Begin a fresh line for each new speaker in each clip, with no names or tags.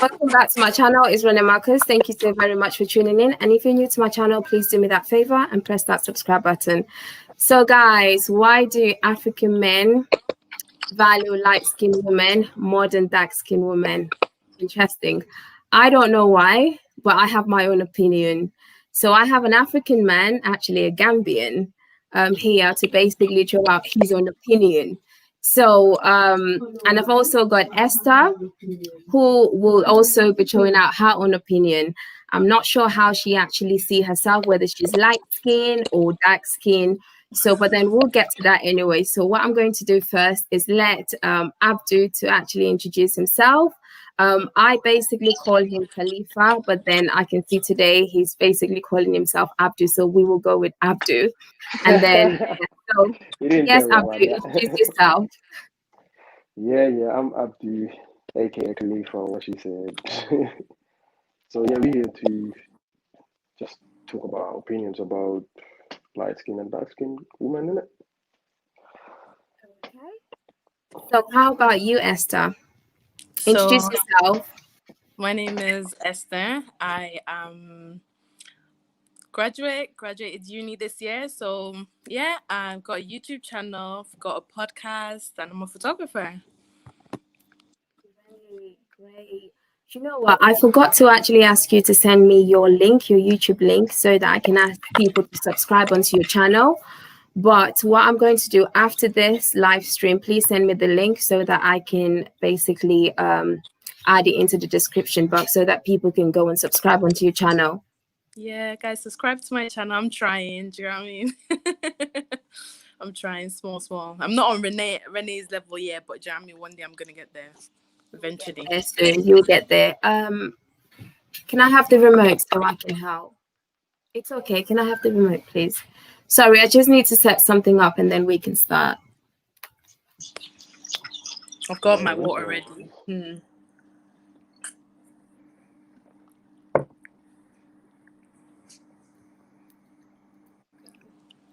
Welcome back to my channel. It's Rene Marcus. Thank you so very much for tuning in. And if you're new to my channel, please do me that favor and press that subscribe button. So guys, why do African men value light-skinned women more than dark-skinned women? Interesting. I don't know why, but I have my own opinion. So I have an African man, actually a Gambian, here to basically throw out his own opinion. So, and I've also got Esther, who will also be throwing out her own opinion. I'm not sure how she actually see herself, whether she's light skin or dark skin. So, but then we'll get to that anyway. So what I'm going to do first is let Abdu to actually introduce himself. I basically call him Khalifa, but then I can see today he's basically calling himself Abdu. So we will go with Abdu. And then, so, yes, Abdu, introduce yourself.
Yeah, I'm Abdu, aka Khalifa, what she said. So yeah, we're here to just talk about our opinions about light skin and dark skin women, innit?
Okay. So how about you, Esther? Introduce yourself.
My name is Esther. I am graduated uni this year. So yeah, I've got a YouTube channel, I've got a podcast, and I'm a photographer.
Great. You know what? I forgot to actually ask you to send me your link, your YouTube link, so that I can ask people to subscribe onto your channel. But what I'm going to do after this live stream, please send me the link so that I can basically add it into the description box so that people can go and subscribe onto your channel.
Yeah, guys, subscribe to my channel. I'm trying. Do you know what I mean? I'm trying small. I'm not on Rene's level yet, but do you know what I mean? One day I'm gonna get there. Eventually.
Yes, soon. You'll get there. Can I have the remote so I can help? It's okay. Can I have the remote, please? Sorry, I just need to set something up and then we can start.
I've got my water ready.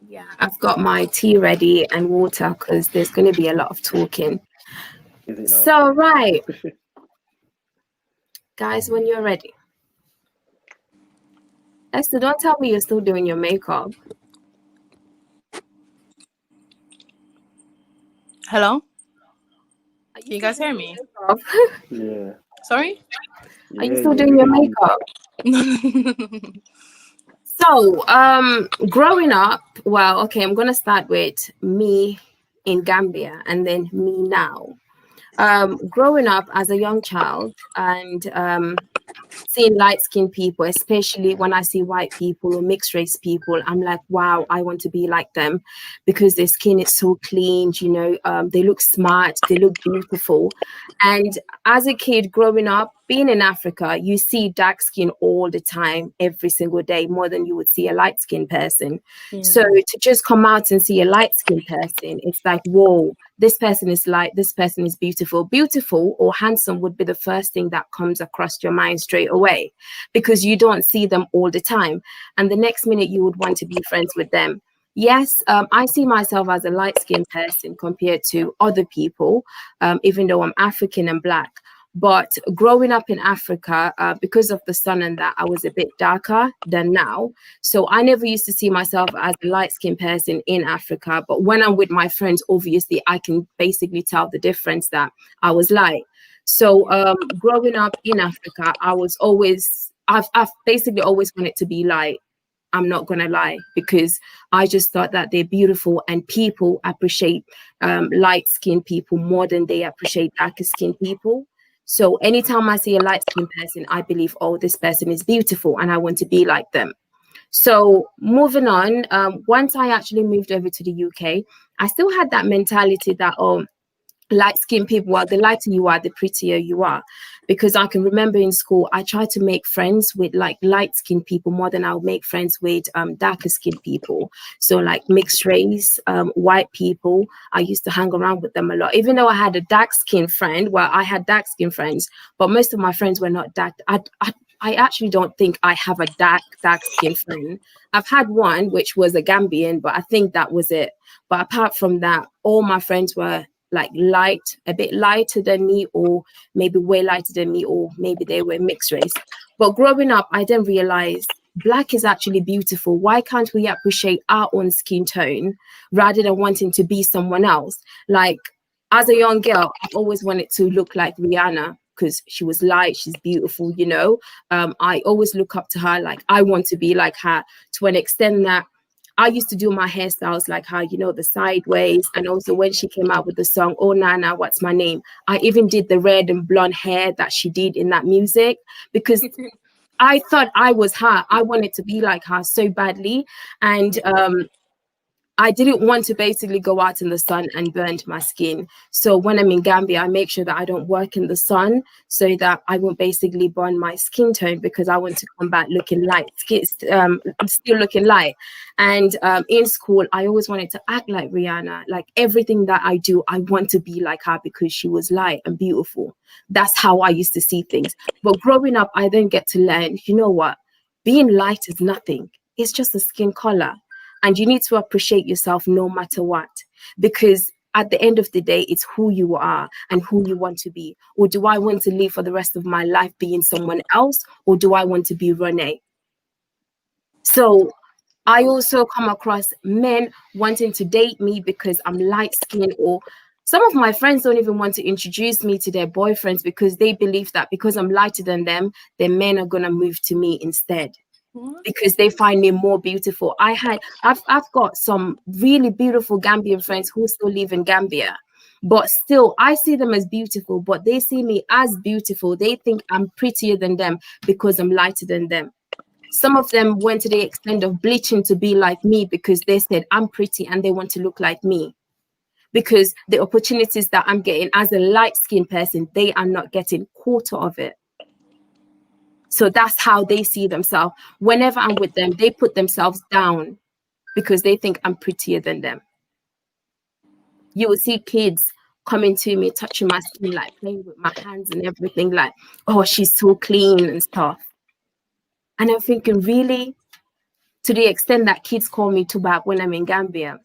Yeah, I've got my tea ready and water because there's going to be a lot of talking. So, right. Guys, when you're ready. Esther, don't tell me you're still doing your makeup.
Hello? Can you guys hear me?
Yeah.
Sorry?
Are you still doing your makeup? So, growing up, well, okay, I'm going to start with me in Gambia and then me now. Growing up as a young child and seeing light-skinned people, especially when I see white people or mixed race people, I'm like, wow, I want to be like them because their skin is so clean, you know, they look smart, they look beautiful. And as a kid growing up, being in Africa, you see dark skin all the time, every single day, more than you would see a light-skinned person. Yeah. So to just come out and see a light-skinned person, it's like, whoa, this person is light, this person is beautiful. Beautiful or handsome would be the first thing that comes across your mind straight away because you don't see them all the time. And the next minute you would want to be friends with them. Yes, I see myself as a light-skinned person compared to other people, even though I'm African and Black. But growing up in Africa, because of the sun and that, I was a bit darker than now. So I never used to see myself as a light-skinned person in Africa. But when I'm with my friends, obviously, I can basically tell the difference that I was light. So growing up in Africa, I've basically always wanted to be light. I'm not going to lie, because I just thought that they're beautiful and people appreciate light-skinned people more than they appreciate darker-skinned people. So anytime I see a light-skinned person, I believe, oh, this person is beautiful and I want to be like them. So moving on, once I actually moved over to the UK, I still had that mentality that, oh, light-skinned people, well, the lighter you are, the prettier you are. Because I can remember in school, I tried to make friends with like light-skinned people more than I would make friends with darker-skinned people. So like mixed race, white people, I used to hang around with them a lot. Even though I had a dark-skinned friend, well, I had dark-skinned friends, but most of my friends were not dark. I actually don't think I have a dark-skinned friend. I've had one, which was a Gambian, but I think that was it. But apart from that, all my friends were like a bit lighter than me, or maybe way lighter than me, or maybe they were mixed race. But growing up, I didn't realize black is actually beautiful. Why can't we appreciate our own skin tone rather than wanting to be someone else? Like, as a young girl, I always wanted to look like Rihanna because she was light, she's beautiful, you know. I always look up to her, like I want to be like her, to an extent that I used to do my hairstyles like her, you know, the sideways. And also when she came out with the song, Oh Nana, What's My Name? I even did the red and blonde hair that she did in that music because I thought I was her. I wanted to be like her so badly. And I didn't want to basically go out in the sun and burn my skin. So when I'm in Gambia, I make sure that I don't work in the sun so that I won't basically burn my skin tone, because I want to come back looking light, still looking light. And in school, I always wanted to act like Rihanna. Like everything that I do, I want to be like her because she was light and beautiful. That's how I used to see things. But growing up, I then get to learn, you know what? Being light is nothing. It's just a skin color. And you need to appreciate yourself no matter what, because at the end of the day, it's who you are and who you want to be. Or do I want to live for the rest of my life being someone else, or do I want to be Rene? So I also come across men wanting to date me because I'm light skinned, or some of my friends don't even want to introduce me to their boyfriends because they believe that because I'm lighter than them, their men are going to move to me instead, because they find me more beautiful. I've got some really beautiful Gambian friends who still live in Gambia, but still I see them as beautiful, but they see me as beautiful. They think I'm prettier than them because I'm lighter than them. Some of them went to the extent of bleaching to be like me because they said I'm pretty and they want to look like me. Because the opportunities that I'm getting as a light-skinned person, they are not getting quarter of it. So that's how they see themselves. Whenever I'm with them, they put themselves down because they think I'm prettier than them. You will see kids coming to me, touching my skin, like playing with my hands and everything, like, oh, she's so clean and stuff. And I'm thinking, really? To the extent that kids call me Tubab when I'm in Gambia.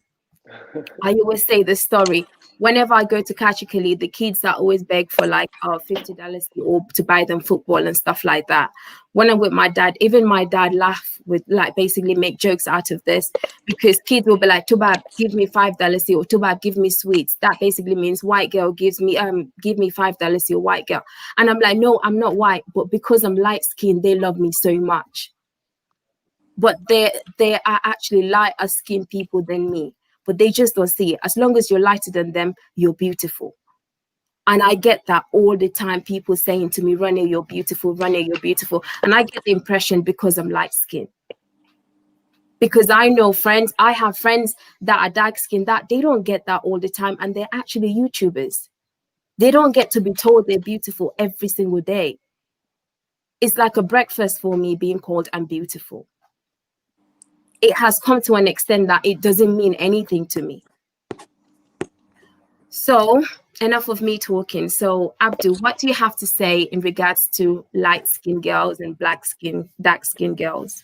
I always say this story. Whenever I go to Kachikali, the kids that always beg for like $50 or to buy them football and stuff like that. When I'm with my dad, even my dad laugh with, like, basically make jokes out of this, because kids will be like, Tubab, give me $5, or Tubab, give me sweets. That basically means white girl gives me give me $5, or white girl. And I'm like, no, I'm not white, but because I'm light skinned, they love me so much. But they are actually lighter skinned people than me. But they just don't see it. As long as you're lighter than them, you're beautiful. And I get that all the time, people saying to me, Rene, you're beautiful, Rene, you're beautiful. And I get the impression because I'm light skinned. Because I know friends, I have friends that are dark skinned, that they don't get that all the time. And they're actually YouTubers. They don't get to be told they're beautiful every single day. It's like a breakfast for me being called I'm beautiful. It has come to an extent that it doesn't mean anything to me. So enough of me talking. So Abdul, what do you have to say in regards to light-skinned girls and dark-skinned girls?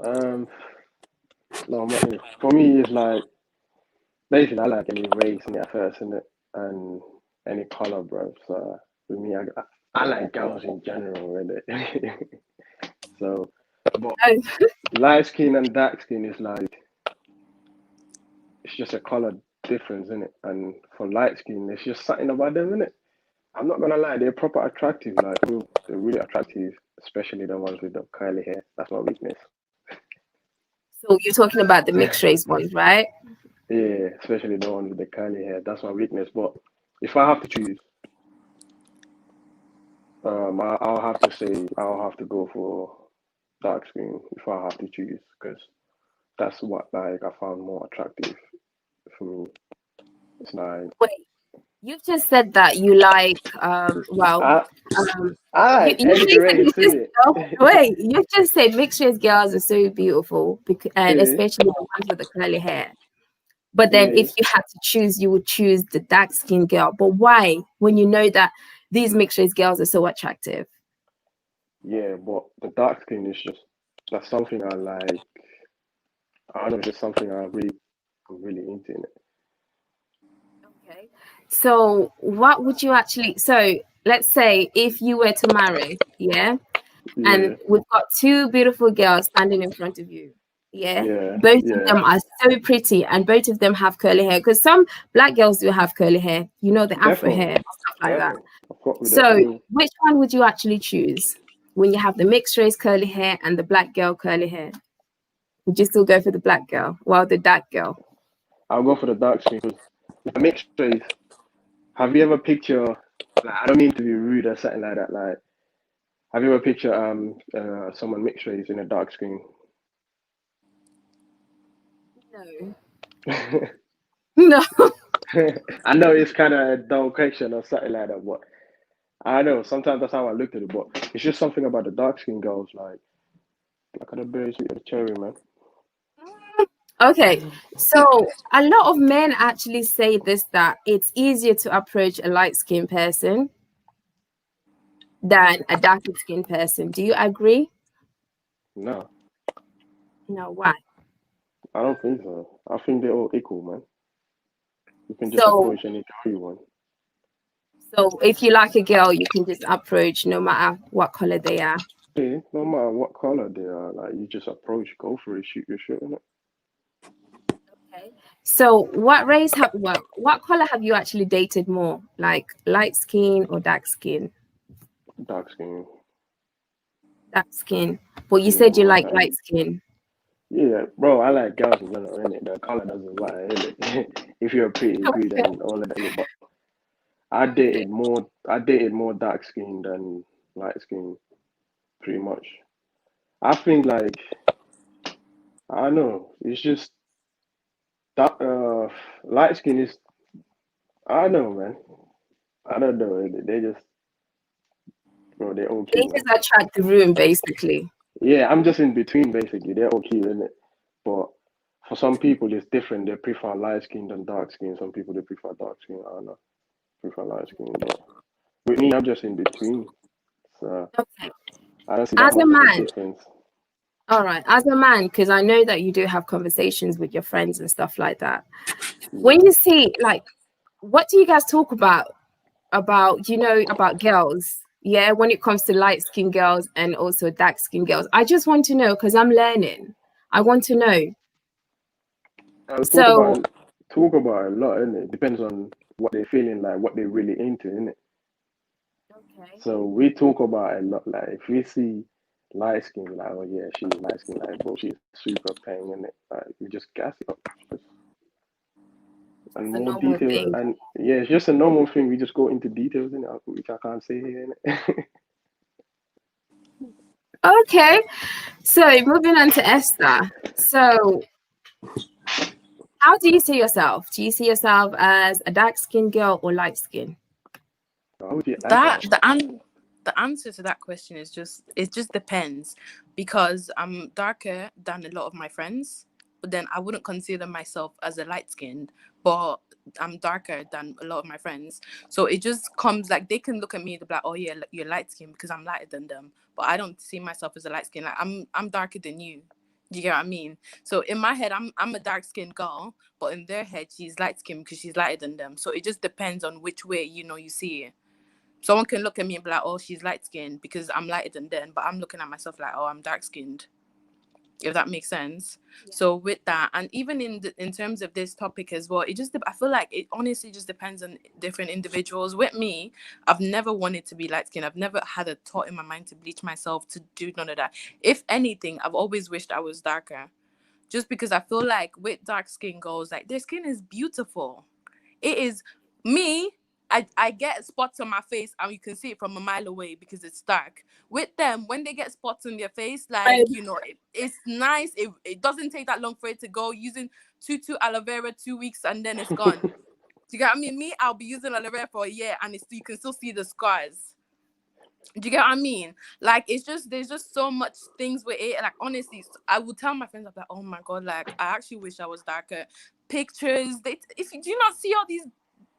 No, for me, it's like, basically I like any race in it first, innit? And any color, bro. So for me, I like girls in general, really. So, but light skin and dark skin is like, it's just a color difference, innit? And for light skin, it's just something about them, innit? I'm not gonna lie, they're proper attractive. Like, they're really attractive, especially the ones with the curly hair. That's my weakness.
So you're talking about the mixed race ones, right?
Yeah, especially the ones with the curly hair. That's my weakness. But if I have to choose, I'll have to say I'll have to go for dark skin if I have to choose, because that's what, like, I found more attractive for me. It's like,
Wait, you've just said that you like
I
you
any race,
just,
innit?
wait, you just said mixed race girls are so beautiful, and
Yeah,
especially the ones with the curly hair. But then
yeah,
if you had to choose, you would choose the dark-skinned girl. But why? When you know that these mixed race girls are so attractive.
yeah. But the dark skin is just, that's something I like. I don't know, it's just something I'm really into, innit?
So what would you actually? So let's say if you were to marry, yeah, and
Yeah,
we've got two beautiful girls standing in front of you. Yeah,
yeah,
both of
yeah.
them are so pretty, and both of them have curly hair. Because some black girls do have curly hair, you know, the Afro hair
Definitely,
and stuff like that.
definitely. I fuck with that
So,
still.
which one would you actually choose when you have the mixed race curly hair and the black girl curly hair? Would you still go for the black girl, while the dark girl?
I'll go for the dark skin because with the mixed race, have you ever picture like I don't mean to be rude or something like that. Like, have you ever picture someone mixed race in a dark skin?
No, no.
I know it's kind of a dull question or something like that, but I know sometimes that's how I looked at it. But it's just something about the dark skin girls, like at the berry sweet of the cherry, man.
Okay, so a lot of men actually say this, that it's easier to approach a light skinned person than a dark skinned person. Do you agree?
No,
No, why?
I don't think so. I think they're all equal, man. You can just
So,
approach any girl you want.
so if you like a girl, you can just approach no matter what color they are.
Yeah, no matter what color they are, like you just approach, go for it, shoot your shot, innit?
Okay. So, what race have what color have you actually dated more? Like light skin or dark skin?
Dark skin.
Dark skin. But you
Yeah,
said you
more
like
like
light skin.
yeah, bro. I like girls as well, innit? The color doesn't matter, innit? If you're pretty good
Okay.
and all of that, innit? But
Okay.
I dated more dark skin than light skin, pretty much. I think like I don't know. It's just dark, light skin is I don't know, man. I don't know. They just bro, they're all
They
cute, man.
just attract the room, basically.
Yeah, I'm just in between basically. They're all cute, innit? But for some people, it's different. They prefer light skin than dark skin. Some people they prefer dark skin. I don't know, prefer light skin. But with me, I'm just in between. So
Okay.
I don't see that
As a
much of a
man,
difference.
all right. As a man, because I know that you do have conversations with your friends and stuff like that. When
Yeah.
you see, like, what do you guys talk about? About girls? Yeah, when it comes to light skinned girls and also dark skinned girls. I just want to know because I'm learning. I want to know.
I
So,
talk about a lot, innit? It depends on what they're feeling like, what they're really into, innit?
okay.
So we talk about a lot. Like if we see light skin, we're like, oh yeah, she's light skin, like bro, she's super paying, innit? Like we just gas it up. And
It's a
more
normal
details.
thing.
And yeah, it's just a normal thing. We just go into details in it, which I can't say here. Innit?
Okay. So moving on to Esther. So how do you see yourself? Do you see yourself as a dark skinned girl or light skin?
How would you answer
That
that?
the answer to that question is just it just depends, because I'm darker than a lot of my friends, but then I wouldn't consider myself as a light skinned, but I'm darker than a lot of my friends. So it just comes like they can look at me and be like, oh yeah, you're light skinned because I'm lighter than them, but I don't see myself as a light skin. Like I'm darker than you. Do you get what I mean? So in my head, I'm a dark skinned girl, but in their head, she's light skinned because she's lighter than them. So it just depends on which way you see it. Someone can look at me and be like, oh, she's light skinned because I'm lighter than them, but I'm looking at myself like, oh, I'm dark skinned, if that makes sense.
Yeah.
So with that, and even in terms of this topic as well, I feel like it honestly just depends on different individuals. With me, I've never wanted to be light skinned. I've never had a thought in my mind to bleach myself, to do none of that. If anything, I've always wished I was darker, just because I feel like with dark skin girls, like their skin is beautiful. It is me. I get spots on my face and you can see it from a mile away because it's dark. With them, when they get spots on their face, like, it's nice. It doesn't take that long for it to go. Using two aloe vera 2 weeks and then it's gone. Do you get what I mean? Me, I'll be using aloe vera for a year and you can still see the scars. Do you get what I mean? Like, it's just, there's just so much things with it. Like, honestly, I would tell my friends, I'm like, oh my God, like, I actually wish I was darker. Pictures, if you do not see all these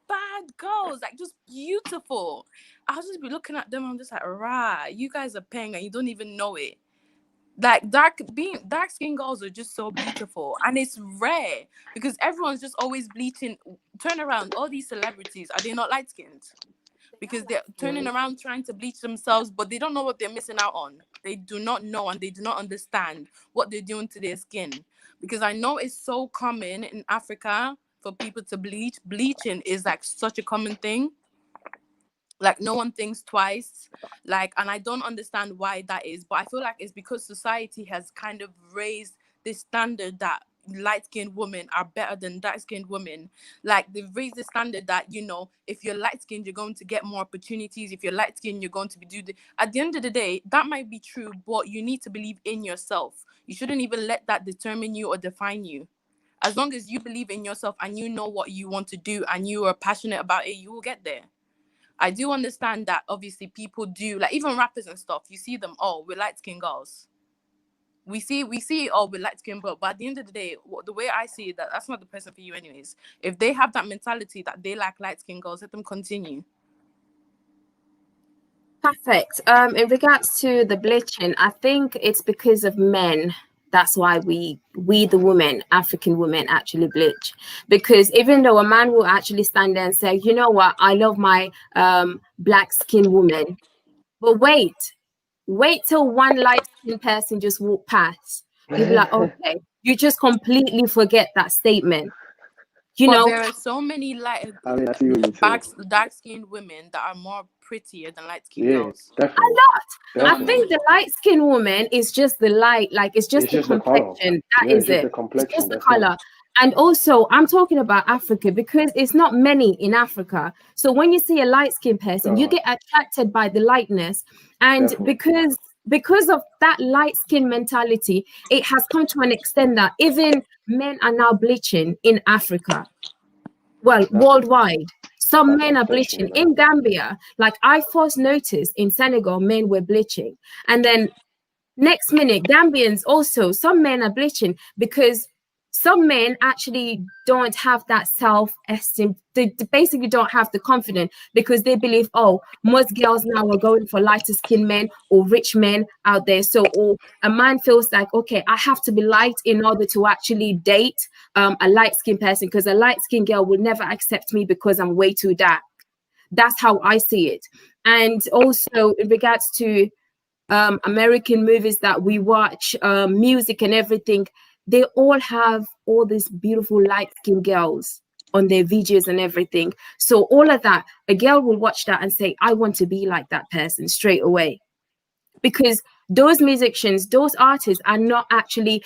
bad girls, like, just beautiful, I'll just be looking at them. I'm just like, rah, you guys are paying and you don't even know it. Like dark skin girls are just so beautiful, and it's rare because everyone's just always bleaching. Turn around, all these celebrities, are they not light skinned? Because they're turning around trying to bleach themselves, but they don't know what they're missing out on. They do not know, and they do not understand what they're doing to their skin. Because I know it's so common in Africa for people to bleach. Bleaching is like such a common thing. Like no one thinks twice. Like, and I don't understand why that is, but I feel like it's because society has kind of raised this standard that light-skinned women are better than dark-skinned women. Like they've raised the standard that, you know, if you're light-skinned, you're going to get more opportunities. If you're light-skinned, you're going to be at the end of the day, that might be true, but you need to believe in yourself. You shouldn't even let that determine you or define you. As long as you believe in yourself and you know what you want to do and you are passionate about it, you will get there. I do understand that obviously people do, like even rappers and stuff, you see them, oh, we're light-skinned girls. We see, oh, we're light-skinned girls. But at the end of the day, the way I see it, that's not the person for you anyways. If they have that mentality that they like light-skinned girls, let them continue.
Perfect. In regards to the bleaching, I think it's because of men. That's why we the women, African women, actually bleach. Because even though a man will actually stand there and say, you know what, I love my black skinned woman, but wait till one light skinned person just walk past. You'll be like, okay, you just completely forget that statement. You know,
there are so many dark-skinned women that are more prettier than light-skinned girls.
Definitely.
A lot. I think the light-skinned woman is just the light, like it's just the complexion. That is it. It's just the color. And also, I'm talking about Africa because it's not many in Africa. So when you see a light-skinned person, you get attracted by the lightness, and because of that light skin mentality, it has come to an extent that even men are now bleaching in Africa. Well, worldwide. Some men are bleaching. In Gambia, like I first noticed in Senegal, men were bleaching. And then next minute, Gambians also, some men are bleaching because some men actually don't have that self-esteem. They basically don't have the confidence because they believe, oh, most girls now are going for lighter skinned men or rich men out there. So, or a man feels like, okay, I have to be light in order to actually date a light skinned person because a light skinned girl will never accept me because I'm way too dark. That's how I see it. And also in regards to American movies that we watch, music and everything, they all have all these beautiful light-skinned girls on their videos and everything. So all of that, a girl will watch that and say, I want to be like that person straight away. Because those musicians, those artists are not actually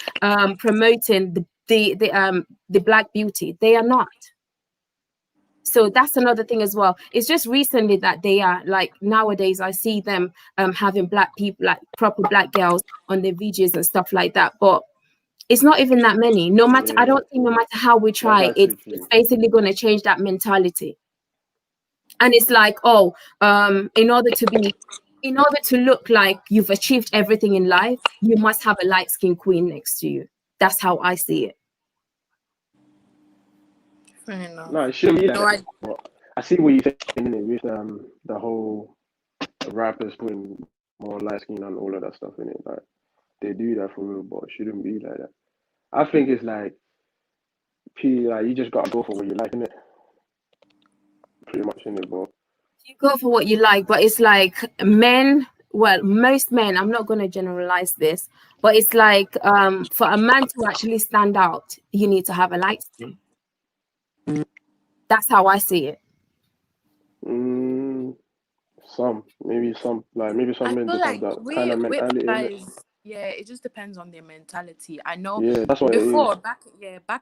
promoting the Black beauty. They are not. So that's another thing as well. It's just recently that they are like, nowadays I see them having Black people, like proper Black girls on their videos and stuff like that. But it's not even that many. No matter, I don't think no matter how we try, it's basically going to change that mentality. And it's like, oh, in order to look like you've achieved everything in life, you must have a light-skinned queen next to you. That's how I see it.
Fair enough.
No, it shouldn't be like that. I see what you're saying with the whole rappers putting more light skin and all of that stuff in it. Like they do that for real, but it shouldn't be like that. I think it's like you just gotta go for what you like, innit? Pretty much, innit, bro?
You go for what you like, but it's like men, well, most men, I'm not going to generalize this, but it's like for a man to actually stand out, you need to have a light skin. That's how I see it.
Maybe some men just have that kind of mentality.
Yeah, it just depends on their mentality. I know
that's what
before, back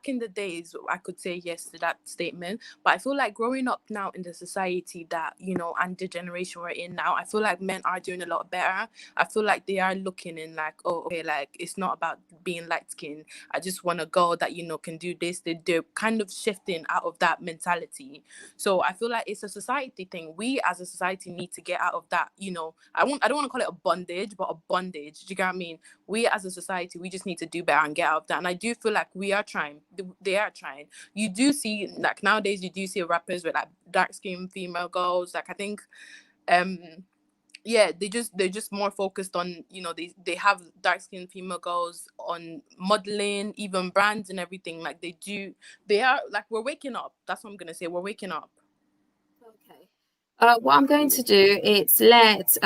in the days, I could say yes to that statement. But I feel like growing up now in the society that, you know, and the generation we're in now, I feel like men are doing a lot better. I feel like they are looking in like, oh, okay, like it's not about being light skinned. I just want a girl that, you know, can do this. They're kind of shifting out of that mentality. So I feel like it's a society thing. We as a society need to get out of that, you know, I don't want to call it a bondage, but a bondage. Do you get what I mean? We as a society, we just need to do better and get out of that. And I do feel like we are trying. They are trying. You do see, like nowadays, you do see rappers with like dark-skinned female girls. Like I think yeah, they're just more focused on, you know, they have dark skinned female girls on modeling, even brands and everything. Like they are like, we're waking up. That's what I'm gonna say. We're waking up.
Okay. What I'm going to do is let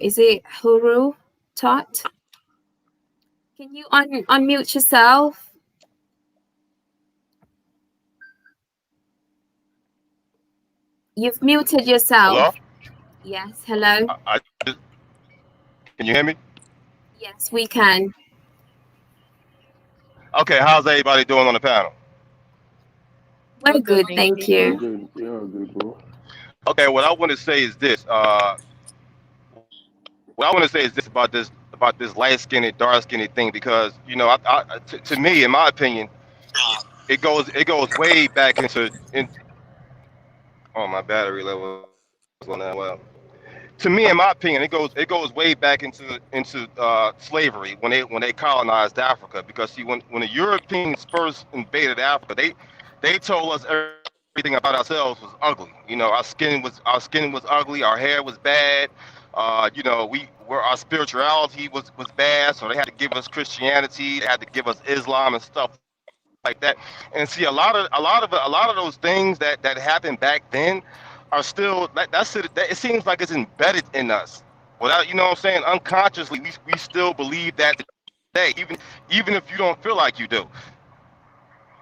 is it Huru Tot? Can you unmute yourself? You've muted yourself.
Hello?
Yes, hello.
Can you hear me?
Yes, we can.
Okay, how's everybody doing on the panel?
We're good, thank
Yeah,
you.
good. Yeah, good, bro.
Okay, what I want to say is this. What I want to say is this about this light skinned, dark skinned thing, because you know, to me, in my opinion, it goes way back in. Oh, my battery level is on that. Well, to me, in my opinion, it goes way back into slavery when they colonized Africa. Because see, when the Europeans first invaded Africa, they told us everything about ourselves was ugly. You know, our skin was ugly, our hair was bad. You know, our spirituality was bad, so they had to give us Christianity, they had to give us Islam and stuff like that. And see, a lot of those things that happened back then are still that's it. It seems like it's embedded in us. Without, you know what I'm saying, unconsciously, we still believe that today, even if you don't feel like you do.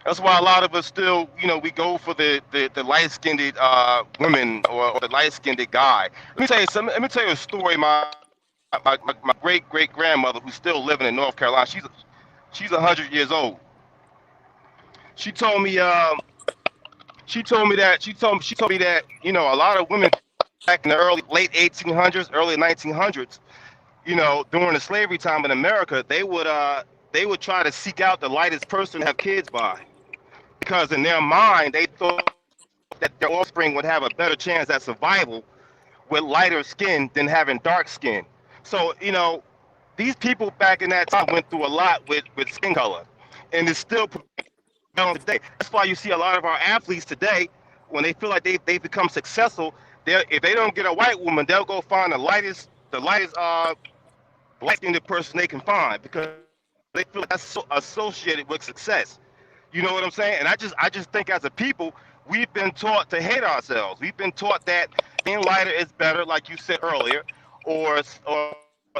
That's why a lot of us still, you know, we go for the light-skinned women or the light-skinned guy. Let me tell you something. Let me tell you a story. My great grandmother, who's still living in North Carolina, she's 100 years old. She told me that you know, a lot of women back in the late 1800s, early 1900s, you know, during the slavery time in America, they would try to seek out the lightest person to have kids by, because in their mind they thought that their offspring would have a better chance at survival with lighter skin than having dark skin. So, you know, these people back in that time went through a lot with skin color, and it's still today. That's why you see a lot of our athletes today, when they feel like they've become successful, if they don't get a white woman, they'll go find the lightest black-skinned person they can find, because they feel like that's so associated with success. You know what I'm saying? And I just think, as a people, we've been taught to hate ourselves. We've been taught that being lighter is better, like you said earlier, or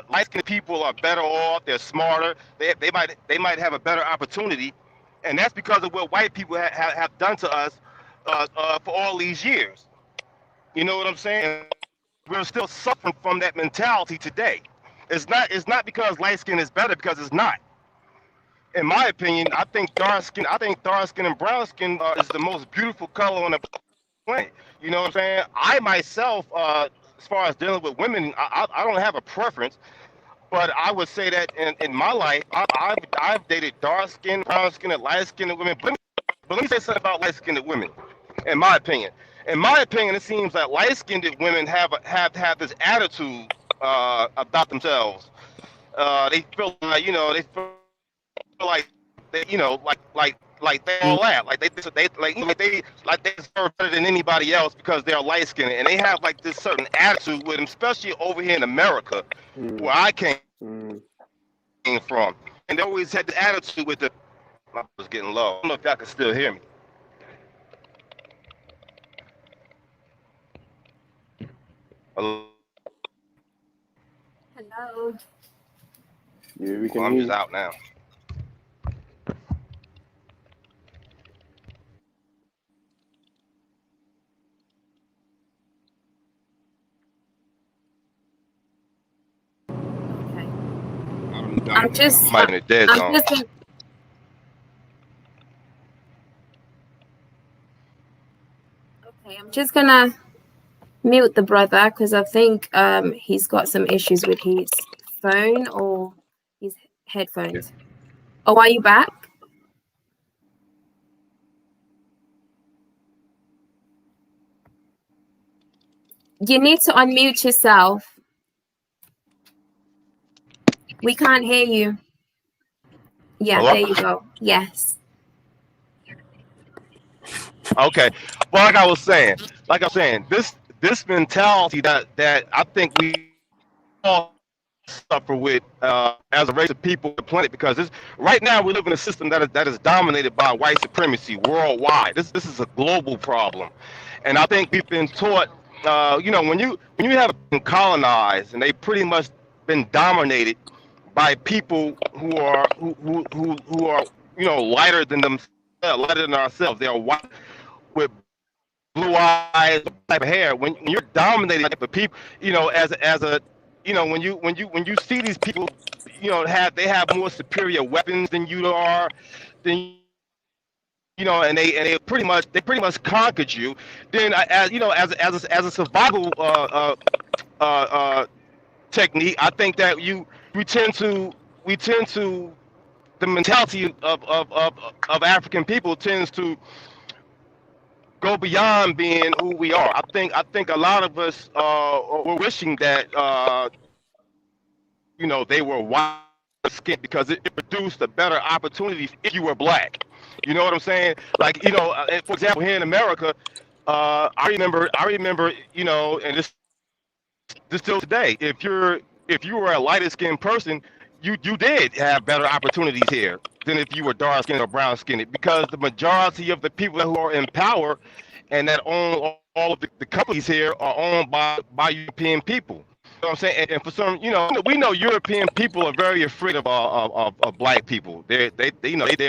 light-skinned people are better off. They're smarter. They might have a better opportunity, and that's because of what white people have done to us for all these years. You know what I'm saying? We're still suffering from that mentality today. It's not because light skin is better, because it's not. In my opinion, I think dark skin and brown skin is the most beautiful color on the planet. You know what I'm saying? I myself, as far as dealing with women, I don't have a preference, but I would say that in my life, I've dated dark skin, brown skin, and light skinned women. But let me say something about light skinned women. In my opinion, it seems that light skinned women have this attitude about themselves. They feel like, you know, like they, you know, like they all that, like they deserve better than anybody else because they're light skinned, and they have like this certain attitude with them, especially over here in America, where I came from, and they always had the attitude with the. My was getting low. I don't know if y'all can still hear me. Hello?
Hello.
Yeah, we can
Well, I'm
hear
just
you.
out now.
Okay.
I'm just might be in a dead zone.
Okay, I'm just gonna mute the brother because I think he's got some issues with his phone or his headphones. Oh, are you back? You need to unmute yourself. We can't hear you. Yeah,
Hello?
there you go. Yes.
Okay. Well, like I was saying, this mentality that I think we all suffer with as a race of people on the planet, because right now we live in a system that is dominated by white supremacy worldwide. This is a global problem, and I think we've been taught. When you have been colonized and they pretty much been dominated by people who are lighter than themselves, lighter than ourselves. They are white with blue eyes, type of hair. When you're dominated by people, when you see these people, they have more superior weapons than you are, and they pretty much conquered you. Then as a survival technique, I think that we tend to the mentality of African people tends to go beyond being who we are. I think a lot of us were wishing that they were white skinned, because it produced a better opportunity if you were black. You know what I'm saying? Like, for example, here in America, I remember, and this still today, if you were a lighter skinned person, you did have better opportunities here than if you were dark skinned or brown skinned, because the majority of the people who are in power and that own all of the companies here are owned by European people. You know what I'm saying? And for some, we know European people are very afraid of black people. They're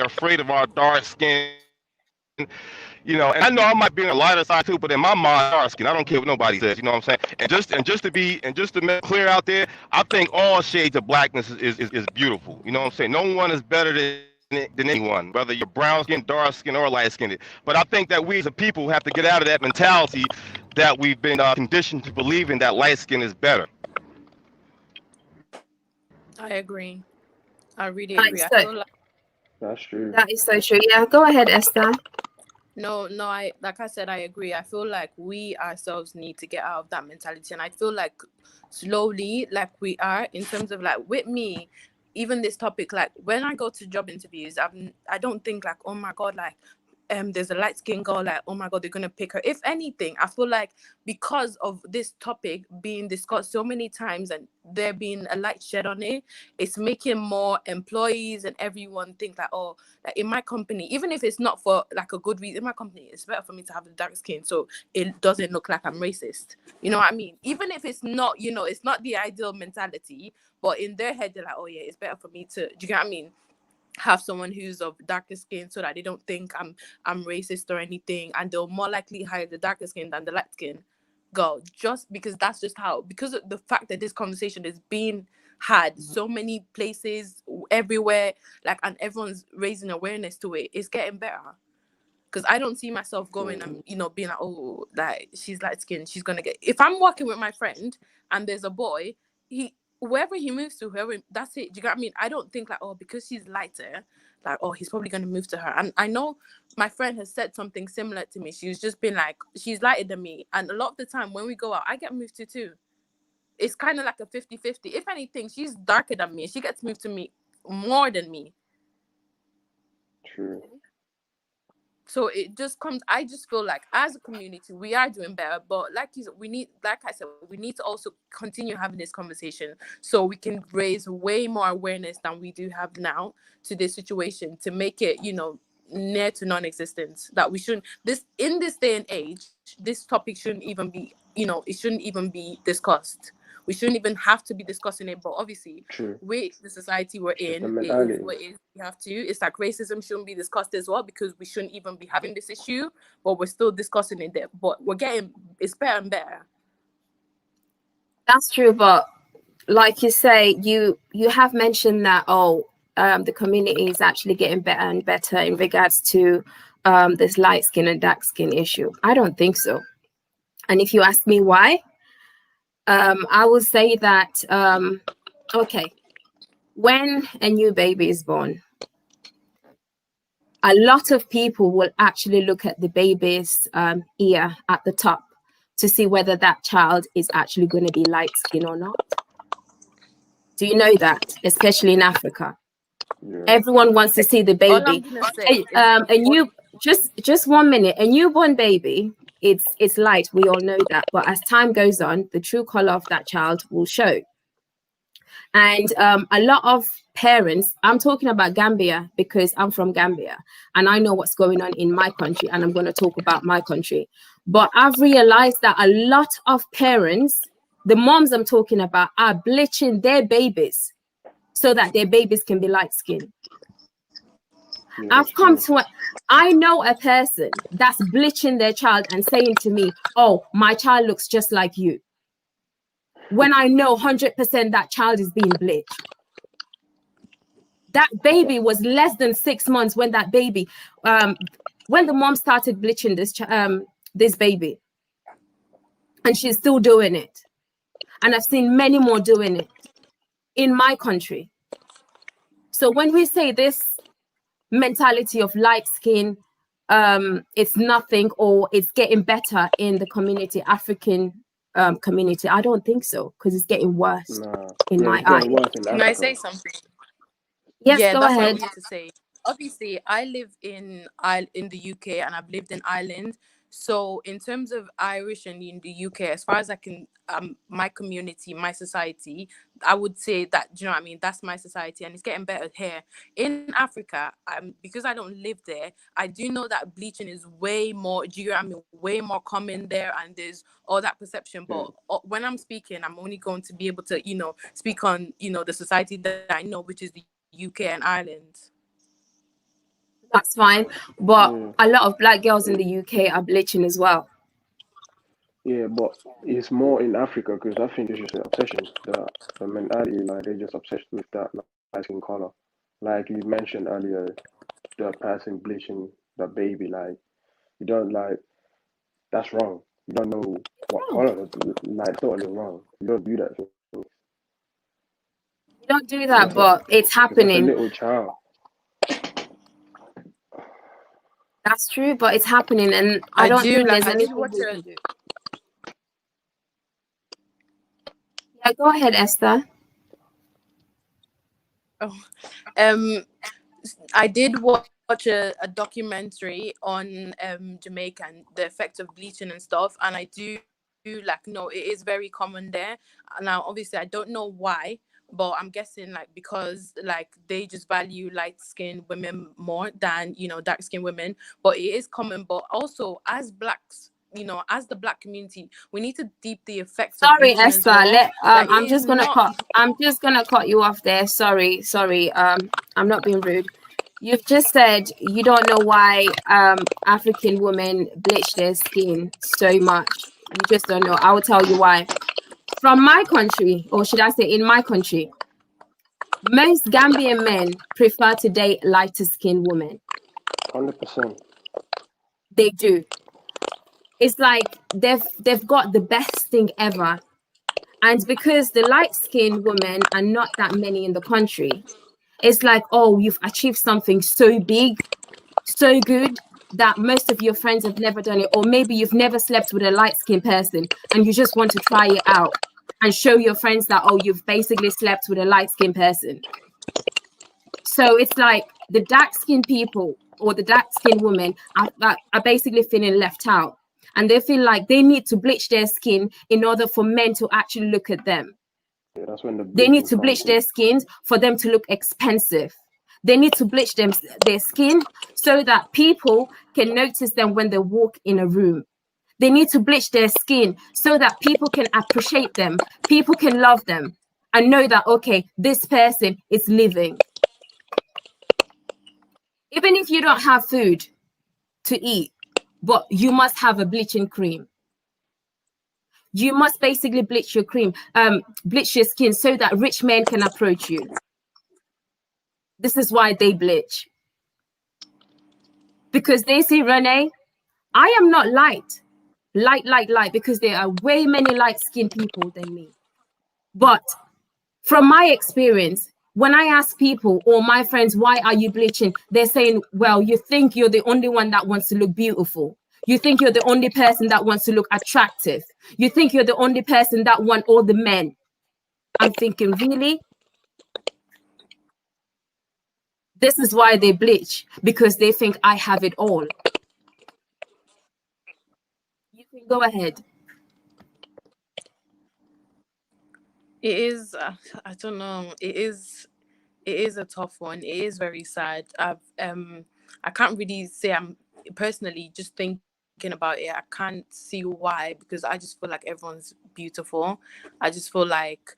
afraid of our dark skin. And I know I might be on the lighter side too, but in my mind, dark skin. I don't care what nobody says. You know what I'm saying? And just to make clear out there, I think all shades of blackness is beautiful. You know what I'm saying? No one is better than anyone, whether you're brown skinned, dark skinned, or light skinned. But I think that we as a people have to get out of that mentality that we've been conditioned to believe in, that light skin is better.
I agree. I really agree. I feel like
that's true.
That is so true. Yeah, go ahead, Esther.
No, like I said, I agree. I feel like we ourselves need to get out of that mentality, and I feel like slowly, like we are, in terms of like with me, even this topic, like when I go to job interviews, I don't think like, oh my God, like there's a light skinned girl, like, oh my God, they're gonna pick her. If anything, I feel like because of this topic being discussed so many times and there being a light shed on it, it's making more employees and everyone think like, oh, like in my company, even if it's not for like a good reason, in my company, it's better for me to have the dark skin so it doesn't look like I'm racist. You know what I mean? Even if it's not, it's not the ideal mentality, but in their head, they're like, oh yeah, it's better for me to, do you get what I mean? Have someone who's of darker skin so that they don't think I'm racist or anything, and they'll more likely hire the darker skin than the light skin girl, just because that's just how, because of the fact that this conversation is being had so many places everywhere, like, and everyone's raising awareness to it, it's getting better. Because I don't see myself going and being like, oh, like she's light skinned, she's gonna get, if I'm working with my friend and there's a boy, wherever he moves to, that's it. Do you get what I mean? I don't think like, oh, because she's lighter, like, oh, he's probably going to move to her. And I know my friend has said something similar to me. She's just been like, she's lighter than me. And a lot of the time when we go out, I get moved to too. It's kind of like a 50-50. If anything, she's darker than me. She gets moved to me more than me.
True.
So it just comes, I just feel like as a community, we are doing better. But like I said, we need to also continue having this conversation so we can raise way more awareness than we do have now to this situation, to make it, near to non-existent. That we shouldn't, in this day and age, this topic shouldn't even be, it shouldn't even be discussed. We shouldn't even have to be discussing it, but obviously, with the society we're in, it is what it is. We have to. It's like racism shouldn't be discussed as well, because we shouldn't even be having this issue, but we're still discussing it there. But it's better and better.
That's true, but like you say, you have mentioned that the community is actually getting better and better in regards to this light skin and dark skin issue. I don't think so. And if you ask me why, I will say that, okay, when a new baby is born, a lot of people will actually look at the baby's ear at the top to see whether that child is actually going to be light skin or not. Do you know that? Especially in Africa. Yeah. Everyone wants to see the baby. Just 1 minute, a newborn baby, it's light, we all know that, but as time goes on, the true color of that child will show. And a lot of parents, I'm talking about Gambia because I'm from Gambia and I know what's going on in my country, and I'm going to talk about my country. But I've realized that a lot of parents, the moms I'm talking about, are bleaching their babies so that their babies can be light skinned. I know a person that's bleaching their child and saying to me, oh, my child looks just like you. When I know 100% that child is being bleached. That baby was less than 6 months when that baby, when the mom started bleaching this baby, and she's still doing it. And I've seen many more doing it in my country. So when we say this mentality of light skin, it's nothing or it's getting better in the community, African community, I don't think so, because it's getting worse in my eyes.
Can I say something?
Yes,
yeah,
go
that's
ahead.
what I wanted to say. Obviously, I live in the UK and I've lived in Ireland. So in terms of Irish and in the UK, as far as I can, my community, my society, I would say that, do you know what I mean? That's my society, and it's getting better here. In Africa, because I don't live there, I do know that bleaching is way more, do you know what I mean? Way more common there, and there's all that perception. But when I'm speaking, I'm only going to be able to, speak on, the society that I know, which is the UK and Ireland.
That's fine, but a lot of black girls in the UK are bleaching as well.
Yeah, but it's more in Africa because I think it's just an obsession. The mentality, like they're just obsessed with that light skin color. Like you mentioned earlier, the person bleaching the baby, like you don't like that's wrong. You don't know what color, like totally wrong. You don't do that.
You don't do that, but it's happening.
That's a little child.
That's true, but it's happening, and I don't think there's anything we can do. Yeah, go ahead, Esther.
I did watch a documentary on Jamaica and the effects of bleaching and stuff, and I do know it is very common there. Now, obviously, I don't know why, but I'm guessing because they just value light-skinned women more than dark-skinned women. But it is common. But also, as blacks, as the black community, we need to deep the effects.
Sorry,
of
Esther. I'm just gonna cut you off there. Sorry. I'm not being rude. You've just said you don't know why African women bleach their skin so much. You just don't know. I will tell you why. From my country, or should I say in my country, most Gambian men prefer to date lighter skinned women.
100%.
They do. It's like they've got the best thing ever. And because the light-skinned women are not that many in the country, it's like, oh, you've achieved something so big, so good, that most of your friends have never done it. Or maybe you've never slept with a light-skinned person and you just want to try it out and show your friends that, oh, you've basically slept with a light-skinned person. So it's like the dark-skinned people or the dark-skinned women are basically feeling left out. And they feel like they need to bleach their skin in order for men to actually look at them.
Yeah, that's when
they need to bleach their skins for them to look expensive. They need to bleach their skin so that people can notice them when they walk in a room. They need to bleach their skin so that people can appreciate them. People can love them and know that, okay, this person is living. Even if you don't have food to eat, but you must have a bleaching cream. You must basically bleach your bleach your skin so that rich men can approach you. This is why they bleach. Because they say, Rene, I am not light, because there are way many light-skinned people than me. But from my experience, when I ask people or my friends, why are you bleaching? They're saying, well, you think you're the only one that wants to look beautiful. You think you're the only person that wants to look attractive. You think you're the only person that wants all the men. I'm thinking, really? This is why they bleach, because they think I have it all. You can go ahead.
It is. I don't know. It is. It is a tough one. It is very sad. I can't really say I'm personally just thinking about it. I can't see why, because I just feel like everyone's beautiful. I just feel like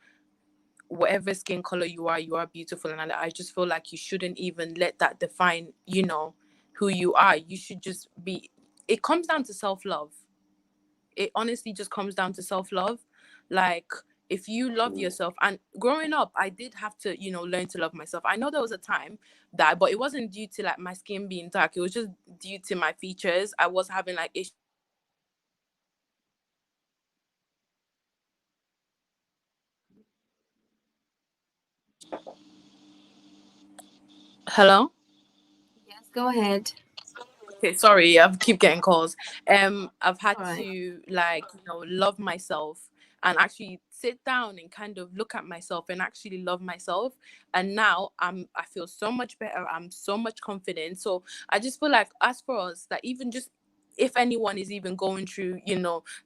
whatever skin color you are beautiful, and I just feel like you shouldn't even let that define, who you are. You should just be. It comes down to self-love. It honestly just comes down to self-love. Like, if you love yourself, and growing up I did have to, learn to love myself. I know there was a time that, but it wasn't due to like my skin being dark, it was just due to my features. I was having like issues with my features, and I just felt like hello.
Yes, go ahead.
Okay, sorry, I keep getting calls. I've had
All right.
to, like, love myself and actually sit down and kind of look at myself and actually love myself. And now I feel so much better. I'm so much confident. So I just feel like, as for us, that even just if anyone is even going through,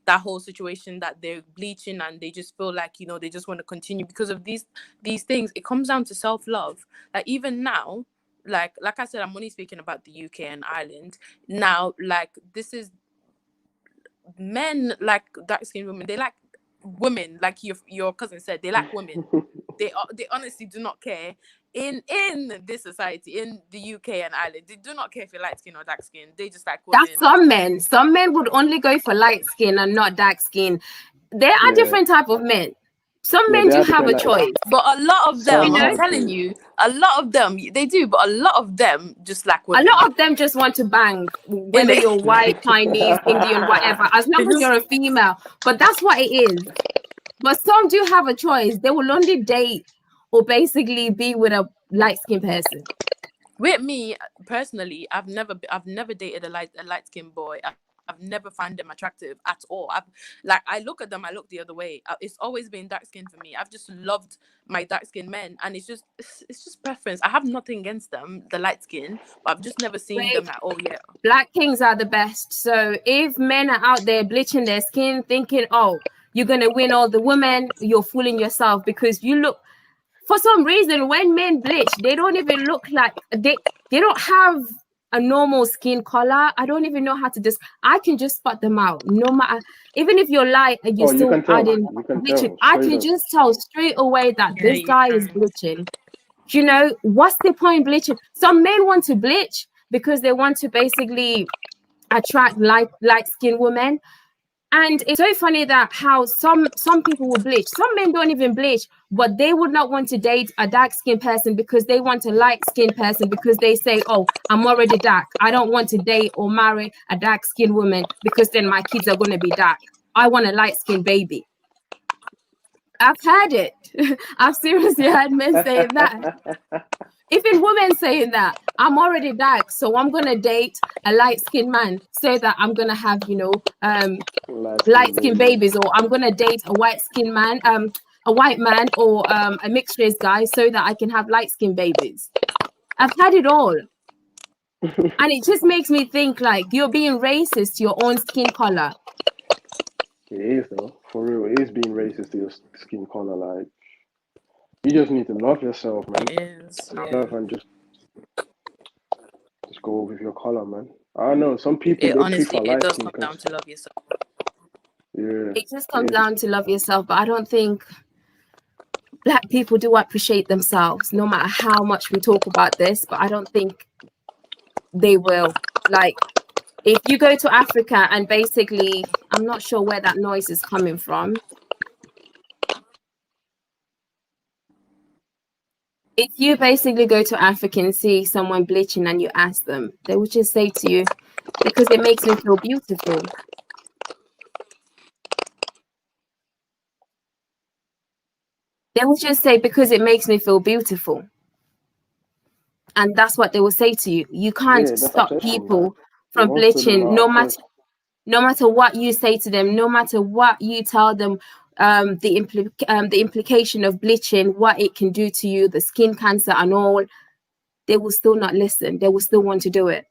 that whole situation that they're bleaching and they just feel like, they just want to continue because of these things, it comes down to self-love. Like, even now, like I said, I'm only speaking about the UK and Ireland now. Like, this is men, like dark skinned women, they like women, like your cousin said, they like women. They honestly do not care in this society, in the UK and Ireland. They do not care if you're light skin or dark skin. They just like women.
That's some men. Some men would only go for light skin and not dark skin. There are different type of men. Some men do have a choice,
but a lot of them, I'm
know?
telling you, a lot of them, they do, but a lot of them just like women.
A lot of them just want to bang, whether you're white, Chinese, Indian, whatever, as long as you're a female. But that's what it is. But some do have a choice. They will only date or basically be with a light-skinned person.
With me personally, I've never dated a light skinned boy. I've never found them attractive at all. I look at them, I look the other way. It's always been dark skin for me. I've just loved my dark skinned men, and it's just preference. I have nothing against them, the light skin, but I've just never seen them like, oh yeah,
Black kings are the best. So if men are out there bleaching their skin, thinking, oh, you're gonna win all the women, you're fooling yourself, because you look. For some reason, when men bleach, they don't even look like they don't have a normal skin color. I don't even know how to I can just spot them out. No matter, even if you're light and you're still adding bleaching, I can just tell straight away that this guy is bleaching. What's the point bleaching? Some men want to bleach because they want to basically attract light-skinned women. And it's so funny that how some people will bleach. Some men don't even bleach, but they would not want to date a dark-skinned person because they want a light-skinned person, because they say, oh, I'm already dark. I don't want to date or marry a dark-skinned woman because then my kids are going to be dark. I want a light-skinned baby. I've heard it. I've seriously heard men saying that. Even women saying that, I'm already dark, so I'm gonna date a light-skinned man so that I'm gonna have, light-skinned babies, or I'm gonna date a white-skinned man, a white man, or a mixed race guy so that I can have light-skinned babies. I've had it all. And it just makes me think like you're being racist to your own skin color.
It is though, for real. It is being racist to your skin color. Like, you just need to love yourself, man. Love and just go with your color, man. I know some people
it does come down to love yourself.
Yeah,
it just comes down to love yourself, but I don't think Black people do appreciate themselves, no matter how much we talk about this. But I don't think they will. Like, if you go to Africa and basically, I'm not sure where that noise is coming from. If you basically go to Africa and see someone bleaching and you ask them, they will just say to you, because it makes me feel beautiful. They will just say, because it makes me feel beautiful. And that's what they will say to you. You can't stop people from bleaching, no matter what you say to them, no matter what you tell them, the implication of bleaching, what it can do to you, the skin cancer and all. They will still not listen. They will still want to do it.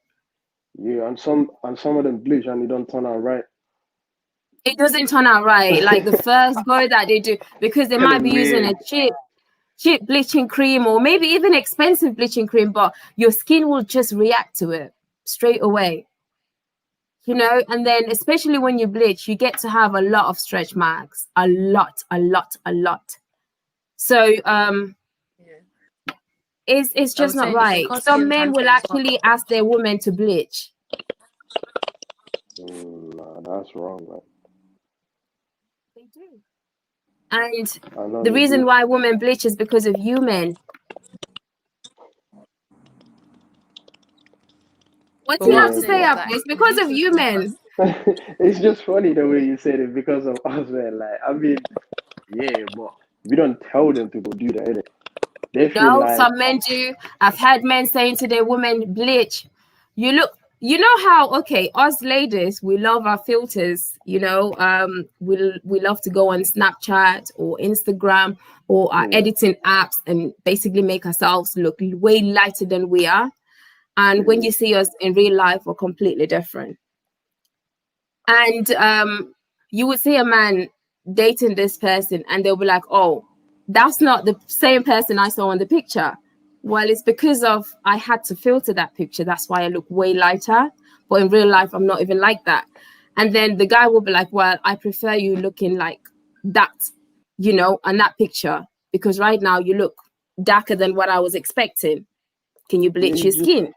Yeah, and some of them bleach and they don't turn out right.
it doesn't turn out right. Like the first go that they do, because they might be using a cheap bleaching cream or maybe even expensive bleaching cream, but your skin will just react to it straight away. You know, and then especially when you bleach, you get to have a lot of stretch marks, a lot. So it's just not right. Some men will actually ask their women to bleach.
Nah, that's wrong, man.
They do. And the reason why women bleach is because of you men. What do you have to say, Apple? It's because of you men.
It's just funny the way you said it, because of us, man. Like, I mean, yeah, but we don't tell them to go do that, innit? They feel
No,
like...
some men do. I've had men saying to their women, bleach. You know how, okay, us ladies, we love our filters, you know, we love to go on Snapchat or Instagram or our editing apps and basically make ourselves look way lighter than we are. And when you see us in real life, we're completely different. And you would see a man dating this person and they'll be like, oh, that's not the same person I saw in the picture. Well, it's because of I had to filter that picture. That's why I look way lighter. But in real life, I'm not even like that. And then the guy will be like, well, I prefer you looking like that, you know, on that picture, because right now you look darker than what I was expecting. Can you bleach your skin?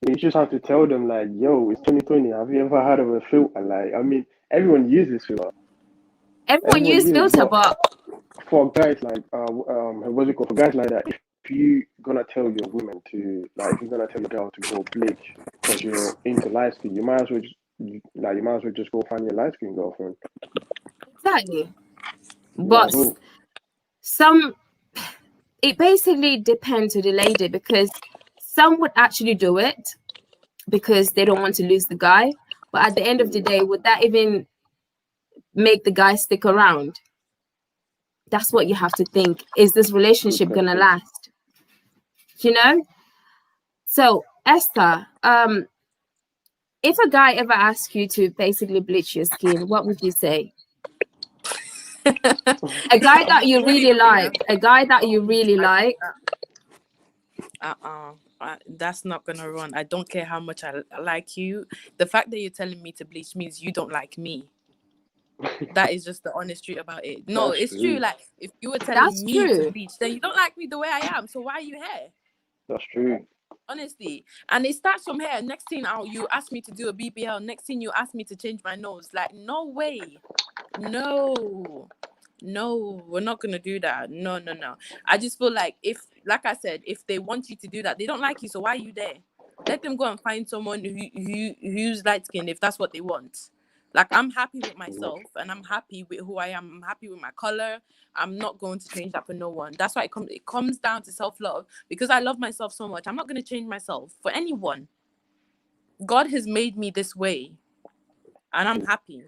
You just have to tell them, like, yo, it's 2020. Have you ever heard of a filter? Like, I mean, everyone uses filter.
Everyone uses filter, but
for guys like what's it called? For guys like that, if you gonna tell your women to, like, if you're gonna tell your girl to go bleach because you're into light skin, you might as well just go find your light skin girlfriend.
Exactly. But it basically depends on the lady, because some would actually do it because they don't want to lose the guy. But at the end of the day, would that even make the guy stick around? That's what you have to think. Is this relationship gonna last? You know? So Esther, if a guy ever asks you to basically bleach your skin, what would you say? A guy that you really like.
That's not gonna run. I don't care how much I like you. The fact that you're telling me to bleach means you don't like me. That is just the honest truth about it. No, it's true. Like, if you were telling me to bleach, then you don't like me the way I am. So why are you here?
That's true.
Honestly. And it starts from here. Next thing you ask me to do a BBL. Next thing you ask me to change my nose. Like, no way. No, we're not gonna do that. No. I just feel like, if, like I said, if they want you to do that, they don't like you. So why are you there? Let them go and find someone who's light skinned if that's what they want. Like, I'm happy with myself and I'm happy with who I am. I'm happy with my color. I'm not going to change that for no one. That's why it comes down to self-love, because I love myself so much. I'm not going to change myself for anyone. God has made me this way and I'm happy.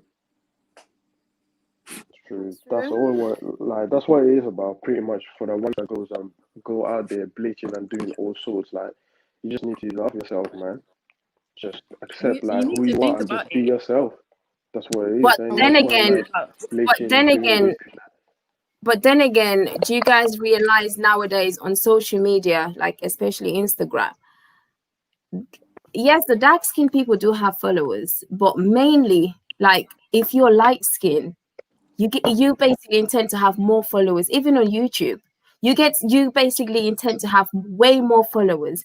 True. That's that's what it is about, pretty much, for the ones that go out there bleaching and doing all sorts. Like, you just need to love yourself, man. Just accept who you are and just be yourself. That's what it is.
But then again, do you guys realize nowadays on social media, like especially Instagram, yes, the dark skinned people do have followers, but mainly, like, if you're light skinned, you basically intend to have more followers. Even on YouTube, you basically intend to have way more followers,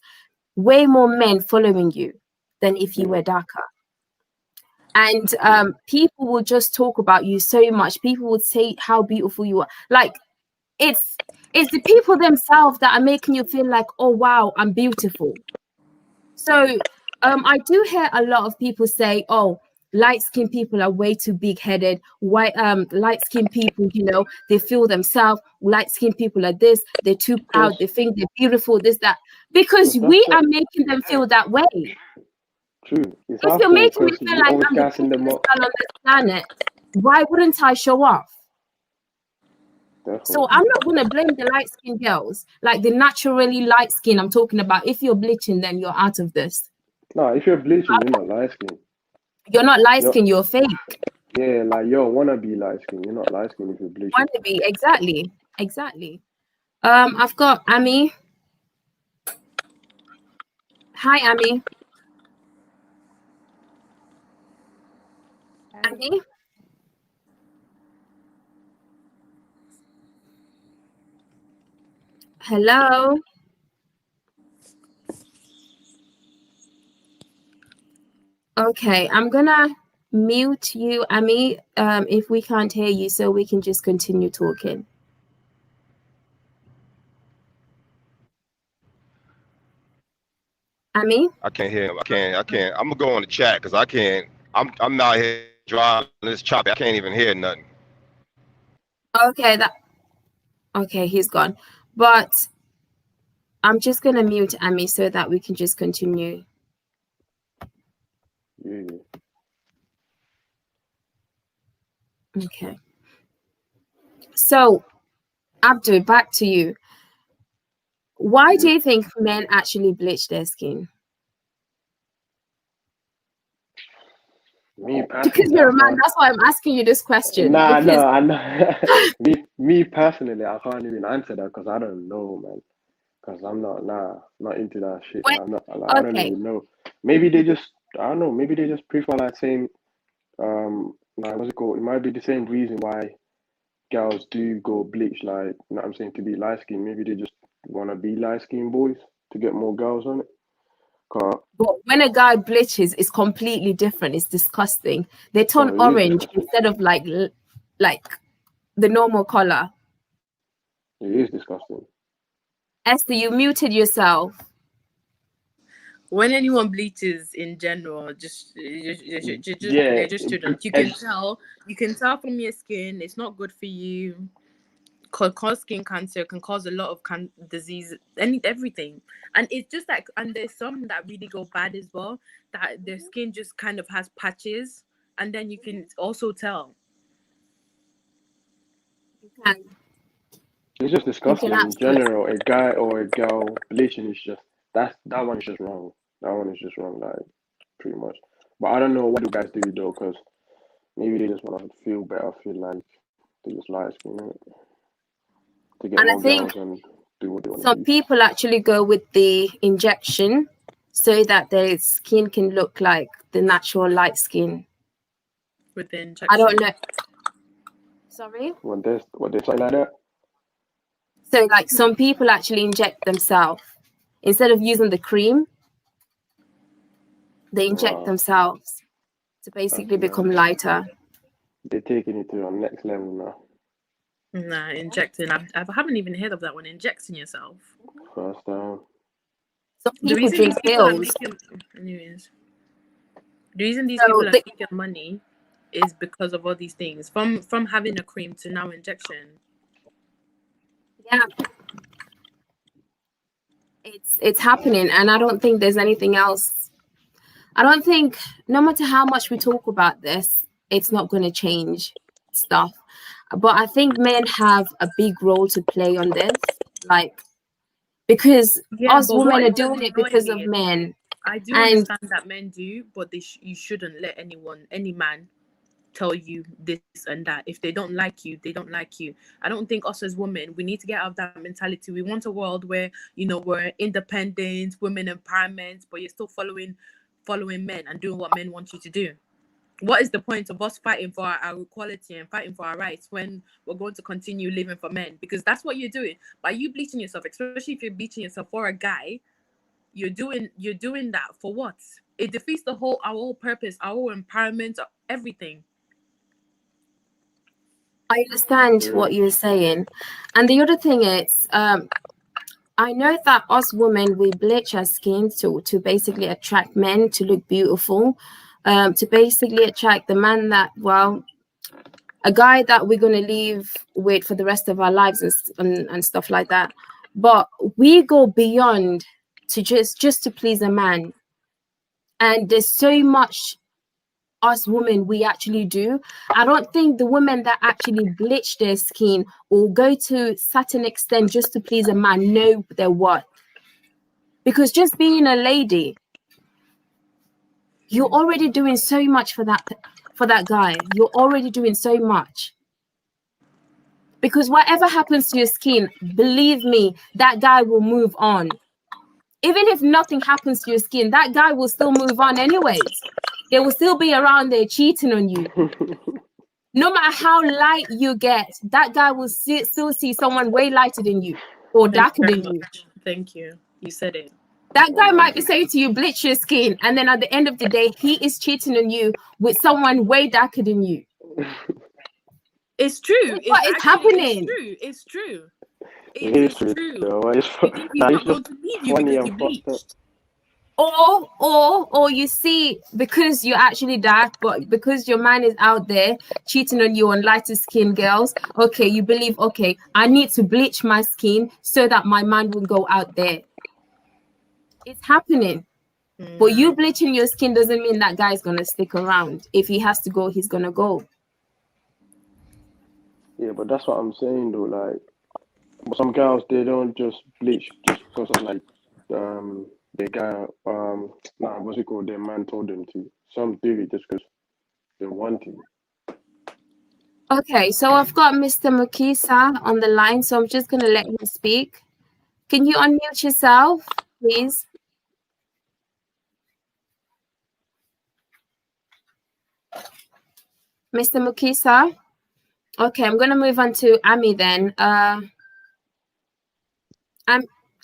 way more men following you than if you were darker. And people will just talk about you so much. People would say how beautiful you are. Like, it's the people themselves that are making you feel like, oh wow, I'm beautiful. So I do hear a lot of people say, oh, light-skinned people are way too big-headed. White light-skinned people, you know, they feel themselves. Light-skinned people are this, they're too proud, they think they're beautiful, this, that. Because we are making them feel that way.
True.
If you're making me feel like I'm the biggest girl on this planet, why wouldn't I show off? Definitely. So I'm not going to blame the light-skinned girls, like the naturally light skin I'm talking about. If you're bleaching, then you're out of this.
No, if you're bleaching, you're not light-skinned.
You're not light-skinned, you're fake.
Yeah, like you don't wanna be light skin. You're not light skin if you're bleaching.
Want to be exactly. I've got Ami. Hi, Ami. Ami. Hello. Okay, I'm gonna mute you, Ami, if we can't hear you, so we can just continue talking. Ami?
I can't hear him. I can't. I'm gonna go on the chat because I can't. I'm not here driving this choppy. I can't even hear nothing.
Okay, he's gone. But I'm just gonna mute Ami so that we can just continue.
Yeah.
Okay. So, Abdul, back to you. Why do you think men actually bleach their skin?
Me personally,
Because you're a man, that's why I'm asking you this question.
Nah,
because...
no, I know. me personally, I can't even answer that because I don't know, man. Because I'm not into that shit.
When...
I'm not. Like, I don't even know. Maybe they just, I don't know. Maybe they just prefer that same, like what's it called? It might be the same reason why girls do go bleach, like, you know what I'm saying, to be light skinned. Maybe they just want to be light skinned boys to get more girls on it.
But when a guy bleaches, it's completely different. It's disgusting. They turn orange instead of like the normal color.
It is disgusting.
Esther, you muted yourself.
When anyone bleaches in general, they're just students. You can tell from your skin, it's not good for you. Could cause skin cancer, can cause a lot of disease, everything. And it's just like, and there's some that really go bad as well, that their skin just kind of has patches, and then you can also tell.
It's just disgusting in general. A guy or a girl bleaching is just that one is just wrong. That one is just wrong, like pretty much. But I don't know what do guys do though, because maybe they just want to feel better, feel like they just light skin to get more girls and do what they want.
Some people actually go with the injection so that their skin can look like the natural light skin.
With the injection.
I don't know. Sorry?
What they say like that?
So like some people actually inject themselves. Instead of using the cream, they inject themselves to basically become lighter.
They're taking it to the next level now.
Nah, injecting. I haven't even heard of that one. Injecting yourself.
First time.
Some people drink pills.
Anyways, the reason these people are making money is because of all these things. From having a cream to now injection.
Yeah. It's happening, and I don't think there's anything else. I don't think, no matter how much we talk about this, it's not going to change stuff. But I think men have a big role to play on this, like, because us women are doing it because of men.
I do understand that men do, but you shouldn't let any man tell you this and that. If they don't like you, they don't like you. I don't think us as women, we need to get out of that mentality. We want a world where, we're independent, women empowerment, but you're still following men and doing what men want you to do. What is the point of us fighting for our equality and fighting for our rights when we're going to continue living for men? Because that's what you're doing. By you bleaching yourself, especially if you're bleaching yourself for a guy, you're doing that for what? It defeats our whole purpose, our whole empowerment, everything.
I understand what you're saying. And the other thing is, I know that us women, we bleach our skin to basically attract men, to look beautiful, to basically attract the man that, a guy that we're going to live with for the rest of our lives and stuff like that. But we go beyond to just to please a man. And there's so much us women we actually do. I don't think the women that actually bleach their skin or go to certain extent just to please a man know their worth. Because just being a lady, you're already doing so much for for that guy. You're already doing so much. Because whatever happens to your skin, believe me, that guy will move on. Even if nothing happens to your skin, that guy will still move on anyways. They will still be around there cheating on you. No matter how light you get, that guy will still see someone way lighter than you or darker than you.
Thank you. You said it.
That guy might be saying to you, bleach your skin. And then at the end of the day, he is cheating on you with someone way darker than you.
It's true.
What is happening?
It's true.
It is true.
You think he's not going to leave you because you bleached?
Or you see, because you're actually dark, but because your man is out there cheating on you on lighter skin girls, okay, you believe, okay, I need to bleach my skin so that my man will go out there. It's happening. But you bleaching your skin doesn't mean that guy's gonna stick around. If he has to go, he's gonna go.
Yeah, but that's what I'm saying though. Like, but some girls, they don't just bleach just because of like they got what's it called? Their man told them to. Some do it just because they want to.
Okay, so I've got Mr. Mukisa on the line, so I'm just gonna let him speak. Can you unmute yourself, please? Mr. Mukisa? Okay, I'm gonna move on to Ami then.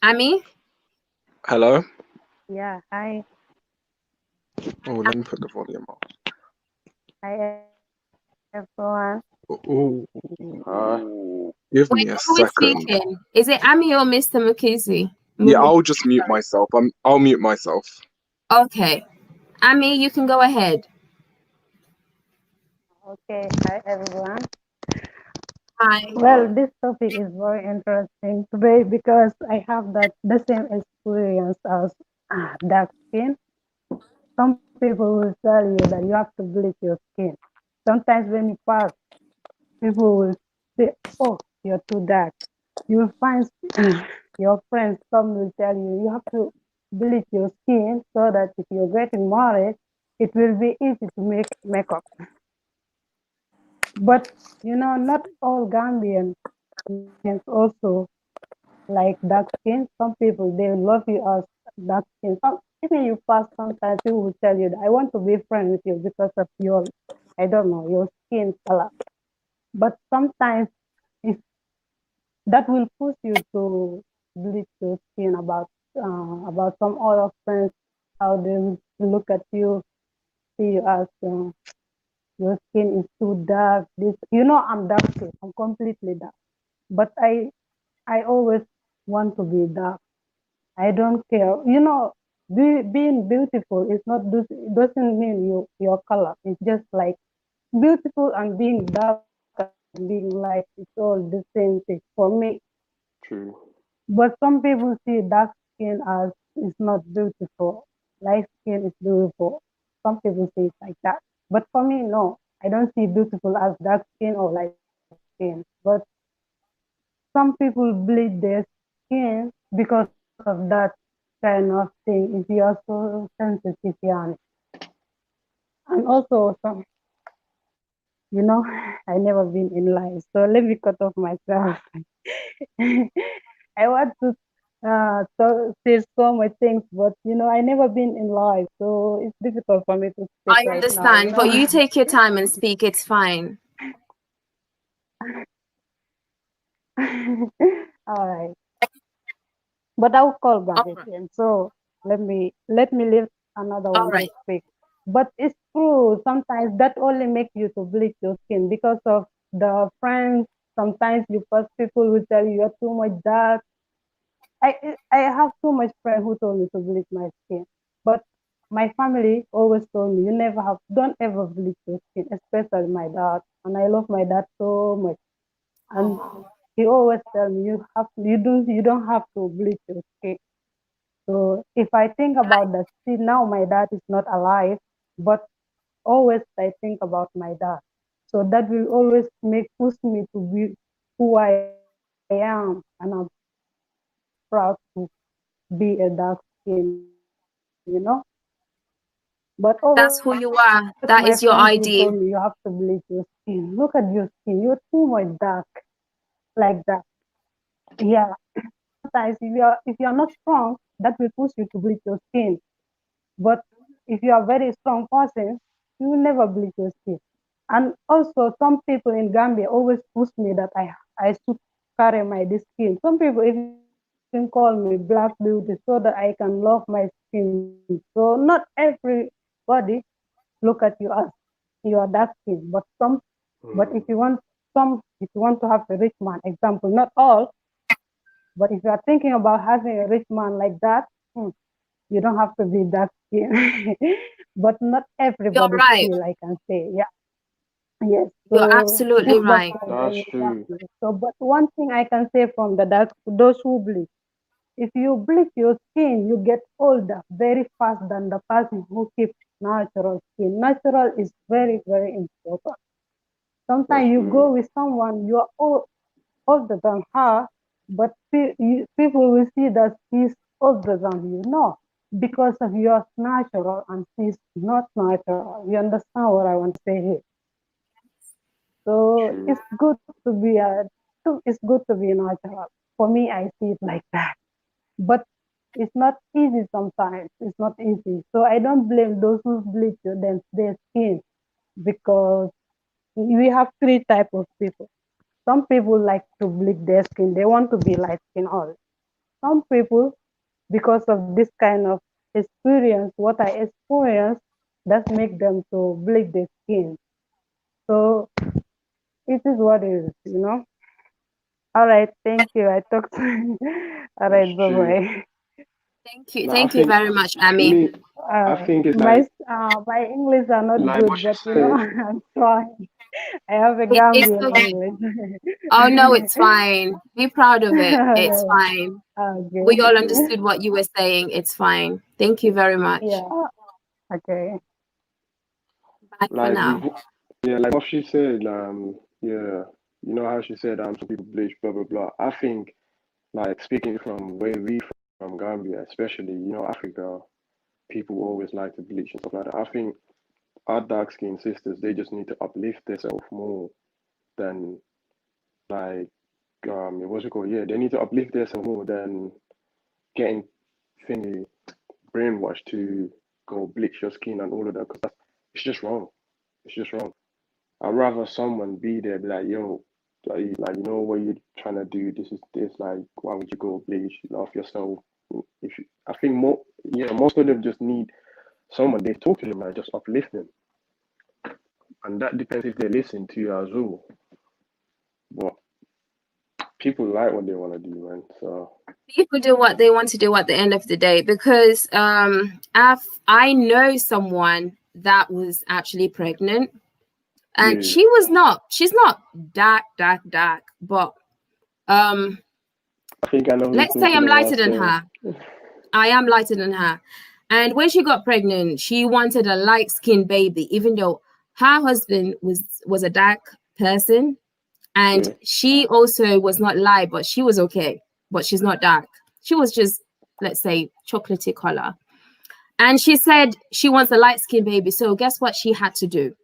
Ami?
Hello?
Yeah, hi.
Oh, let me put the volume up.
Hi, everyone.
Give me
Wait,
a
who is
second.
speaking? Is it Ami or Mr. Mukisi?
Yeah, I'll just mute myself. I'll mute myself.
Okay. Ami, you can go ahead.
Okay, hi, everyone.
Hi.
Well, this topic is very interesting today because I have the same experience as dark skin. Some people will tell you that you have to bleach your skin. Sometimes when you pass, people will say, "Oh, you're too dark." You will find your friends, some will tell you you have to bleach your skin so that if you're getting married, it will be easy to make makeup. But not all Gambian is also like dark skin. Some people they love you as dark skin. Some even you pass sometimes people will tell you that I want to be friends with you because of your I don't know your skin color. But sometimes if that will push you to bleach your skin about some other friends how they look at you, see you as your skin is too dark. This I'm dark too. I'm completely dark. But I always want to be dark. I don't care. Being beautiful is not doesn't mean your color. It's just like beautiful and being dark and being light. It's all the same thing for me.
True.
But some people see dark skin as is not beautiful. Light skin is beautiful. Some people say it like that. But for me, no. I don't see beautiful as dark skin or light skin. But some people bleach their skin because of that kind of thing. If you are so sensitive, yani. And also, I never been in life, so let me cut off myself. I want to say so much things, but I never been in life, so it's difficult for me to speak
I
right
understand,
now.
but you take your time and speak. It's fine.
All right, but I will call back again. So let me leave another one to speak. But it's true. Sometimes that only makes you to bleach your skin because of the friends. Sometimes you first people will tell you you're too much dark. I have too much friends who told me to bleach my skin, but my family always told me don't ever bleach your skin, especially my dad. And I love my dad so much, and he always tell me you don't have to bleach your skin. So if I think about that, see now my dad is not alive, but always I think about my dad. So that will always push me to be who I am, and I'm proud to be a dark skin, But
That's who you are. That
my
is your
friends will tell
ideal.
me you have to bleach your skin. Look at your skin. You're too much dark like that. Yeah. Sometimes if you're not strong, that will push you to bleach your skin. But if you are a very strong person, you will never bleach your skin. And also, some people in Gambia always push me that I should carry my this skin. Some people even call me black beauty so that I can love my skin. So not everybody look at you as you are dark skin, but if you want to have a rich man, example, not all, but if you are thinking about having a rich man like that, you don't have to be dark skin. But not
You're
everybody's
right.
skin, I can say. Yeah. Yes.
You're
So
absolutely
this the
right.
point
That's true.
So, but one thing I can say from those who bleach, if you bleach your skin, you get older very fast than the person who keeps natural skin. Natural is very, very important. Sometimes you go with someone, you are older than her, but people will see that she's older than you. No, because of your natural and she's not natural. You understand what I want to say here? So
True.
it's good to be natural. For me, I see it like that. But it's not easy sometimes. It's not easy. So I don't blame those who bleach their skin, because we have three types of people. Some people like to bleach their skin. They want to be light skin all. Some people, because of this kind of experience, what I experienced, that make them to bleach their skin. So it is what it is. All right, thank you. I talked. All right,
That's
bye
true.
bye.
No,
Thank you very much, Amy.
me, I think it's
My English are not
like what
good,
she
but
said.
I'm trying. I have a
It's
Gambian
okay.
English.
Oh no, it's fine. Be proud of it. It's
Okay.
fine. We all
Okay.
understood what you were saying. It's fine. Thank you very much.
Yeah. Okay.
Bye for
Like
now.
like what she said. Yeah, you know how she said some people bleach, blah blah blah. I think, like, speaking from where we from Gambia, especially, Africa, people always like to bleach and stuff like that. I think our dark skinned sisters, they just need to uplift themselves more than, like, what's it called? Yeah, they need to uplift themselves more than getting thingy brainwashed to go bleach your skin and all of that, because it's just wrong. It's just wrong. I'd rather someone be there, be like, yo, like, you know what you're trying to do. This is this. Like, why would you go bleach? Love yourself. I think most of them just need someone they talk to them and just uplift them, and that depends if they listen to you as well. But people like what they want to do, man. So
People do what they want to do at the end of the day, because I know someone that was actually pregnant, and
yeah,
she's not dark, but
I think I know who you're
let's say I'm
talking
lighter
about.
than
So
her. I am lighter than her. And when she got pregnant, she wanted a light-skinned baby, even though her husband was a dark person. And
yeah,
she also was not light, but she was okay. But she's not dark. She was just, let's say, chocolatey color. And she said she wants a light-skinned baby. So guess what she had to do?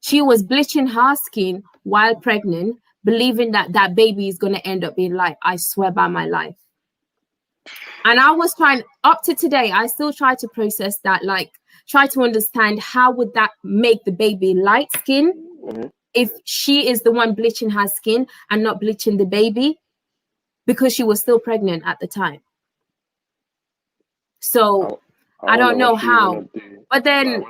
She was bleaching her skin while pregnant, believing that that baby is going to end up being light. I swear by my life. And I was trying, up to today, I still try to process that, like, try to understand how would that make the baby light skin if she is the one bleaching her skin and not bleaching the baby, because she was still pregnant at the time. So I
wonder
don't know
what she wanna
how.
do.
But then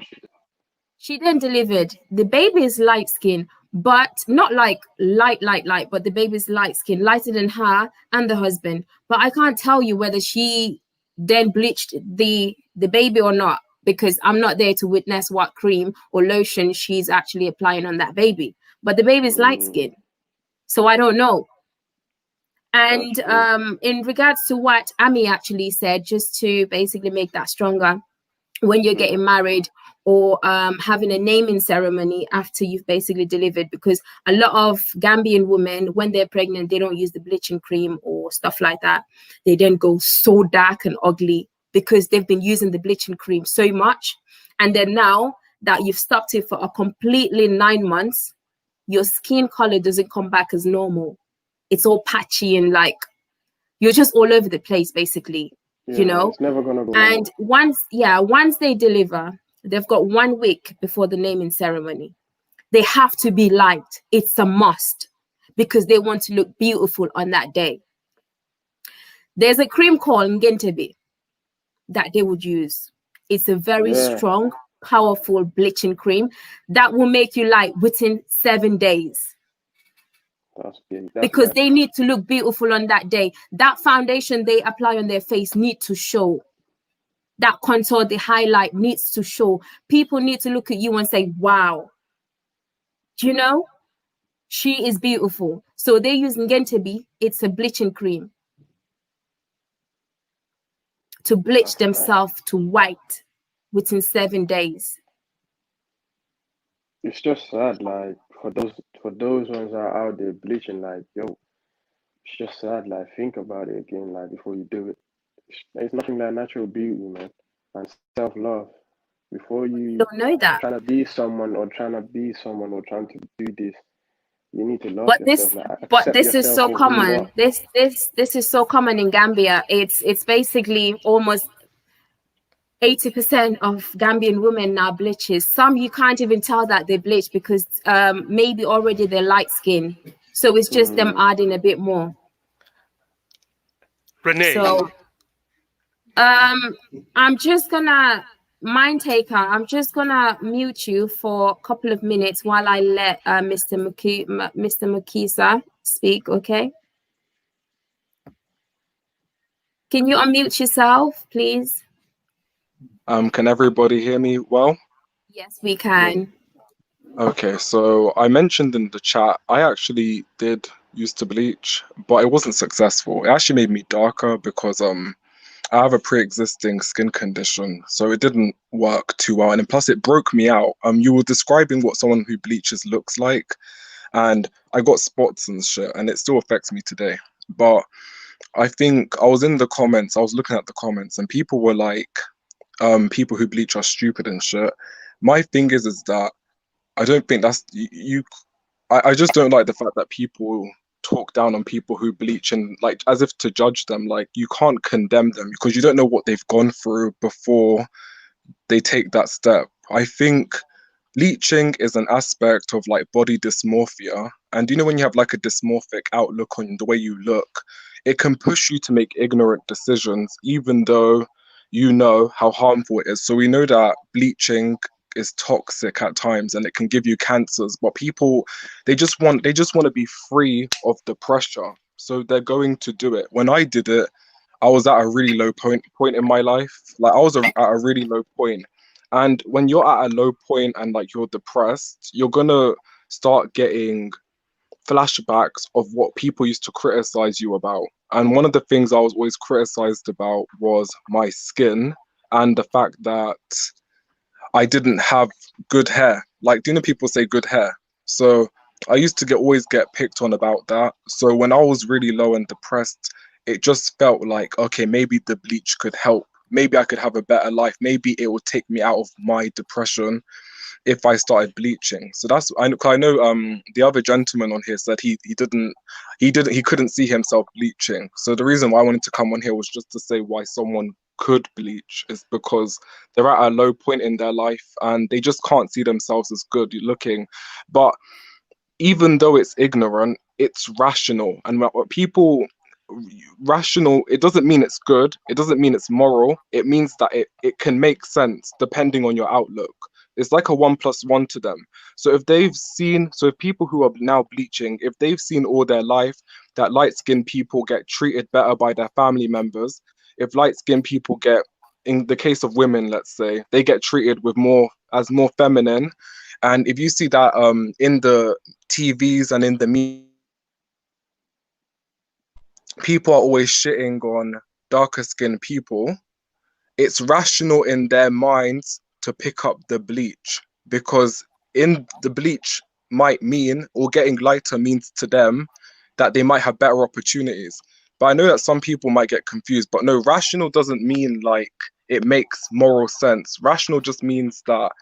she then delivered. The baby is light skin, but not like light, but the baby's light skin, lighter than her and the husband. But I can't tell you whether she then bleached the baby or not, because I'm not there to witness what cream or lotion she's actually applying on that baby. But the baby's light skin, so I don't know. And in regards to what Amy actually said, just to basically make that stronger, when you're getting married or having a naming ceremony after you've basically delivered, because a lot of Gambian women, when they're pregnant, they don't use the bleaching cream or stuff like that. They then go so dark and ugly because they've been using the bleaching cream so much. And then now that you've stopped it for a completely 9 months, your skin color doesn't come back as normal. It's all patchy and like you're just all over the place, basically.
Yeah,
You know,
it's never gonna go
and once they deliver, they've got 1 week before the naming ceremony. They have to be liked. It's a must because they want to look beautiful on that day. There's a cream called Ngentebi that they would use. It's a very strong, powerful bleaching cream that will make you light within 7 days.
That's
Because they need to look beautiful on that day. That foundation they apply on their face need to show. That contour, the highlight needs to show. People need to look at you and say, wow, do you know? She is beautiful. So they're using Ngentebi. It's a bleaching cream to bleach themselves to white within 7 days.
It's just sad, like for those ones that are out there bleaching, like yo, it's just sad. Like think about it again, like before you do it. It's nothing like natural beauty, man, and self-love. Before you
don't know that
trying to be someone or trying to do this, you need to love yourself.
But this is so common. This is so common in Gambia. It's basically almost 80% of Gambian women now bleaches. Some you can't even tell that they bleach because maybe already they're light skin. So it's just them adding a bit more.
Rene.
So I'm just gonna I'm just gonna mute you for a couple of minutes while I let Mr. Mukisa speak, okay? Can you unmute yourself, please?
Can everybody hear me well?
Yes, we can.
Okay, so I mentioned in the chat, I actually did used to bleach, but it wasn't successful. It actually made me darker because I have a pre-existing skin condition, so it didn't work too well. And plus it broke me out. You were describing what someone who bleaches looks like, and I got spots and shit, and it still affects me today. But I think I was in the comments, I was looking at the comments, and people were like, people who bleach are stupid and shit. My thing is that I don't think that's I just don't like the fact that people talk down on people who bleach and like as if to judge them. Like you can't condemn them because you don't know what they've gone through before they take that step. I think bleaching is an aspect of like body dysmorphia, and you know when you have like a dysmorphic outlook on the way you look, it can push you to make ignorant decisions even though you know how harmful it is. So we know that bleaching is toxic at times and it can give you cancers, but people they just want to be free of the pressure, so they're going to do it. When I did it, I was at a really low point in my life. Like I was at a really low point, and when you're at a low point and like you're depressed, you're gonna start getting flashbacks of what people used to criticize you about. And one of the things I was always criticized about was my skin and the fact that I didn't have good hair. Like, do you know people say good hair? So I used to always get picked on about that. So when I was really low and depressed, it just felt like, okay, maybe the bleach could help. Maybe I could have a better life. Maybe it would take me out of my depression if I started bleaching. So that's I know the other gentleman on here said he couldn't see himself bleaching. So the reason why I wanted to come on here was just to say why someone could bleach is because they're at a low point in their life and they just can't see themselves as good looking. But even though it's ignorant, it's rational. And what people rational, it doesn't mean it's good, it doesn't mean it's moral, it means that it can make sense depending on your outlook. It's like a 1+1 to them. So if people who are now bleaching, if they've seen all their life that light-skinned people get treated better by their family members, if light-skinned people get, in the case of women, let's say, they get treated with more feminine, and if you see that in the TVs and in the media, people are always shitting on darker skinned people, it's rational in their minds to pick up the bleach, because in the bleach might mean, or getting lighter means to them, that they might have better opportunities. But I know that some people might get confused. But no, rational doesn't mean like it makes moral sense. Rational just means that.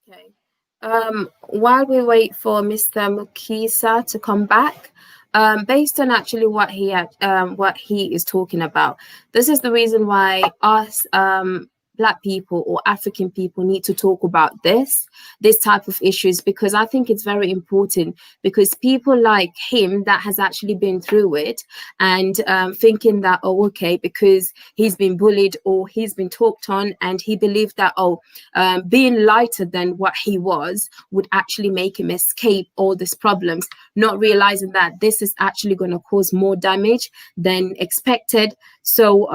Okay. While we wait for Mr. Mukisa to come back, based on actually what he is talking about, this is the reason why us Black people or African people need to talk about this type of issues, because I think it's very important, because people like him that has actually been through it and thinking that, oh, okay, because he's been bullied or he's been talked on and he believed that, being lighter than what he was would actually make him escape all these problems, not realizing that this is actually going to cause more damage than expected. So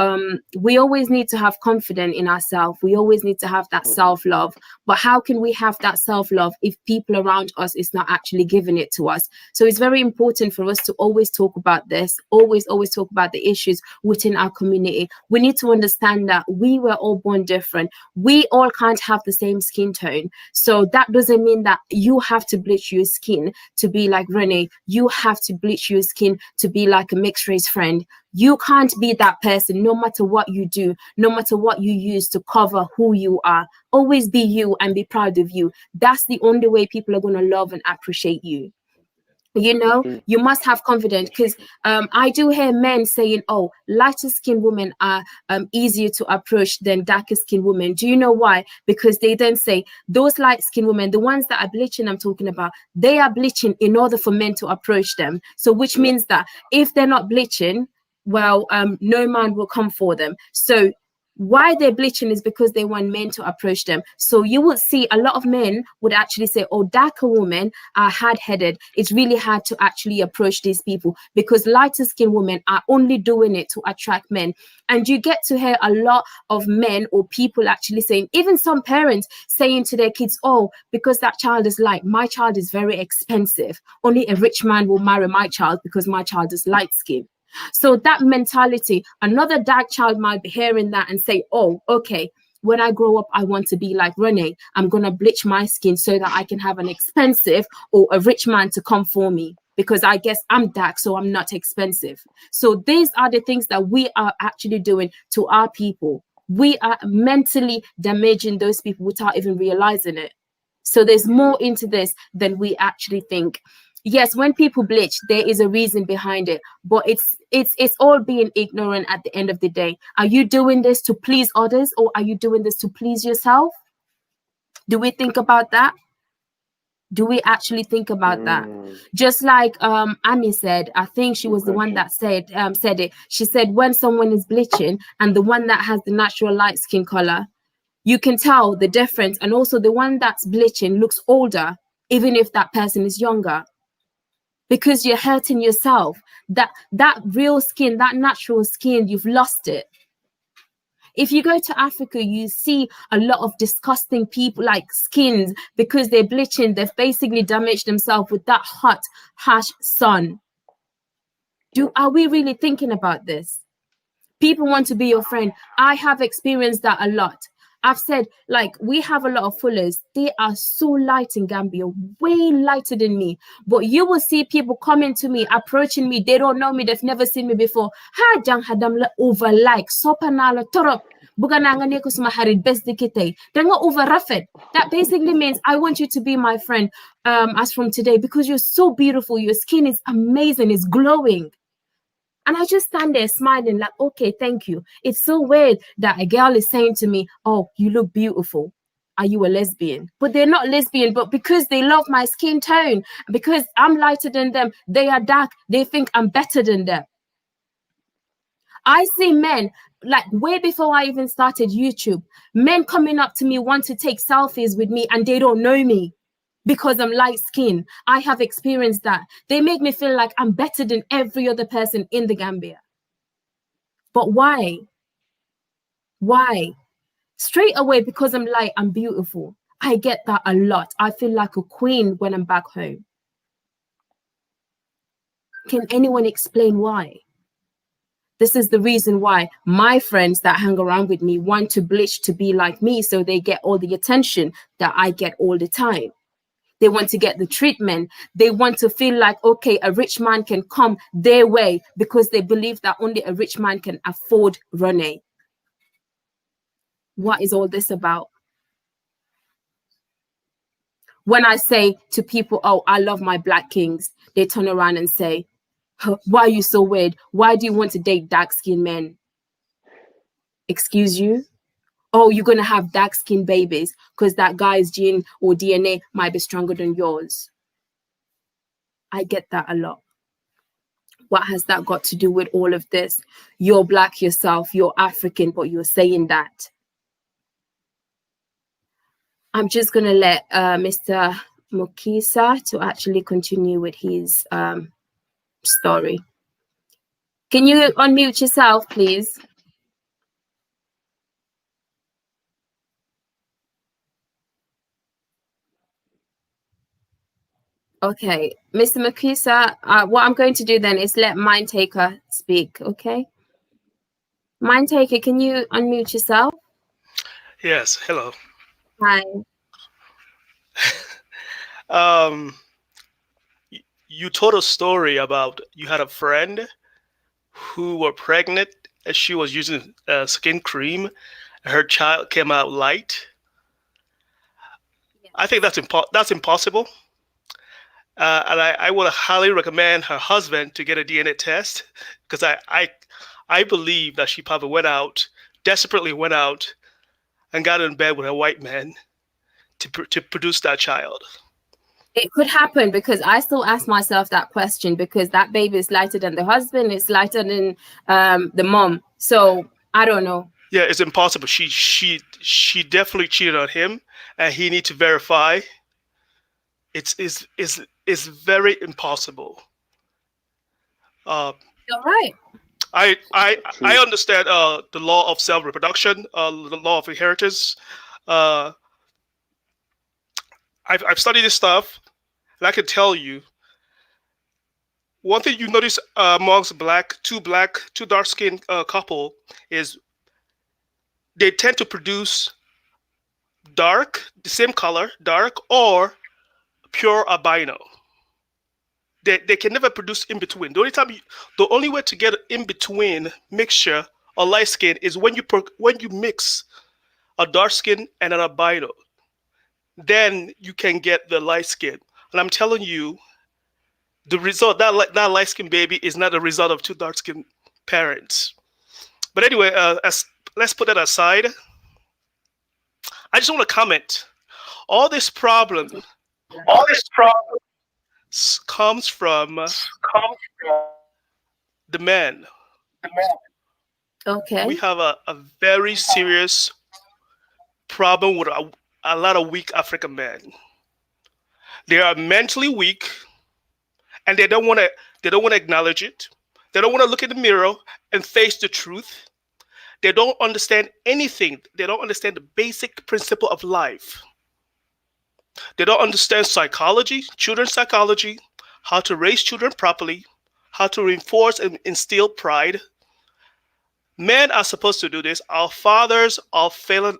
we always need to have confidence in ourselves. We always need to have that self-love. But how can we have that self-love if people around us is not actually giving it to us? So it's very important for us to always talk about this, always talk about the issues within our community. We need to understand that we were all born different. We all can't have the same skin tone. So that doesn't mean that you have to bleach your skin to be like Rene. You have to bleach your skin to be like a mixed race friend. You can't be that person, no matter what you do, no matter what you use to cover who you are. Always be you and be proud of you. That's the only way people are going to love and appreciate you. You know, you must have confidence, because I do hear men saying, oh, lighter skinned women are easier to approach than darker skinned women. Do you know why? Because they then say those light skinned women, the ones that are bleaching I'm talking about, they are bleaching in order for men to approach them. So which means that if they're not bleaching, well, no man will come for them. So why they're bleaching is because they want men to approach them. So you would see a lot of men would actually say, oh, darker women are hard-headed. It's really hard to actually approach these people, because lighter skinned women are only doing it to attract men. And you get to hear a lot of men or people actually saying, even some parents saying to their kids, oh, because that child is light, my child is very expensive. Only a rich man will marry my child because my child is light skinned. So that mentality, another dark child might be hearing that and say, oh, okay, when I grow up, I want to be like Rene. I'm going to bleach my skin so that I can have an expensive or a rich man to come for me, because I guess I'm dark, so I'm not expensive. So these are the things that we are actually doing to our people. We are mentally damaging those people without even realizing it. So there's more into this than we actually think. Yes, when people bleach, there is a reason behind it, but it's all being ignorant at the end of the day. Are you doing this to please others, or are you doing this to please yourself? Do we think about that? Do we actually think about that? Just like Annie said, I think she was the one that said it. She said when someone is bleaching and the one that has the natural light skin color, you can tell the difference. And also the one that's bleaching looks older, even if that person is younger. Because you're hurting yourself. That real skin, that natural skin, you've lost it. If you go to Africa, you see a lot of disgusting people, like skins, because they're bleaching. They've basically damaged themselves with that hot, harsh sun. Are we really thinking about this? People want to be your friend. I have experienced that a lot. I've said, like, we have a lot of fullers. They are so light in Gambia, way lighter than me. But you will see people coming to me, approaching me. They don't know me. They've never seen me before. Ha jang hadam la over like sopanala torop. Bugananga neko suma harid best dikite. Then over rafet. That basically means I want you to be my friend as from today, because you're so beautiful. Your skin is amazing. It's glowing. And I just stand there smiling like, okay, thank you. It's so weird that a girl is saying to me, oh, you look beautiful. Are you a lesbian? But they're not lesbian, but because they love my skin tone, because I'm lighter than them, they are dark, they think I'm better than them. I see men, like way before I even started YouTube, men coming up to me, want to take selfies with me, and they don't know me. Because I'm light skinned. I have experienced that. They make me feel like I'm better than every other person in the Gambia. But why? Why? Straight away, because I'm light, I'm beautiful. I get that a lot. I feel like a queen when I'm back home. Can anyone explain why? This is the reason why my friends that hang around with me want to bleach to be like me, so they get all the attention that I get all the time. They want to get the treatment. They want to feel like, okay, a rich man can come their way because they believe that only a rich man can afford Rene. What is all this about? When I say to people, oh, I love my black kings, they turn around and say, why are you so weird? Why do you want to date dark-skinned men? Excuse you? Oh, you're going to have dark-skinned babies because that guy's gene or DNA might be stronger than yours. I get that a lot. What has that got to do with all of this? You're black yourself, you're African, but you're saying that. I'm just going to let Mr. Mukisa to actually continue with his story. Can you unmute yourself, please? Okay, Mr. Mukisa, what I'm going to do then is let Mindtaker speak, okay? Mindtaker, can you unmute yourself?
Yes, hello.
Hi.
You told a story about you had a friend who were pregnant and she was using skin cream and her child came out light. Yeah. I think that's impossible. And I would highly recommend her husband to get a DNA test because I believe that she probably desperately went out and got in bed with a white man to produce that child.
It could happen because I still ask myself that question because that baby is lighter than the husband, it's lighter than the mom. So I don't know.
Yeah, it's impossible. She definitely cheated on him, and he needs to verify. It's very impossible.
You're right.
I understand the law of self-reproduction, the law of inheritance. I've studied this stuff, and I can tell you one thing you notice amongst two dark-skinned couple is they tend to produce the same color, dark, or pure albino. They can never produce in between. The only way to get in between mixture or light skin is when you mix a dark skin and an albino. Then you can get the light skin. And I'm telling you, the result that light skin baby is not a result of two dark skin parents. But anyway, let's put that aside. I just want to comment. All this problem comes from the men.
Okay.
We have a very serious problem with a lot of weak African men. They are mentally weak, and they don't want to acknowledge it. They don't want to look in the mirror and face the truth. They don't understand anything. They don't understand the basic principle of life. They don't understand psychology, children's psychology, how to raise children properly, how to reinforce and instill pride. Men are supposed to do this. Our fathers are failing.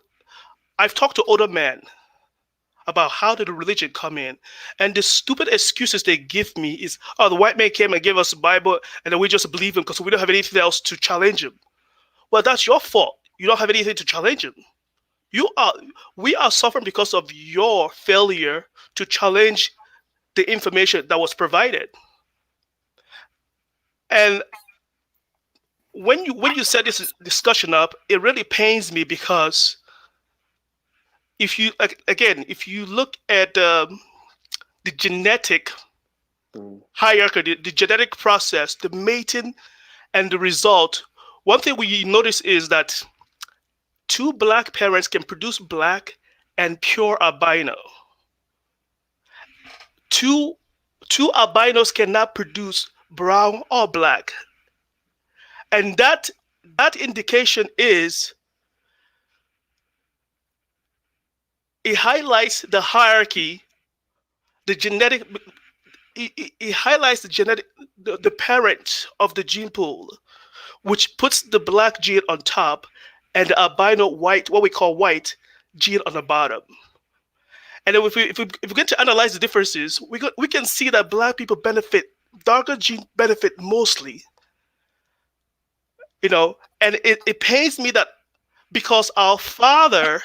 I've talked to older men about how did the religion come in, and the stupid excuses they give me is, oh, the white man came and gave us the Bible, and then we just believe him because we don't have anything else to challenge him. Well, that's your fault. You don't have anything to challenge him. We are suffering because of your failure to challenge the information that was provided. And when you set this discussion up, it really pains me because if you look at the genetic hierarchy, the genetic process, the mating, and the result, one thing we notice is that two black parents can produce black and pure albino. Two albinos cannot produce brown or black. And that indication is it highlights the hierarchy, the genetic. It highlights the parent of the gene pool, which puts the black gene on top and the albino white, what we call white, gene on the bottom. And then if we get to analyze the differences, we can see that black people benefit, darker gene benefit mostly. And it pains me that because our father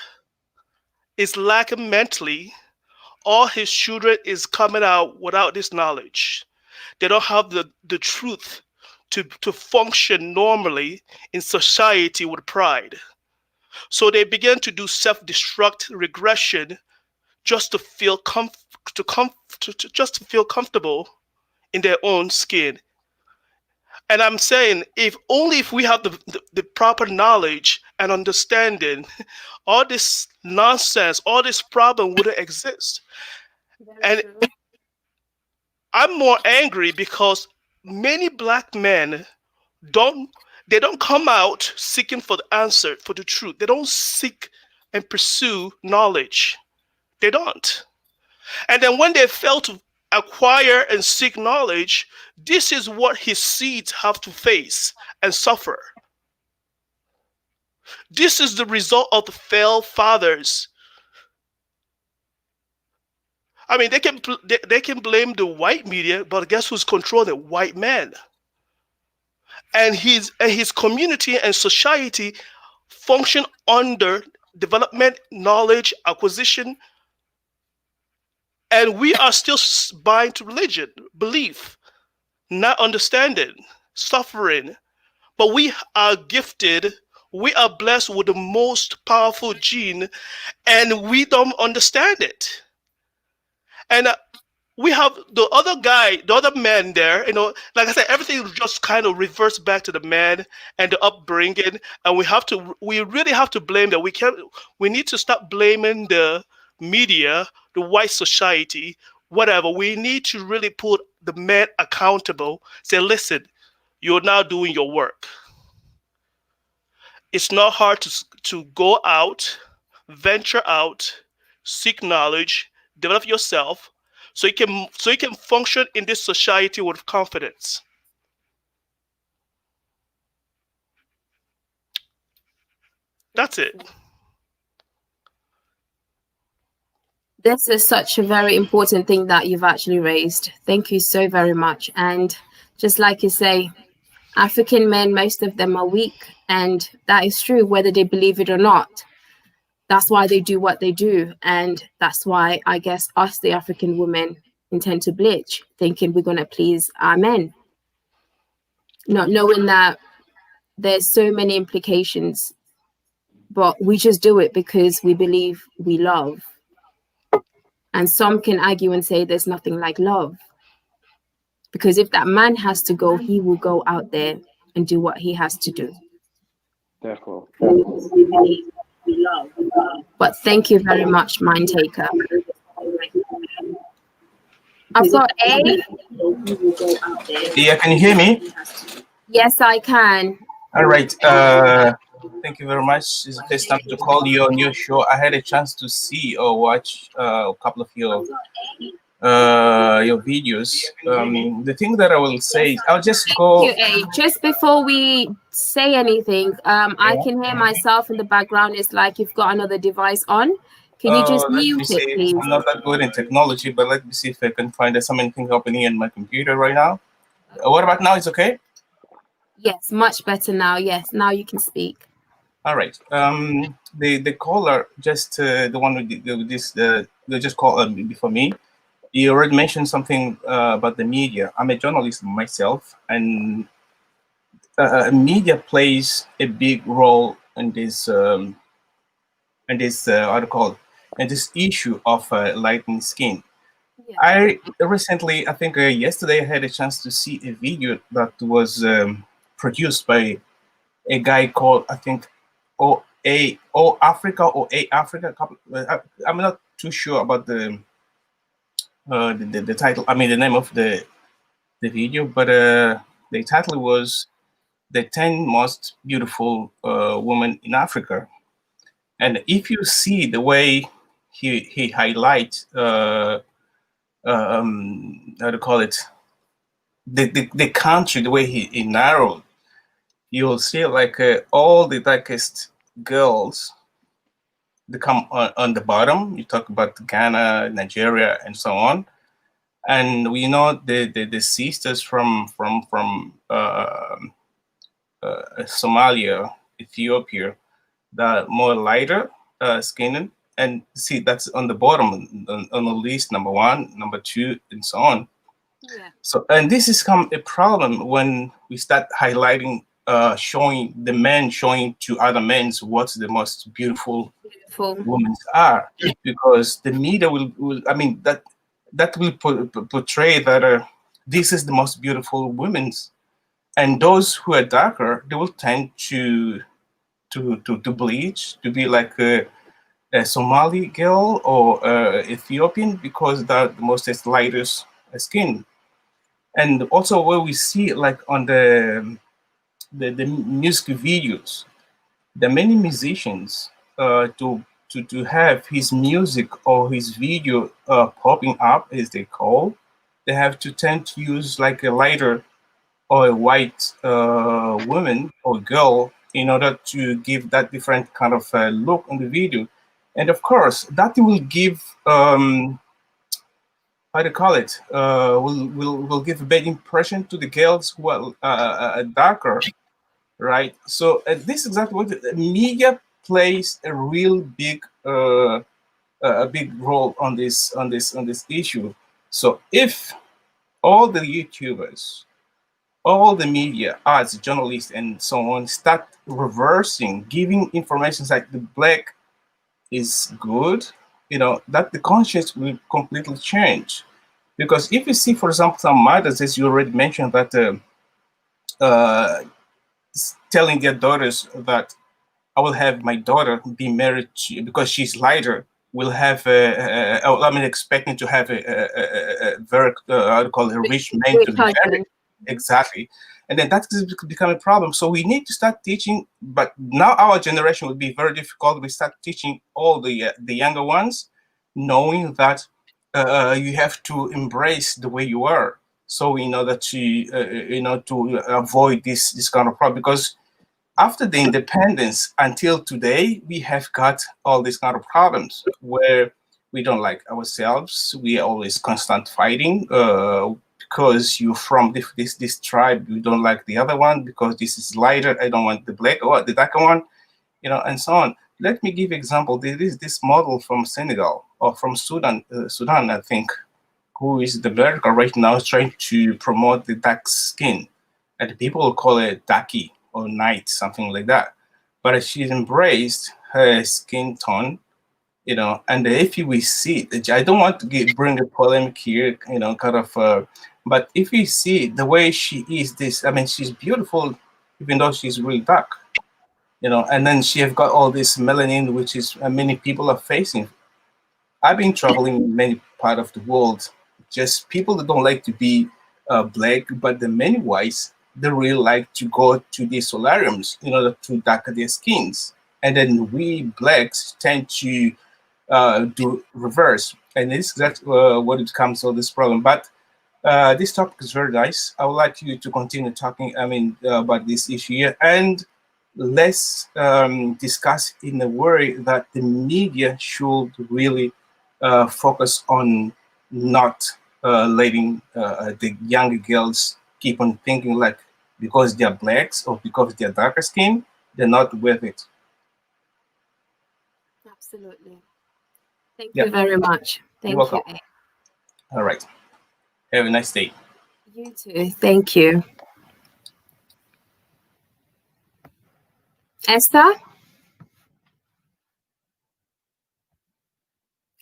is lacking mentally, all his children is coming out without this knowledge. They don't have the truth to function normally in society with pride. So they begin to do self-destruct regression just to feel just to feel comfortable in their own skin. And I'm saying, if we have the proper knowledge and understanding, all this nonsense, all this problem wouldn't exist. And I'm more angry because many black men don't come out seeking for the answer, for the truth. They don't seek and pursue knowledge. They don't. And then when they fail to acquire and seek knowledge, this is what his seeds have to face and suffer. This is the result of the failed fathers. I mean, they can blame the white media, but guess who's controlling? White men. And his community and society function under development, knowledge, acquisition, and we are still buying to religion, belief, not understanding, suffering. But we are gifted, we are blessed with the most powerful gene, and we don't understand it. And we have the other man there, like I said, everything just kind of reverts back to the man and the upbringing. And we really have to blame that. We need to stop blaming the media, the white society, whatever. We need to really put the man accountable. Say, listen, you're now doing your work. It's not hard to go out, venture out, seek knowledge, develop yourself, so you can function in this society with confidence. That's it.
This is such a very important thing that you've actually raised. Thank you so very much. And just like you say, African men, most of them are weak, and that is true whether they believe it or not. That's why they do what they do. And that's why I guess us, the African women, intend to bleach, thinking we're going to please our men. Not knowing that there's so many implications, but we just do it because we believe we love. And some can argue and say there's nothing like love. Because if that man has to go, he will go out there and do what he has to do.
Therefore.
But thank you very much, Mind Taker. I've got A.
Yeah, can you hear me?
Yes, I can.
All right. Thank you very much. It's the first time to call you on your show. I had a chance to see or watch a couple of your videos. The thing that I will say, I'll just go.
Thank you, A. Just before we say anything, I can hear myself in the background. It's like you've got another device on. Can you just mute it, please?
I'm not that good in technology, but let me see if I can find something happening in my computer right now. What about now? It's okay?
Yes, much better now. Yes, now you can speak.
All right. The caller, just the one with this, they just called before me. You already mentioned something about the media. I'm a journalist myself, and media plays a big role in this how to call it, in this issue of lighting skin. Yeah. I recently, I think yesterday, I had a chance to see a video that was produced by a guy called, I think, Africa. I'm not too sure about the title. I mean, the name of the video, but the title was "The 10 Most Beautiful Women in Africa." And if you see the way he highlights, how to call it, the country, the way he narrowed, you'll see like all the darkest girls they come on the bottom. You talk about Ghana, Nigeria, and so on. And we know the sisters from Somalia, Ethiopia, that more lighter skin, and see that's on the bottom on the list, number 1, number 2, and so on.
Yeah.
So, and this is a problem when we start highlighting, showing the men showing to other men what's the most beautiful women are, because the media will I mean that will portray that this is the most beautiful women, and those who are darker, they will tend to bleach, to be like a Somali girl or Ethiopian, because they're the most lightest skin. And also where we see like on the music videos, the many musicians to have his music or his video popping up, as they call, they have to tend to use like a lighter or a white woman or girl in order to give that different kind of look on the video. And of course, that will give how to call it, will give a bad impression to the girls who are darker, right? So this is exactly what the media plays a real big a big role on this issue. So if all the YouTubers, all the media, arts, journalists, and so on start reversing, giving information like the black is good, you know, that the conscience will completely change. Because if you see, for example, some mothers, as you already mentioned, that telling their daughters that I will have my daughter be married to, because she's lighter, will have expecting to have a very how to call it, a rich man to be married. Exactly. And then that is becoming a problem. So we need to start teaching, but now our generation will be very difficult. We start teaching all the younger ones, knowing that you have to embrace the way you are. So in order to to avoid this kind of problem, because after the independence until today, we have got all these kind of problems where we don't like ourselves. We are always constant fighting. Because you're from this tribe, you don't like the other one because this is lighter. I don't want the black or the darker one, you know, and so on. Let me give example. There is this model from Senegal or from Sudan, I think, who is the black right now, trying to promote the dark skin, and people call it Daki or night, something like that. But she's embraced her skin tone, you know, and if we see, I don't want to bring a polemic here, you know, kind of. But if you see the way she is, she's beautiful, even though she's really dark, you know, and then she have got all this melanin, which is many people are facing. I've been traveling in many parts of the world, just people that don't like to be black, but the many whites, they really like to go to the solariums in order to darken their skins. And then we blacks tend to do reverse. And this is exactly what it comes to this problem. But this topic is very nice. I would like you to continue talking, about this issue here, and let's discuss in a way that the media should really focus on not letting the younger girls keep on thinking like because they're blacks or because they're darker skin, they're not worth it.
Absolutely. Thank you very much. Thank
You're welcome.
you.
All right. Have a nice day.
You too. Thank you. Esther?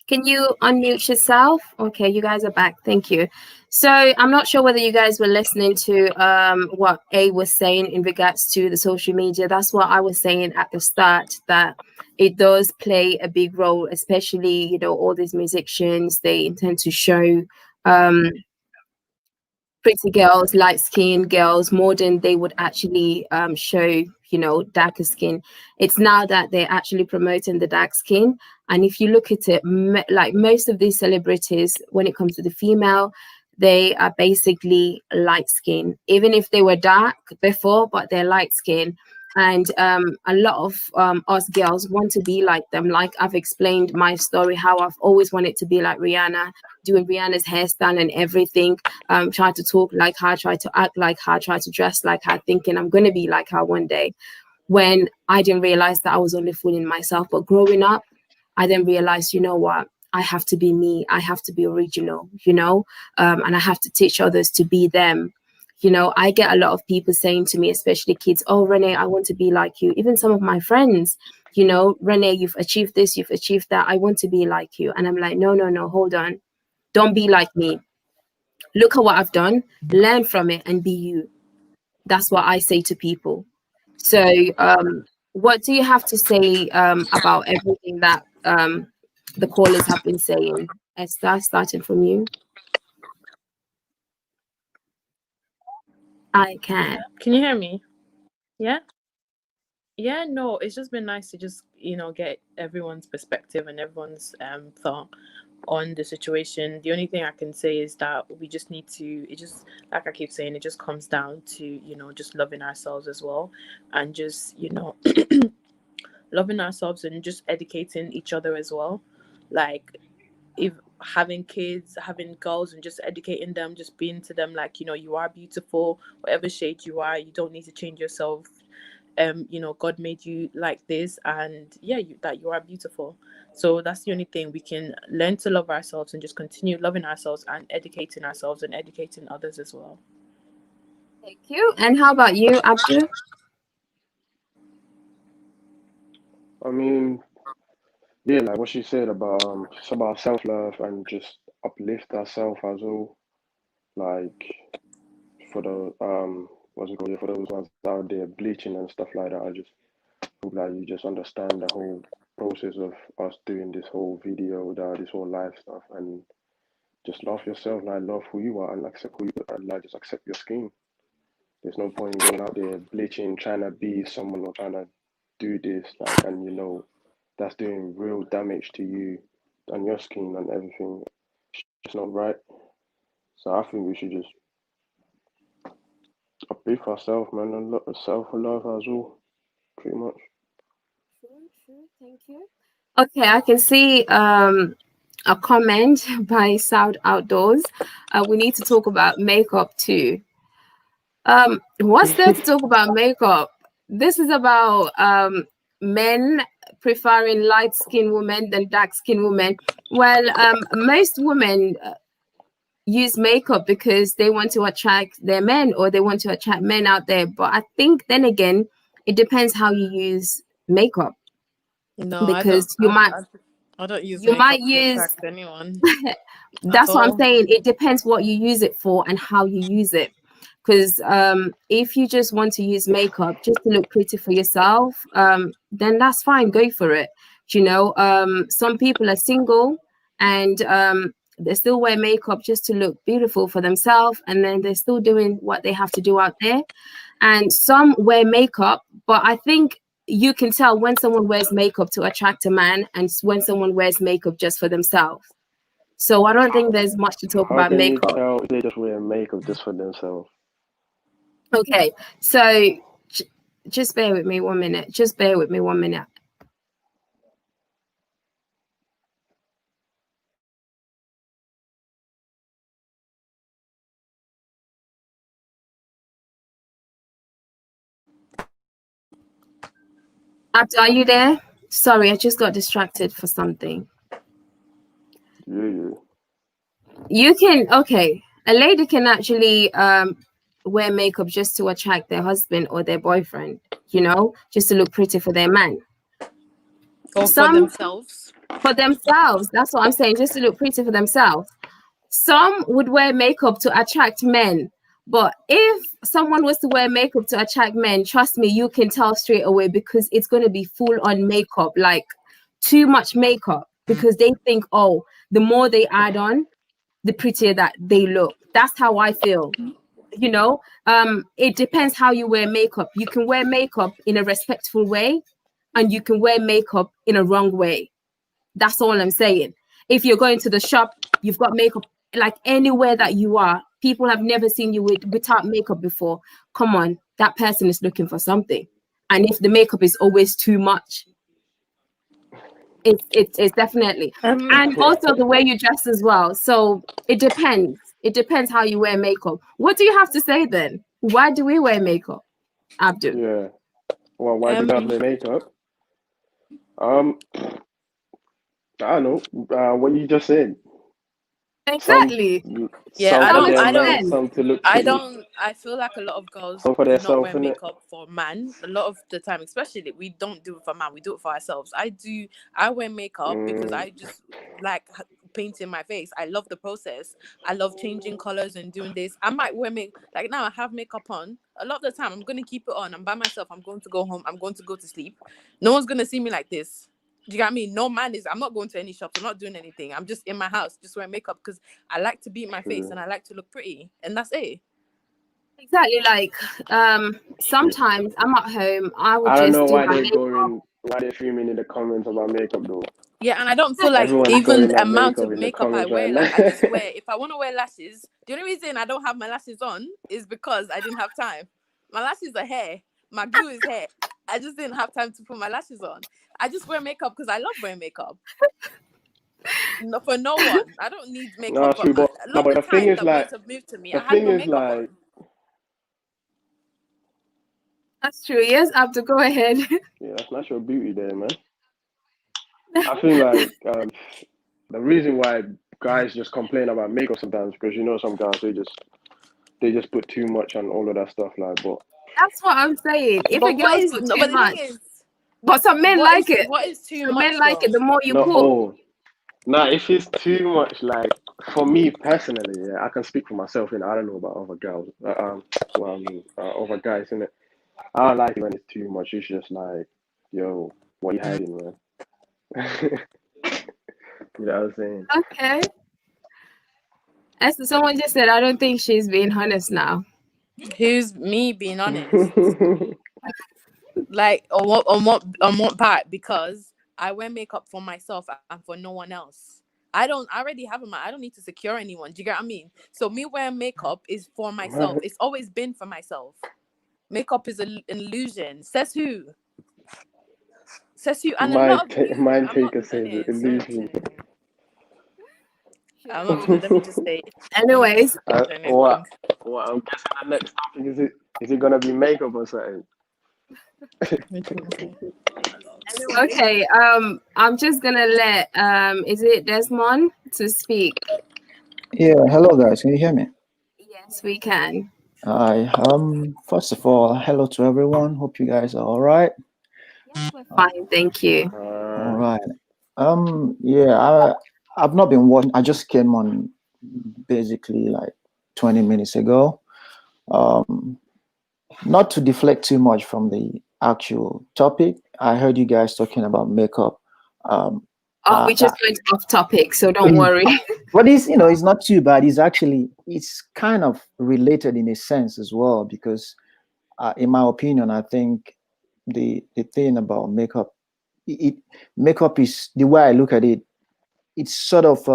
Can you unmute yourself? Okay, you guys are back. Thank you. So I'm not sure whether you guys were listening to what A was saying in regards to the social media. That's what I was saying at the start, that it does play a big role, especially, you know, all these musicians, they intend to show pretty girls, light-skinned girls, more than they would actually show, you know, darker skin. It's now that they're actually promoting the dark skin. And if you look at it, like most of these celebrities, when it comes to the female, they are basically light skin. Even if they were dark before, but they're light skin. and a lot of us girls want to be like them. Like I've explained my story, how I've always wanted to be like Rihanna, doing Rihanna's hairstyle and everything, try to talk like her, try to act like her, try to dress like her, thinking I'm going to be like her one day, when I didn't realize that I was only fooling myself. But growing up, I then realized, you know what, I have to be me, I have to be original, you know, and I have to teach others to be them. You know, I get a lot of people saying to me, especially kids, oh, Rene, I want to be like you. Even some of my friends, you know, Rene, you've achieved this, you've achieved that. I want to be like you. And I'm like, no, hold on. Don't be like me. Look at what I've done, learn from it and be you. That's what I say to people. So what do you have to say about everything that the callers have been saying? Esther, starting from you. I can.
Can you hear me? Yeah? Yeah, no, it's just been nice to just, you know, get everyone's perspective and everyone's thought on the situation. The only thing I can say is that we just need to, it just, like I keep saying, it just comes down to, you know, just loving ourselves as well, and just, you know, loving ourselves and just educating each other as well. Like, if having kids, having girls, and just educating them, just being to them like, you know, you are beautiful, whatever shade you are, you don't need to change yourself. You know, God made you like this, and yeah, that you are beautiful. So that's the only thing. We can learn to love ourselves and just continue loving ourselves and educating ourselves and educating others as well.
Thank you. And how about you, Abdul?
I mean, yeah, like what she said about it's about self-love and just uplift ourselves as well. Like for the what's it called? Yeah, for those ones out there bleaching and stuff like that, I just hope that you just understand the whole process of us doing this whole video, this whole live stuff, and just love yourself, like love who you are and accept who you are, and like just accept your skin. There's no point in going out there bleaching, trying to be someone or trying to do this, like, and you know that's doing real damage to you and your skin and everything. It's not right. So I think we should just uplift ourselves, man, and self-love as well, pretty much.
Sure. Thank you. Okay, I can see a comment by South Outdoors. We need to talk about makeup too. What's there to talk about makeup? This is about men preferring light-skinned women than dark-skinned women. Well, most women use makeup because they want to attract their men, or they want to attract men out there. But I think then again, it depends how you use makeup.
No,
because
I don't use
you
makeup
might
to
use
attract anyone.
That's what I'm
all.
saying. It depends what you use it for and how you use it. Because if you just want to use makeup just to look pretty for yourself, then that's fine. Go for it. You know, some people are single and they still wear makeup just to look beautiful for themselves, and then they're still doing what they have to do out there. And some wear makeup, but I think you can tell when someone wears makeup to attract a man and when someone wears makeup just for themselves. So I don't think there's much to talk
How
about
can you
makeup.
tell if they just wear makeup just for themselves?
Okay, so just bear with me 1 minute. Just bear with me 1 minute. Abdul, are you there? Sorry, I just got distracted for something.
Yeah.
You can, okay. A lady can actually wear makeup just to attract their husband or their boyfriend, you know, just to look pretty for their man.
Or for themselves.
For themselves. That's what I'm saying, just to look pretty for themselves. Some would wear makeup to attract men. But if someone was to wear makeup to attract men, trust me, you can tell straight away, because it's going to be full on makeup, like too much makeup, because they think, oh, the more they add on, the prettier that they look. That's how I feel. You know, it depends how you wear makeup. You can wear makeup in a respectful way, and you can wear makeup in a wrong way. That's all I'm saying. If you're going to the shop, you've got makeup, like anywhere that you are, people have never seen you without makeup before. Come on, that person is looking for something. and if the makeup is always too much, it's definitely, and also the way you dress as well. So it depends. It depends how you wear makeup. What do you have to say then? Why do we wear makeup, Abdul?
Yeah. Well, why do guys wear makeup? I don't know. What you just said.
Exactly.
Yeah,
Some for
I
their man, some to look pretty.
I feel like a lot of girls
Some for
do not
themselves,
wear
innit?
makeup for man. A lot of the time, especially, we don't do it for man. We do it for ourselves. I wear makeup because I just like painting my face. I love the process. I love changing colors and doing this. I might wear like now I have makeup on. A lot of the time, I'm going to keep it on. I'm by myself. I'm going to go home. I'm going to go to sleep. No one's going to see me like this. Do you get me? No man is. I'm not going to any shops. I'm not doing anything. I'm just in my house, just wearing makeup because I like to beat my face and I like to look pretty, and that's it.
Exactly. Like sometimes I'm at home. I would
I don't
just
know
do
why
my
they're
makeup.
why they're fuming in the comments about makeup though.
Yeah, and I don't feel like
Everyone's
even
going
the
at
amount
makeup
of
in the
makeup I
comments
wear,
right
like
now.
I just wear. If I want to wear lashes, the only reason I don't have my lashes on is because I didn't have time. My lashes are hair. My glue is hair. I just didn't have time to put my lashes on. I just wear makeup because I love wearing makeup. No, for no one. I don't need makeup.
No, true, but
A lot
but
of
the
the
thing
time
is
that
like
boys have moved to me,
the
I had
thing
no
is
makeup
like
on.
That's true. Yes, Abdul, go ahead.
yeah, that's natural beauty there, man. I feel like the reason why guys just complain about makeup sometimes because you know some guys they just put too much on all of that stuff like but
That's what I'm saying. If a
But what
girl's
is
put
no?
too
But the thing
much,
is,
but some men like it.
what is too
Some
much
men like
though?
it. The more you
no
put.
nah, if it's too much like for me personally, yeah, I can speak for myself and I don't know about other girls. Well, I mean other guys, innit? I don't like it when it's too much. It's just like, yo, what you hiding, man? You know what I'm saying?
Okay. As someone just said, I don't think she's being honest now.
Who's me being honest? Like on what part? Because I wear makeup for myself and for no one else. I already have a man. I don't need to secure anyone. Do you get what I mean? So me wearing makeup is for myself. It's always been for myself. Makeup is an illusion. Says who? Says who? And a lot of you.
Mind
I'm not.
taker says
Anyway,
illusion.
I'm not gonna. Let me just say.
Anyways,
What I'm guessing the next topic is it gonna be makeup or something?
okay. I'm just gonna let is it Desmond to speak?
Yeah, hello guys, can you hear me?
Yes, we can.
Hi. First of all, hello to everyone. Hope you guys are all right.
Yes, we're fine, thank you.
All right. Yeah, I've not been watching. I just came on basically like 20 minutes ago. Not to deflect too much from the actual topic. I heard you guys talking about makeup.
We just went off topic, so don't worry.
But it's not too bad. It's kind of related in a sense as well, because in my opinion, I think the thing about makeup, makeup is, the way I look at it, it's sort of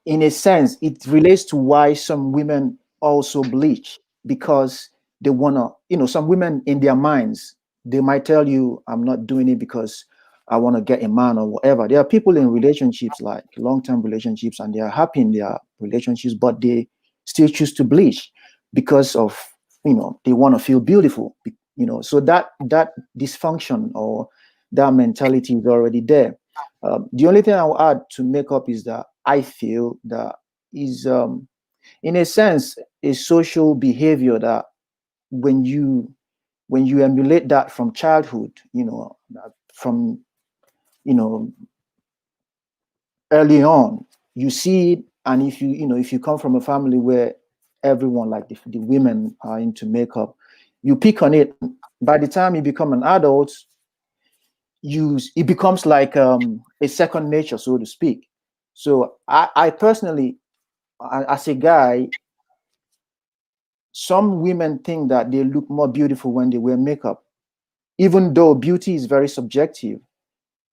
in a sense, it relates to why some women also bleach, because they wanna, some women in their minds, they might tell you, I'm not doing it because I want to get a man or whatever. There are people in relationships, like long-term relationships, and they are happy in their relationships, but they still choose to bleach because of, they want to feel beautiful, so that dysfunction or that mentality is already there. The only thing I'll add to makeup is that I feel that is, in a sense, a social behavior that when you emulate that from childhood, from early on, you see it, and if you come from a family where everyone, like the women, are into makeup, you pick on it. By the time you become an adult, it becomes like a second nature, so to speak. So I personally, as a guy, some women think that they look more beautiful when they wear makeup, even though beauty is very subjective.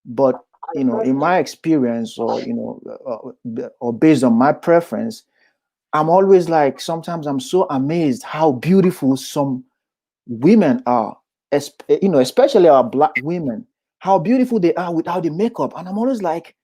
But in my experience, or or based on my preference, I'm always like, sometimes I'm so amazed how beautiful some women are, especially our black women, how beautiful they are without the makeup. And I'm always like,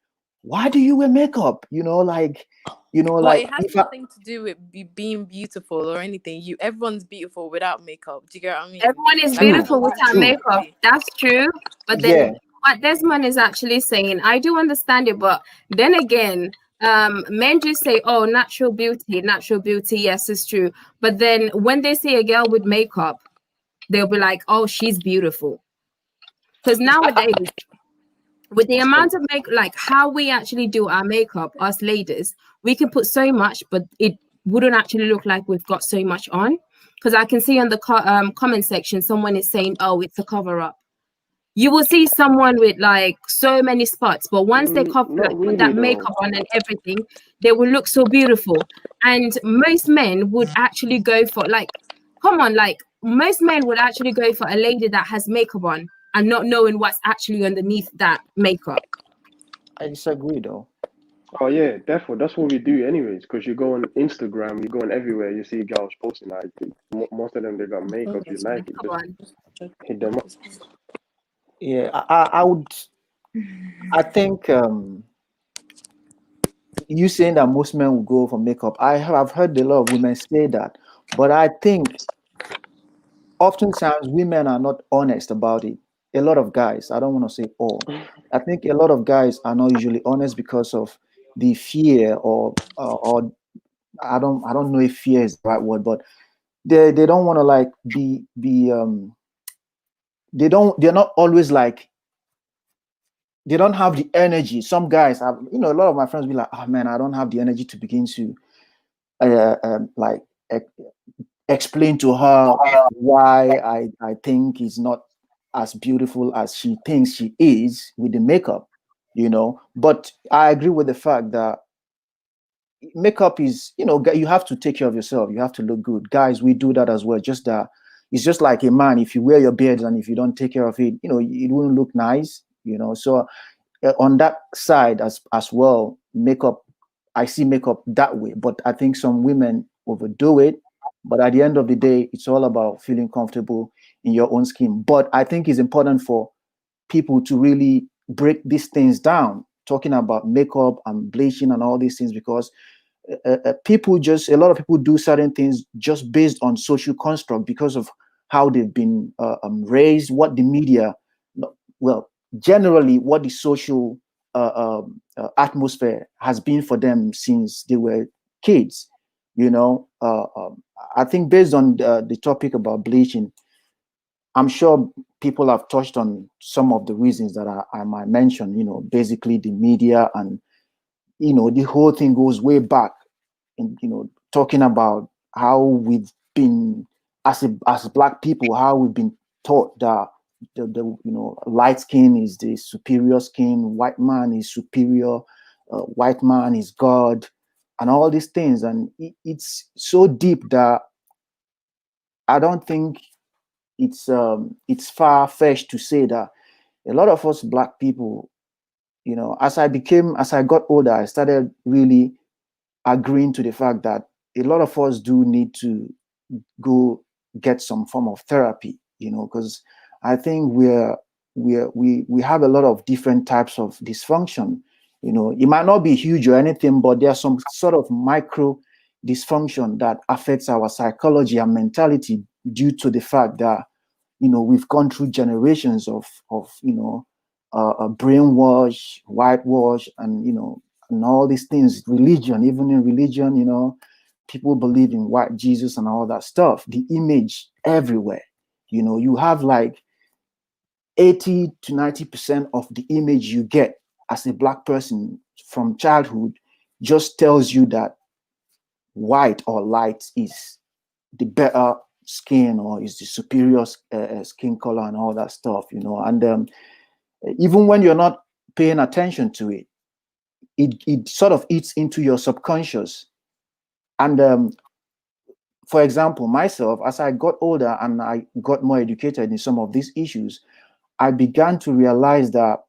why do you wear makeup?
Well, it has
If
nothing to do with being beautiful or anything. Everyone's beautiful without makeup. Do you get what I mean?
Everyone is
Like,
beautiful without
true.
makeup. That's true. But then
Yeah,
what Desmond is actually saying, I do understand it, but then again, men just say, oh, natural beauty, natural beauty. Yes, it's true. But then when they see a girl with makeup, they'll be like, oh, she's beautiful. Because nowadays, with the amount of like how we actually do our makeup, us ladies, we can put so much, but it wouldn't actually look like we've got so much on. Because I can see on the comment section, someone is saying, oh, it's a cover up. You will see someone with like so many spots, but once they
Not
put
really
that
though.
makeup on and everything, they will look so beautiful. And most men would actually go for like, come on, like most men would actually go for a lady that has makeup on and not knowing what's actually underneath that makeup.
I disagree though.
Oh yeah, definitely. That's what we do anyways. Because you go on Instagram, you go on everywhere, you see girls posting like most of them they got makeup. You like it,
Come
just
on.
hit them up.
Yeah, I think you saying that most men will go for makeup. I've heard a lot of women say that, but I think oftentimes women are not honest about it. A lot of guys, I don't want to say all. I think a lot of guys are not usually honest because of the fear or I don't know if fear is the right word, but they don't want to like they're not always like, they don't have the energy. Some guys have, a lot of my friends be like, oh man, I don't have the energy to begin to like explain to her why I think is not as beautiful as she thinks she is with the makeup, But I agree with the fact that makeup is, you have to take care of yourself. You have to look good. Guys, we do that as well. Just that it's just like a man. If you wear your beard and if you don't take care of it, it wouldn't look nice, So on that side as well, makeup, I see makeup that way. But I think some women overdo it. But at the end of the day, it's all about feeling comfortable in your own skin. But I think it's important for people to really break these things down, talking about makeup and bleaching and all these things, because a lot of people do certain things just based on social construct because of how they've been raised, what the media, well, generally what the social atmosphere has been for them since they were kids. I think based on the topic about bleaching, I'm sure people have touched on some of the reasons that I might mention, basically the media and, the whole thing goes way back in, talking about how we've been, as Black people, how we've been taught that the light skin is the superior skin, white man is superior, white man is God, and all these things. And it's so deep that I don't think it's far-fetched to say that a lot of us Black people, as I got older, I started really agreeing to the fact that a lot of us do need to go get some form of therapy, because I think we have a lot of different types of dysfunction. It might not be huge or anything, but there's some sort of micro dysfunction that affects our psychology and mentality due to the fact that we've gone through generations of brainwash, whitewash, and and all these things. Religion, even in religion, people believe in white Jesus and all that stuff. The image everywhere. You have like 80 to 90% of the image you get as a Black person from childhood just tells you that white or light is the better skin or is the superior skin color and all that stuff, and even when you're not paying attention to it, it sort of eats into your subconscious. And for example, myself, as I got older and I got more educated in some of these issues, I began to realize that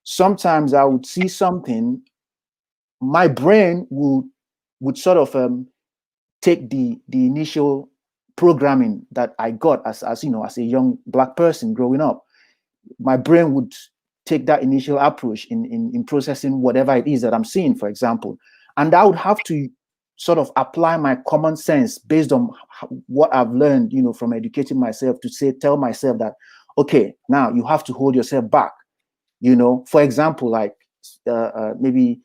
sometimes I would see something, my brain would sort of take the initial programming that I got as you know, as a young black person growing up. My brain would take that initial approach in processing whatever it is that I'm seeing, for example. And I would have to sort of apply my common sense based on what I've learned, you know, from educating myself to tell myself that, okay, now you have to hold yourself back. You know, for example, like maybe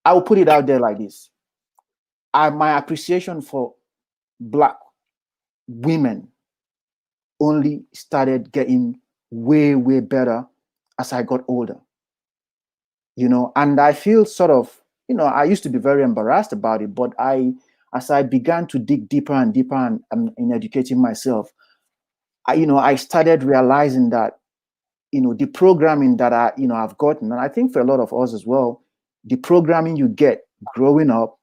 I will put it out there like this. My appreciation for black women only started getting way, way better as I got older. You know, and I feel sort of, you know, I used to be very embarrassed about it, but as I began to dig deeper and deeper in educating myself, I started realizing that, you know, the programming that I've gotten, and I think for a lot of us as well, the programming you get growing up,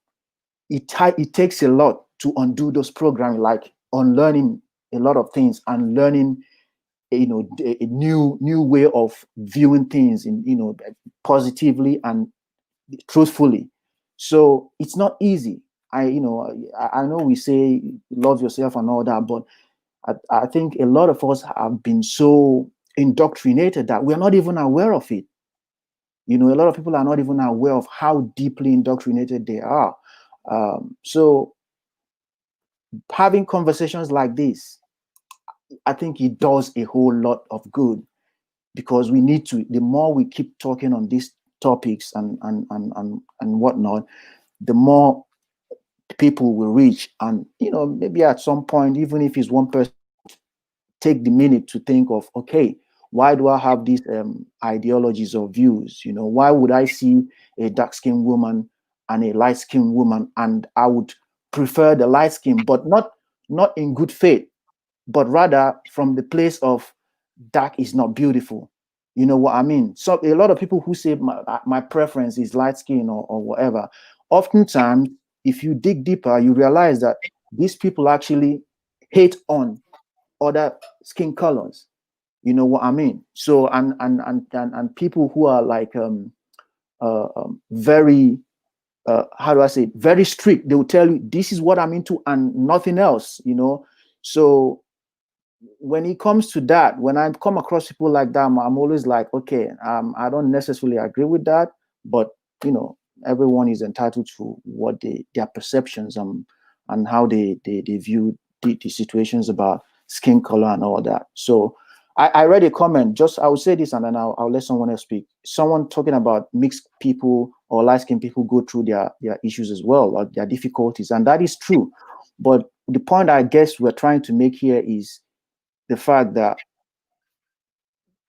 it takes a lot to undo those programming, like unlearning a lot of things and learning, you know, a new way of viewing things in, you know, positively and truthfully. So it's not easy. I know we say love yourself and all that, but I think a lot of us have been so indoctrinated that we're not even aware of it. You know, a lot of people are not even aware of how deeply indoctrinated they are. So having conversations like this, I think it does a whole lot of good, because we need to, the more we keep talking on these topics and whatnot, the more people will reach. And, you know, maybe at some point, even if it's one person, take the minute to think of, okay, why do I have these ideologies or views? You know, why would I see a dark-skinned woman and a light-skinned woman, and I would prefer the light skin, but not in good faith, but rather from the place of dark is not beautiful. You know what I mean? So a lot of people who say my preference is light skin or whatever, oftentimes, if you dig deeper, you realize that these people actually hate on other skin colors. You know what I mean? So and people who are like very how do I say it? Very strict. They will tell you this is what I'm into and nothing else. You know, so when it comes to that, when I come across people like that, I'm always like, okay, I don't necessarily agree with that, but you know, everyone is entitled to what their perceptions and how they view the situations about skin color and all that. So I read a comment, I will say this and then I'll let someone else speak. Someone talking about mixed people or light-skinned people go through their issues as well, or their difficulties, and that is true. But the point I guess we're trying to make here is the fact that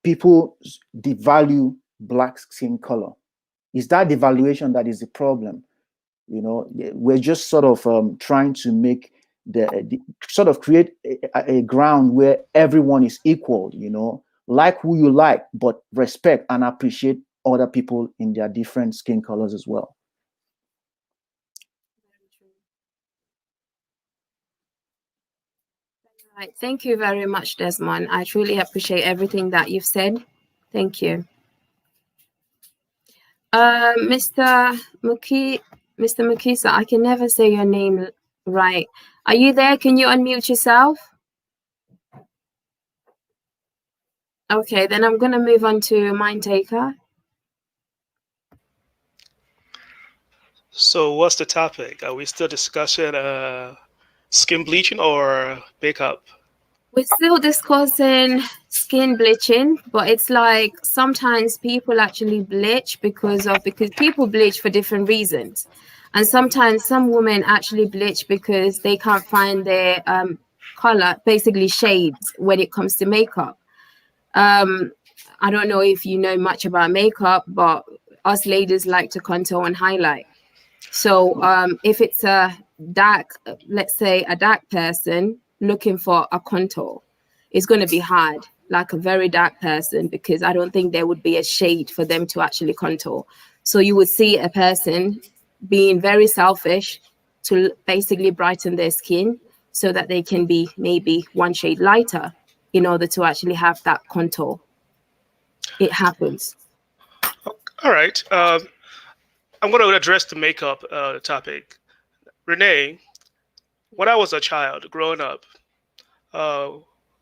people devalue black skin color. Is that devaluation that is the problem? You know, we're just sort of trying to make sort of create a ground where everyone is equal, you know, like who you like, but respect and appreciate other people in their different skin colors as well.
Right. Thank you very much, Desmond. I truly appreciate everything that you've said. Thank you. Mr. Mukisa, I can never say your name right. Are you there? Can you unmute yourself? Okay, then I'm going to move on to Mind Taker.
So what's the topic? Are we still discussing skin bleaching or makeup?
We're still discussing skin bleaching, but it's like sometimes people actually bleach because people bleach for different reasons. And sometimes some women actually bleach because they can't find their color, basically shades, when it comes to makeup. I don't know if you know much about makeup, but us ladies like to contour and highlight. So if it's a dark, let's say a dark person looking for a contour, it's going to be hard, like a very dark person, because I don't think there would be a shade for them to actually contour. So you would see a person being very selfish to basically brighten their skin so that they can be maybe one shade lighter in order to actually have that contour. It happens.
All right. I'm going to address the makeup topic. Renee, when I was a child growing up,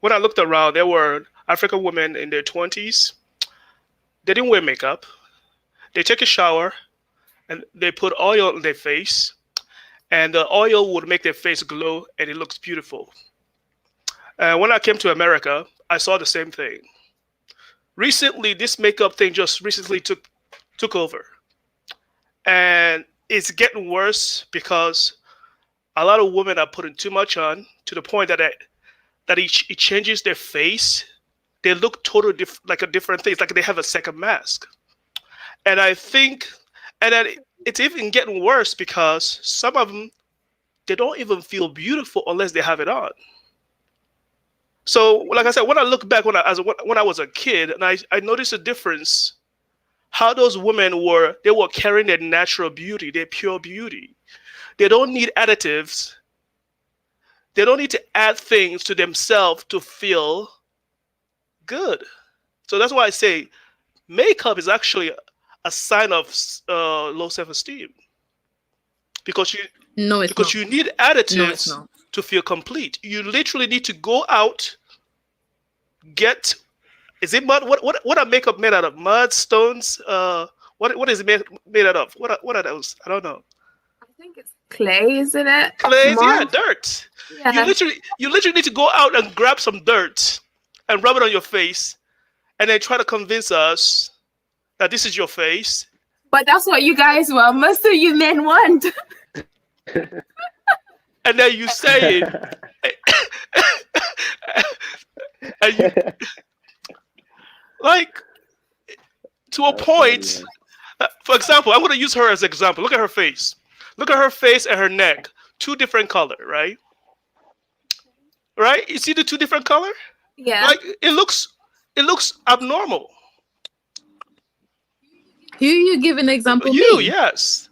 when I looked around, there were African women in their 20s. They didn't wear makeup. They take a shower and they put oil on their face, and the oil would make their face glow, and it looks beautiful. And when I came to America, I saw the same thing. Recently, this makeup thing just recently took over, and it's getting worse because a lot of women are putting too much on to the point that it changes their face. They look totally like a different thing. It's like they have a second mask. And I think, and then it's even getting worse because some of them, they don't even feel beautiful unless they have it on. So, like I said, when I look back when I was a kid, and I noticed a difference, how those women were carrying their natural beauty, their pure beauty. They don't need additives. They don't need to add things to themselves to feel good. So that's why I say makeup is actually a sign of low self-esteem, because you need additives to feel complete. You literally need to go out, is it mud? What are makeup made out of? Mud, stones? What is it made out of? What are those? I don't know.
I think it's clay, isn't it?
Clay,
Mud?
yeah, dirt.
Yeah.
You literally need to go out and grab some dirt and rub it on your face, and then try to convince us that this is your face.
But that's what you guys want. Most of you men want.
And then you say it. And you, like, to a point. For example, I'm going to use her as an example. Look at her face. Look at her face and her neck. Two different color, right? Right? You see the two different color?
Yeah.
Like, it looks abnormal.
Who you give an example?
You,
me?
yes.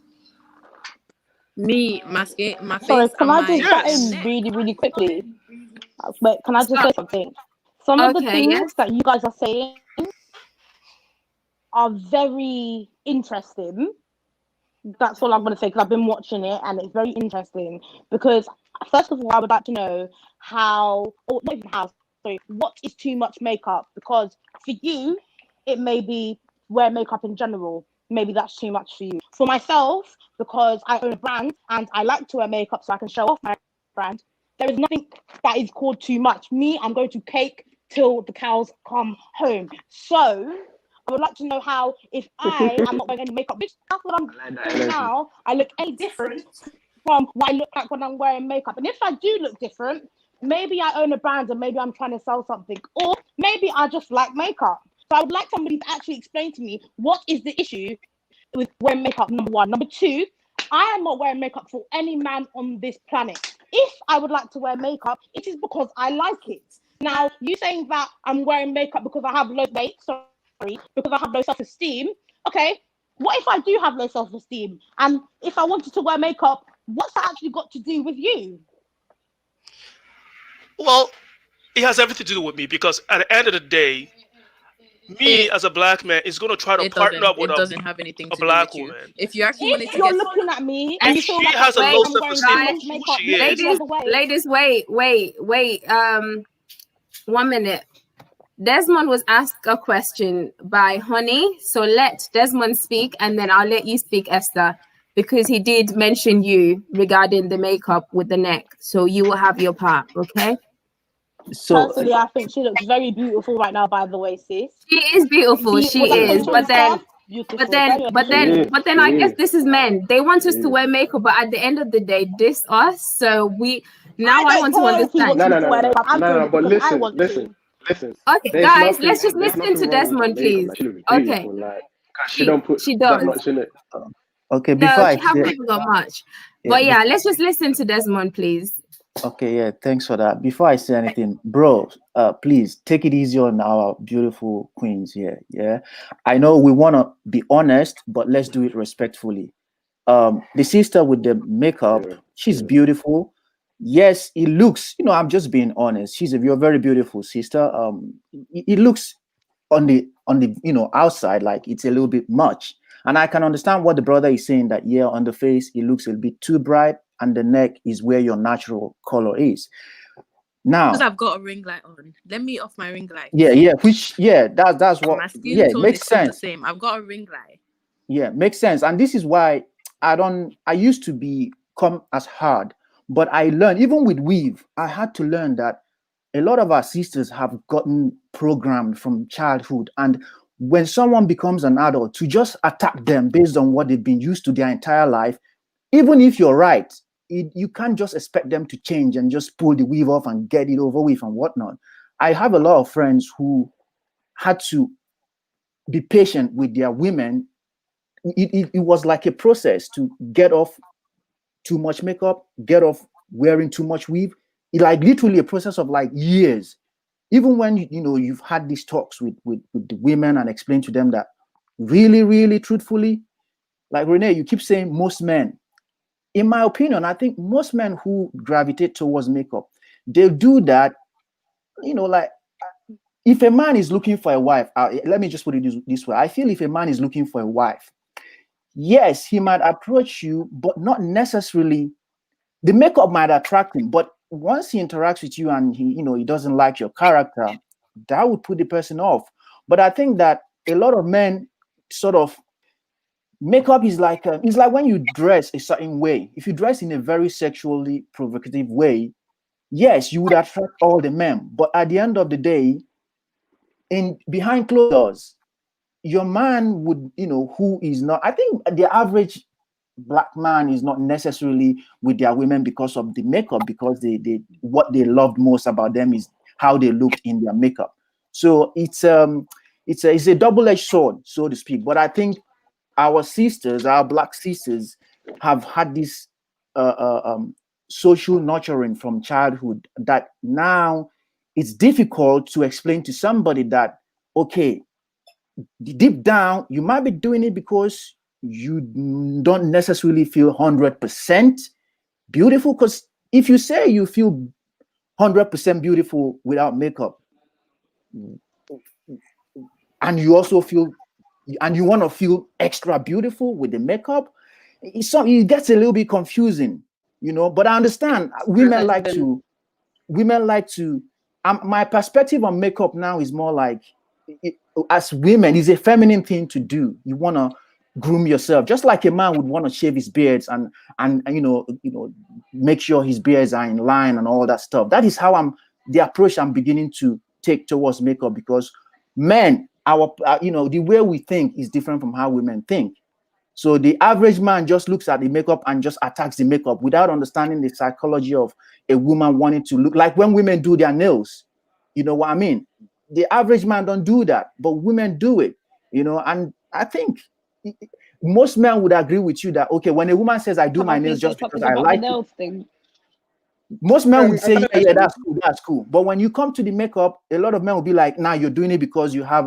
Me, my face.
Sorry, can I just
Yes.
cut in really, really quickly? But can I just say something? Some of the things that you guys are saying are very interesting. That's all I'm going to say, because I've been watching it and it's very interesting. Because first of all, I would like to know what is too much makeup? Because for you, it may be wear makeup in general. Maybe that's too much for you. For myself, because I own a brand and I like to wear makeup so I can show off my brand, there is nothing that is called too much. Me, I'm going to cake till the cows come home. So I would like to know how, if I am not wearing any makeup, which that's what I'm doing now, I look any different from what I look like when I'm wearing makeup. And if I do look different, maybe I own a brand and maybe I'm trying to sell something, or maybe I just like makeup. So I would like somebody to actually explain to me what is the issue with wearing makeup, number one. Number two, I am not wearing makeup for any man on this planet. If I would like to wear makeup, it is because I like it. Now, you saying that I'm wearing makeup because I have low weight, because I have low self-esteem. Okay, what if I do have low self-esteem? And if I wanted to wear makeup, what's that actually got to do with you?
Well, it has everything to do with me, because at the end of the day, me as a black man is going to try to partner up with a black woman.
If you actually wanted to
you're looking at me and
if she has a low self-esteem, she is.
Ladies, wait. 1 minute. Desmond was asked a question by Honey, so let Desmond speak, and then I'll let you speak, Esther, because he did mention you regarding the makeup with the neck. So you will have your part, okay?
So
personally, I think she looks very beautiful right now, by the way, sis.
She is beautiful. She is, but then I guess this is men. They want us to wear makeup, but at the end of the day, this us. So I want to understand.
No. But listen.
Okay, guys, let's just listen to Desmond, please. Okay.
She don't put
she
that
does.
much in it.
Okay,
No,
before
she haven't got much. But yeah, let's just listen to Desmond, please.
Okay, yeah, thanks for that. Before I say anything, bro, please take it easy on our beautiful queens here. Yeah, I know we want to be honest, but let's do it respectfully. The sister with the makeup, she's beautiful. Yes, it looks, I'm just being honest. You're a very beautiful sister. It looks on the outside like it's a little bit much. And I can understand what the brother is saying, that on the face it looks a bit too bright. and the neck is where your natural color is. Now,
because I've got a ring light on. Let me off my ring light.
That's what.
My skin tone
makes
is still
sense.
the same. I've got a ring light.
Yeah, makes sense. And this is why I used to become as hard, but I learned, even with weave, I had to learn that a lot of our sisters have gotten programmed from childhood. And when someone becomes an adult, to just attack them based on what they've been used to their entire life, even if you're right, you can't just expect them to change and just pull the weave off and get it over with and whatnot. I have a lot of friends who had to be patient with their women. It was like a process to get off too much makeup, get off wearing too much weave. It's like literally a process of like years. Even when you've had these talks with the women and explain to them that really, really truthfully, like Rene, you keep saying most men. In my opinion, I think most men who gravitate towards makeup, they do that, like if a man is looking for a wife, let me just put it this way. I feel if a man is looking for a wife, yes, he might approach you, but not necessarily. The makeup might attract him, but once he interacts with you and he doesn't like your character, that would put the person off. But I think that a lot of men sort of makeup is like it's like when you dress a certain way. If you dress in a very sexually provocative way, yes, you would attract all the men. But at the end of the day, behind closed doors, your man would, who is not. I think the average Black man is not necessarily with their women because of the makeup, because they what they loved most about them is how they looked in their makeup. So it's a double-edged sword, so to speak. But I think our Black sisters, have had this social nurturing from childhood that now it's difficult to explain to somebody that, okay, deep down, you might be doing it because you don't necessarily feel 100% beautiful. Because if you say you feel 100% beautiful without makeup, and you also feel, and you want to feel extra beautiful with the makeup, it gets a little bit confusing, But I understand women like to. My perspective on makeup now is more like, as women, it's a feminine thing to do. You want to groom yourself, just like a man would want to shave his beards and make sure his beards are in line and all that stuff. That is how the approach I'm beginning to take towards makeup, because men, the way we think is different from how women think. So the average man just looks at the makeup and just attacks the makeup without understanding the psychology of a woman wanting to look like when women do their nails. You know what I mean? The average man don't do that, but women do it, and I think most men would agree with you that, okay, when a woman says, I do my nails just because I like it, most men would say, yeah, that's cool. But when you come to the makeup, a lot of men will be like, nah, you're doing it because you have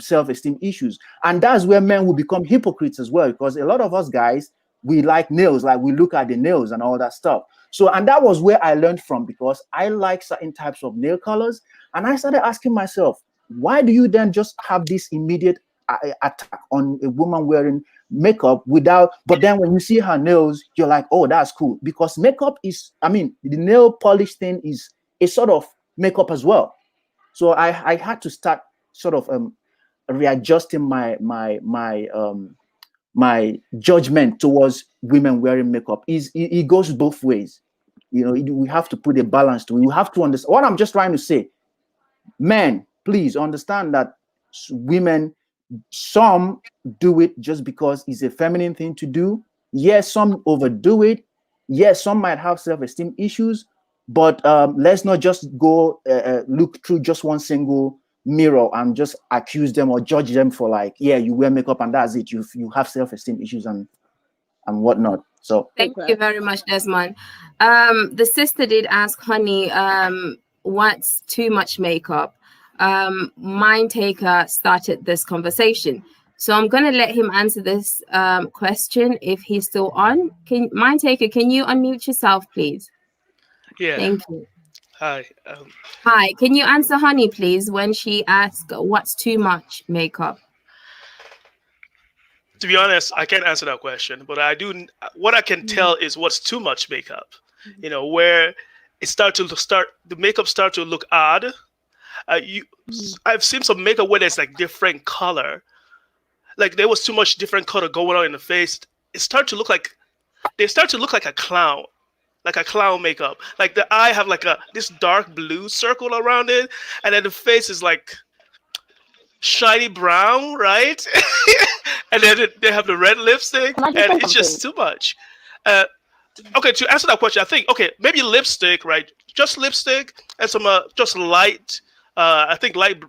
self-esteem issues. And that's where men will become hypocrites as well, because a lot of us guys, we like nails, like we look at the nails and all that stuff. So, and that was where I learned from, because I like certain types of nail colors. And I started asking myself, why do you then just have this immediate attack on a woman wearing makeup but then when you see her nails, you're like, oh, that's cool, because makeup is, the nail polish thing is a sort of makeup as well. So I had to start sort of readjusting my judgment towards women wearing makeup. It goes both ways. We have to put a balance to it. We have to understand what I'm just trying to say. Men, please understand that women, some do it just because it's a feminine thing to do. Yes, some overdo it. Yes, some might have self-esteem issues, but let's not just go look through just one single mirror and just accuse them or judge them for like, yeah, you wear makeup and that's it. You have self-esteem issues and whatnot. So
thank you very much, Desmond. The sister did ask Honey, what's too much makeup? Mind Taker started this conversation, so I'm going to let him answer this question if he's still on. Mind Taker, can you unmute yourself, please?
Yeah.
Thank you.
Hi.
Hi. Can you answer Honey, please, when she asked what's too much makeup?
To be honest, I can't answer that question, but I do. What I can tell is what's too much makeup. You know, where the makeup start to look odd. I've seen some makeup where there's like different color, like there was too much different color going on in the face. They start to look like a clown, like a clown makeup. Like the eye have like this dark blue circle around it, and then the face is like shiny brown, right? And then they have the red lipstick, and it's just too much. Okay, to answer that question, I think maybe lipstick, right? Just lipstick and some just light, I think light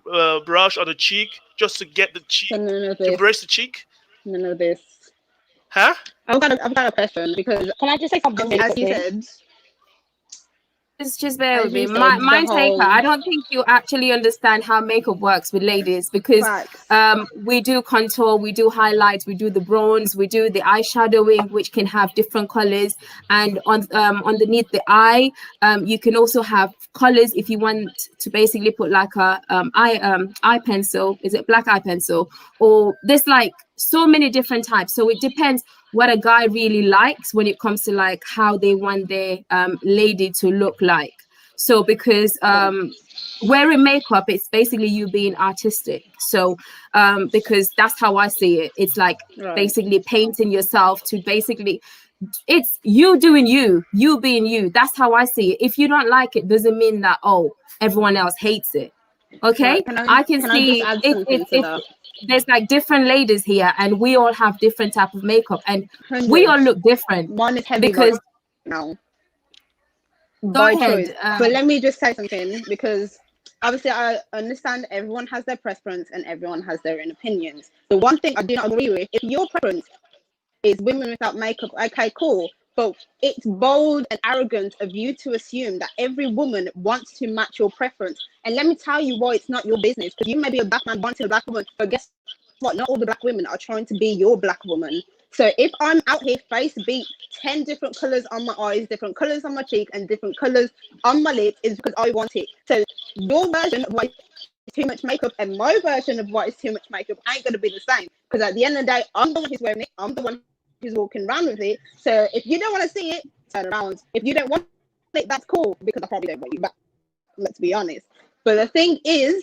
brush on the cheek, just to get the cheek, to brace the cheek.
None of this.
Huh?
I've got a question, because can I just say something? As you said,
It's just bear with me. My taker, I don't think you actually understand how makeup works with ladies, because we do contour, we do highlights, we do the bronze, we do the eyeshadowing, which can have different colors, and on underneath the eye, you can also have colors if you want to basically put like a eye pencil. Is it black eye pencil? Or there's like so many different types. So it depends what a guy really likes when it comes to like how they want their lady to look like. So because wearing makeup, it's basically you being artistic. So because that's how I see it. It's like basically painting yourself to basically, it's you doing you being you. That's how I see it. If you don't like it, doesn't mean that, oh, everyone else hates it. Okay, I can see if there's like different ladies here, and we all have different type of makeup, and we all look different.
One is heavy
because
now.
Go ahead.
But let me just say something, because obviously I understand everyone has their preference and everyone has their own opinions. The one thing I do not agree with, if your preference is women without makeup, okay, cool. But it's bold and arrogant of you to assume that every woman wants to match your preference. And let me tell you why it's not your business. Because you may be a black man wanting a black woman, but guess what? Not all the black women are trying to be your black woman. So if I'm out here face beat 10 different colors on my eyes, different colors on my cheek, and different colors on my lips, is because I want it. So your version of what is too much makeup and my version of what is too much makeup ain't going to be the same. Because at the end of the day, I'm the one who's wearing it. I'm the one who's walking around with it. So if you don't want to see it, turn around. If you don't want it, that's cool, because I probably don't want you back. Let's be honest. But the thing is,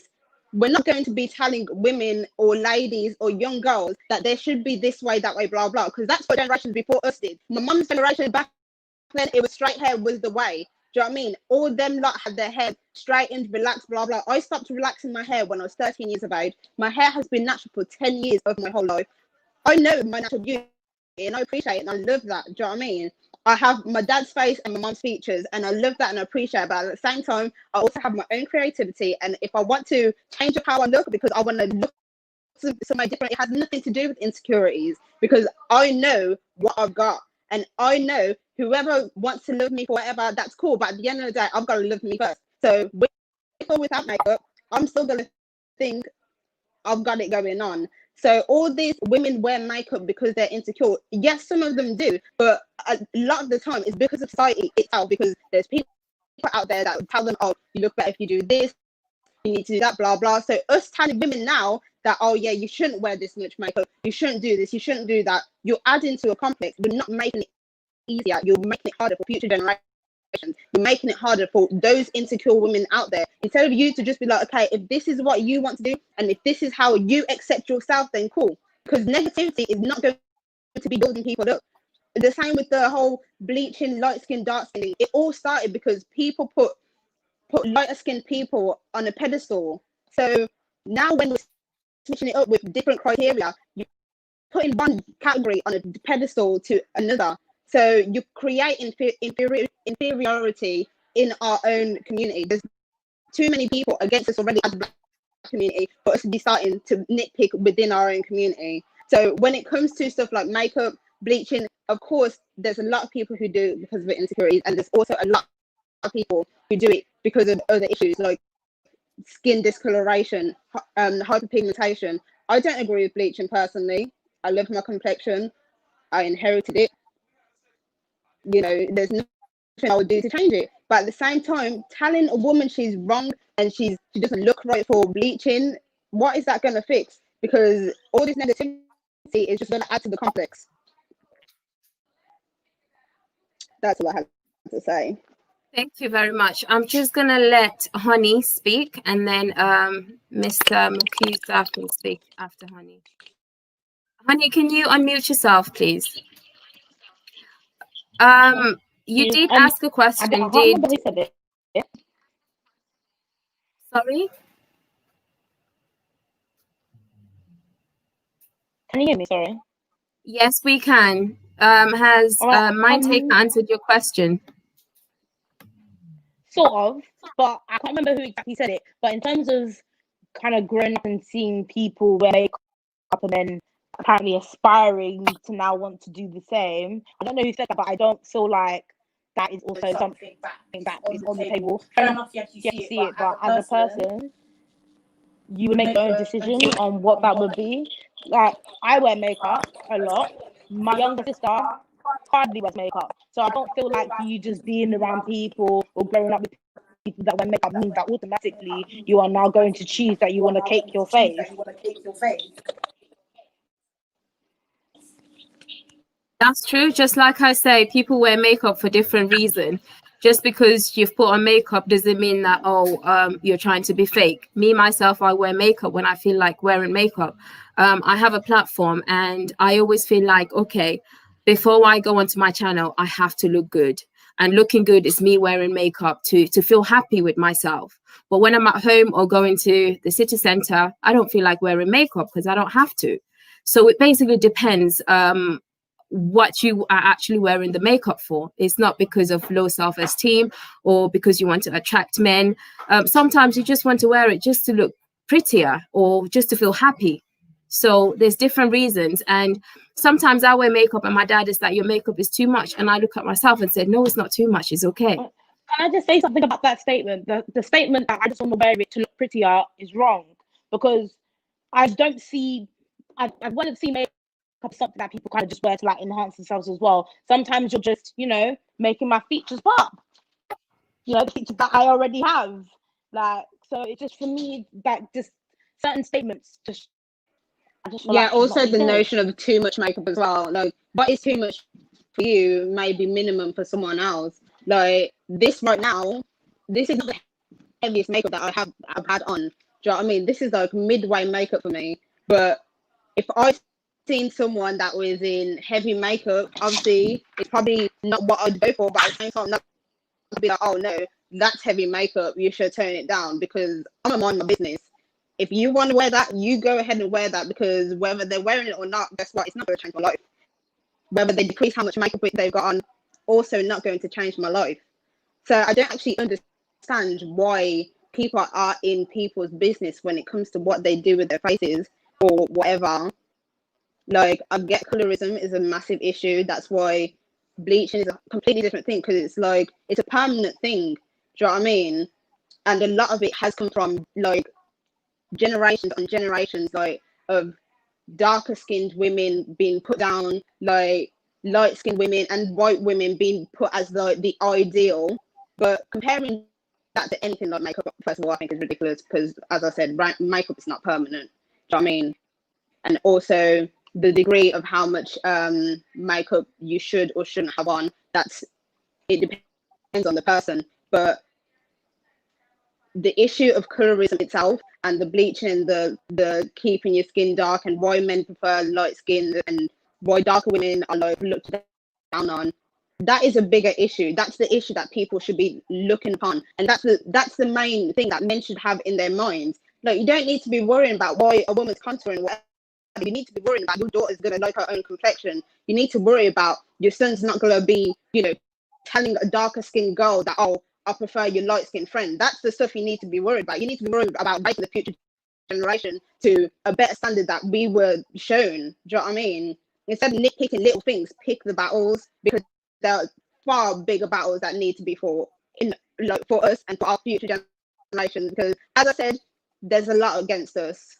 we're not going to be telling women or ladies or young girls that they should be this way, that way, blah, blah, because that's what generations before us did. My mum's generation back then, it was straight hair was the way. Do you know what I mean? All them lot had their hair straightened, relaxed, blah, blah. I stopped relaxing my hair when I was 13 years of age. My hair has been natural for 10 years of my whole life. I know my natural beauty, and I appreciate it, and I love that. Do you know what I mean? I have my dad's face and my mom's features, and I love that and I appreciate it. But at the same time, I also have my own creativity. And if I want to change up how I look because I want to look somewhere different, it has nothing to do with insecurities, because I know what I've got. And I know whoever wants to love me for whatever, that's cool. But at the end of the day, I've got to love me first. So with or without makeup, I'm still going to think I've got it going on. So all these women wear makeup because they're insecure. Yes, some of them do, but a lot of the time it's because of society itself, because there's people out there that tell them, oh, you look better if you do this, you need to do that, blah, blah. So us telling women now that, oh yeah, you shouldn't wear this much makeup, you shouldn't do this, you shouldn't do that, you're adding to a complex. We're not making it easier, you're making it harder for future generations. You're making it harder for those insecure women out there. Instead of you to just be like, okay, if this is what you want to do, and if this is how you accept yourself, then cool. Because negativity is not going to be building people up. The same with the whole bleaching, light skin, dark skin. It all started because people put lighter skinned people on a pedestal. So now when we're switching it up with different criteria, you're putting one category on a pedestal to another. So you create inferiority in our own community. There's too many people against us already as a black community for us to be starting to nitpick within our own community. So when it comes to stuff like makeup, bleaching, of course, there's a lot of people who do it because of insecurities, and there's also a lot of people who do it because of other issues like skin discoloration, hyperpigmentation. I don't agree with bleaching personally. I love my complexion. I inherited it. You know, there's nothing I would do to change it. But at the same time, telling a woman she's wrong and she doesn't look right for bleaching, what is that going to fix? Because all this negativity is just going to add to the complex. That's all I have to say.
Thank you very much. I'm just going to let Honey speak, and then Mr. Makusa can speak after Honey. Honey, can you unmute yourself, please? You did ask a question,
I can't remember who said it.
Sorry?
Can you hear me? Sorry.
Yes, we can. Has Mind Taker answered your question?
Sort of, but I can't remember who exactly said it. But in terms of kind of growing up and seeing people wear makeup and then apparently aspiring to now want to do the same, I don't know who said that, but I don't feel like that is also something that is on the table. Fair enough, you have to see it, but as a person, you would make your own decision on what that would be. Like, I wear makeup a lot. My younger sister hardly wears makeup. So I don't feel like you just being around people or growing up with people that wear makeup means that automatically you are now going to choose that you want to cake your face.
That's true. Just like I say, people wear makeup for different reasons. Just because you've put on makeup doesn't mean that, you're trying to be fake. Me, myself, I wear makeup when I feel like wearing makeup. I have a platform and I always feel like, okay, before I go onto my channel, I have to look good. And looking good is me wearing makeup to feel happy with myself. But when I'm at home or going to the city center, I don't feel like wearing makeup because I don't have to. So it basically depends what you are actually wearing the makeup for. It's not because of low self-esteem or because you want to attract men. Sometimes you just want to wear it just to look prettier or just to feel happy. So there's different reasons. And sometimes I wear makeup and my dad is like, your makeup is too much. And I look at myself and say, no, it's not too much. It's okay.
Can I just say something about that statement? The statement that I just want to wear it to look prettier is wrong, because I wouldn't see makeup as something that people kind of just wear to like enhance themselves as well. Sometimes you're just, making my features pop. The features that I already have. Like, so it's just, for me, that just certain statements just
also the notion of too much makeup as well. Like, what is too much for you may be minimum for someone else. Like, this right now, this is not the heaviest makeup that I've had on. Do you know what I mean? This is like midway makeup for me. But if I've seen someone that was in heavy makeup, obviously it's probably not what I'd go for, but at the same time, not to be like, oh no, that's heavy makeup, you should turn it down, because I'm gonna mind my business. If you want to wear that, you go ahead and wear that, because whether they're wearing it or not, guess what? It's not going to change my life. Whether they decrease how much makeup they've got on, also not going to change my life. So I don't actually understand why people are in people's business when it comes to what they do with their faces or whatever. Like, I get colorism is a massive issue. That's why bleaching is a completely different thing, because it's like, it's a permanent thing. Do you know what I mean? And a lot of it has come from like generations on generations, like, of darker skinned women being put down, like light skinned women and white women being put as the ideal. But comparing that to anything like makeup, first of all, I think is ridiculous, because as I said, makeup is not permanent. Do you know what I mean? And also the degree of how much makeup you should or shouldn't have on, it depends on the person. But the issue of colorism itself and the bleaching, the keeping your skin dark, and why men prefer light skin and why darker women are like looked down on, that is a bigger issue. That's the issue that people should be looking upon, and that's the main thing that men should have in their minds. Like, you don't need to be worrying about why a woman's contouring. You need to be worrying about your daughter's gonna like her own complexion. You need to worry about your son's not gonna be, telling a darker skinned girl that, oh, I prefer your light skinned friend. That's the stuff you need to be worried about. You need to be worried about raising the future generation to a better standard that we were shown. Do you know what I mean? Instead of nitpicking little things, pick the battles, because there are far bigger battles that need to be fought for us and for our future generations. Because, as I said, there's a lot against us.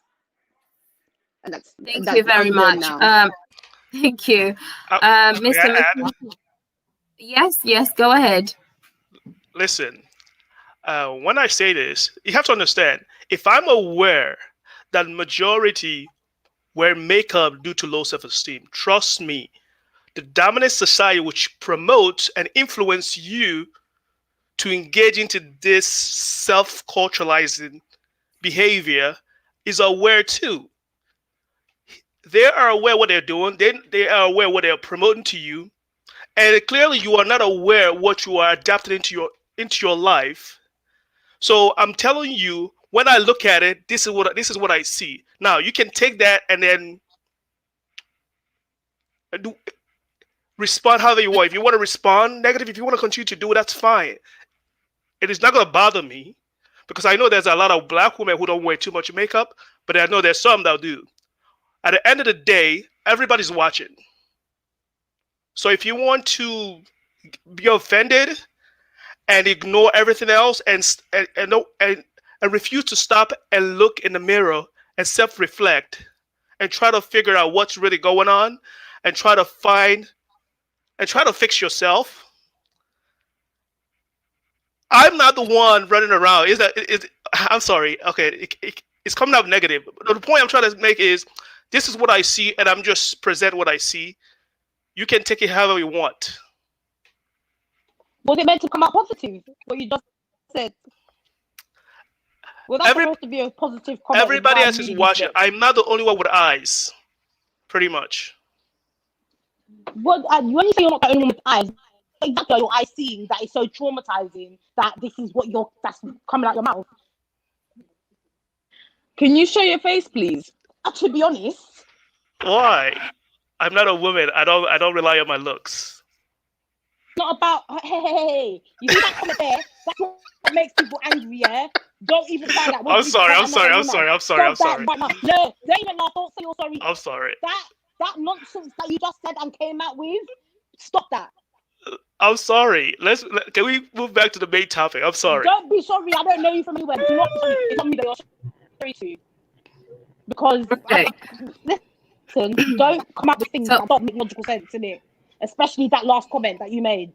And
Thank you very much. Thank you, Mr. Yes, go ahead.
Listen, when I say this, you have to understand, if I'm aware that majority wear makeup due to low self-esteem. Trust me, the dominant society which promotes and influence you to engage into this self-culturalizing behavior is aware too. They are aware what they're doing. They are aware what they're promoting to you, and clearly you are not aware what you are adapting into your life. So I'm telling you, when I look at it, this is what I see. Now you can take that and then respond however you want. If you want to respond negative, if you want to continue to do it, that's fine. It is not going to bother me because I know there's a lot of black women who don't wear too much makeup, but I know there's some that do. At the end of the day, everybody's watching. So if you want to be offended and ignore everything else and refuse to stop and look in the mirror and self-reflect and try to figure out what's really going on and try to fix yourself. I'm not the one running around. I'm sorry. Okay, it's coming out negative. But the point I'm trying to make is this is what I see, and I'm just present what I see. You can take it however you want.
Was it meant to come out positive? What you just said? Well, that's supposed to be a positive comment.
Everybody else is watching. I'm not the only one with eyes, pretty much.
What when you say you're not the only one with eyes, exactly your eyes seeing that is so traumatizing that this is what that's coming out your mouth.
Can you show your face, please?
To be honest.
Why? I'm not a woman. I don't rely on my looks.
Not about hey. You see that comment there? That's what makes people angry, yeah? Don't even say that.
I'm sorry.
No, don't even laugh. Don't say you're sorry.
I'm sorry.
That nonsense that you just said and came out with, stop that.
I'm sorry. Can we move back to the main topic? I'm sorry.
Don't be sorry. I don't know you from anywhere. Do not be sorry. It's not me that you're sorry to. Because listen, don't come up with things that don't make logical sense in it. Especially that last comment that you made.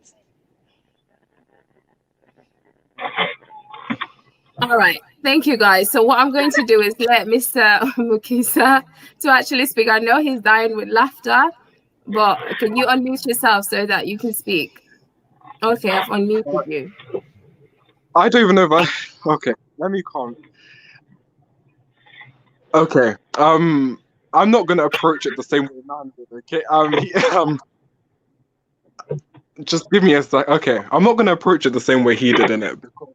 All right. Thank you, guys. So what I'm going to do is let Mr. Mukisa to actually speak. I know he's dying with laughter, but can you unmute yourself so that you can speak? Okay, I've unmuted you.
I don't even know if I... Okay, let me calm. Okay. I'm not going to approach it the same way man did, okay? Just give me a sec. Okay, I'm not going to approach it the same way he did in it because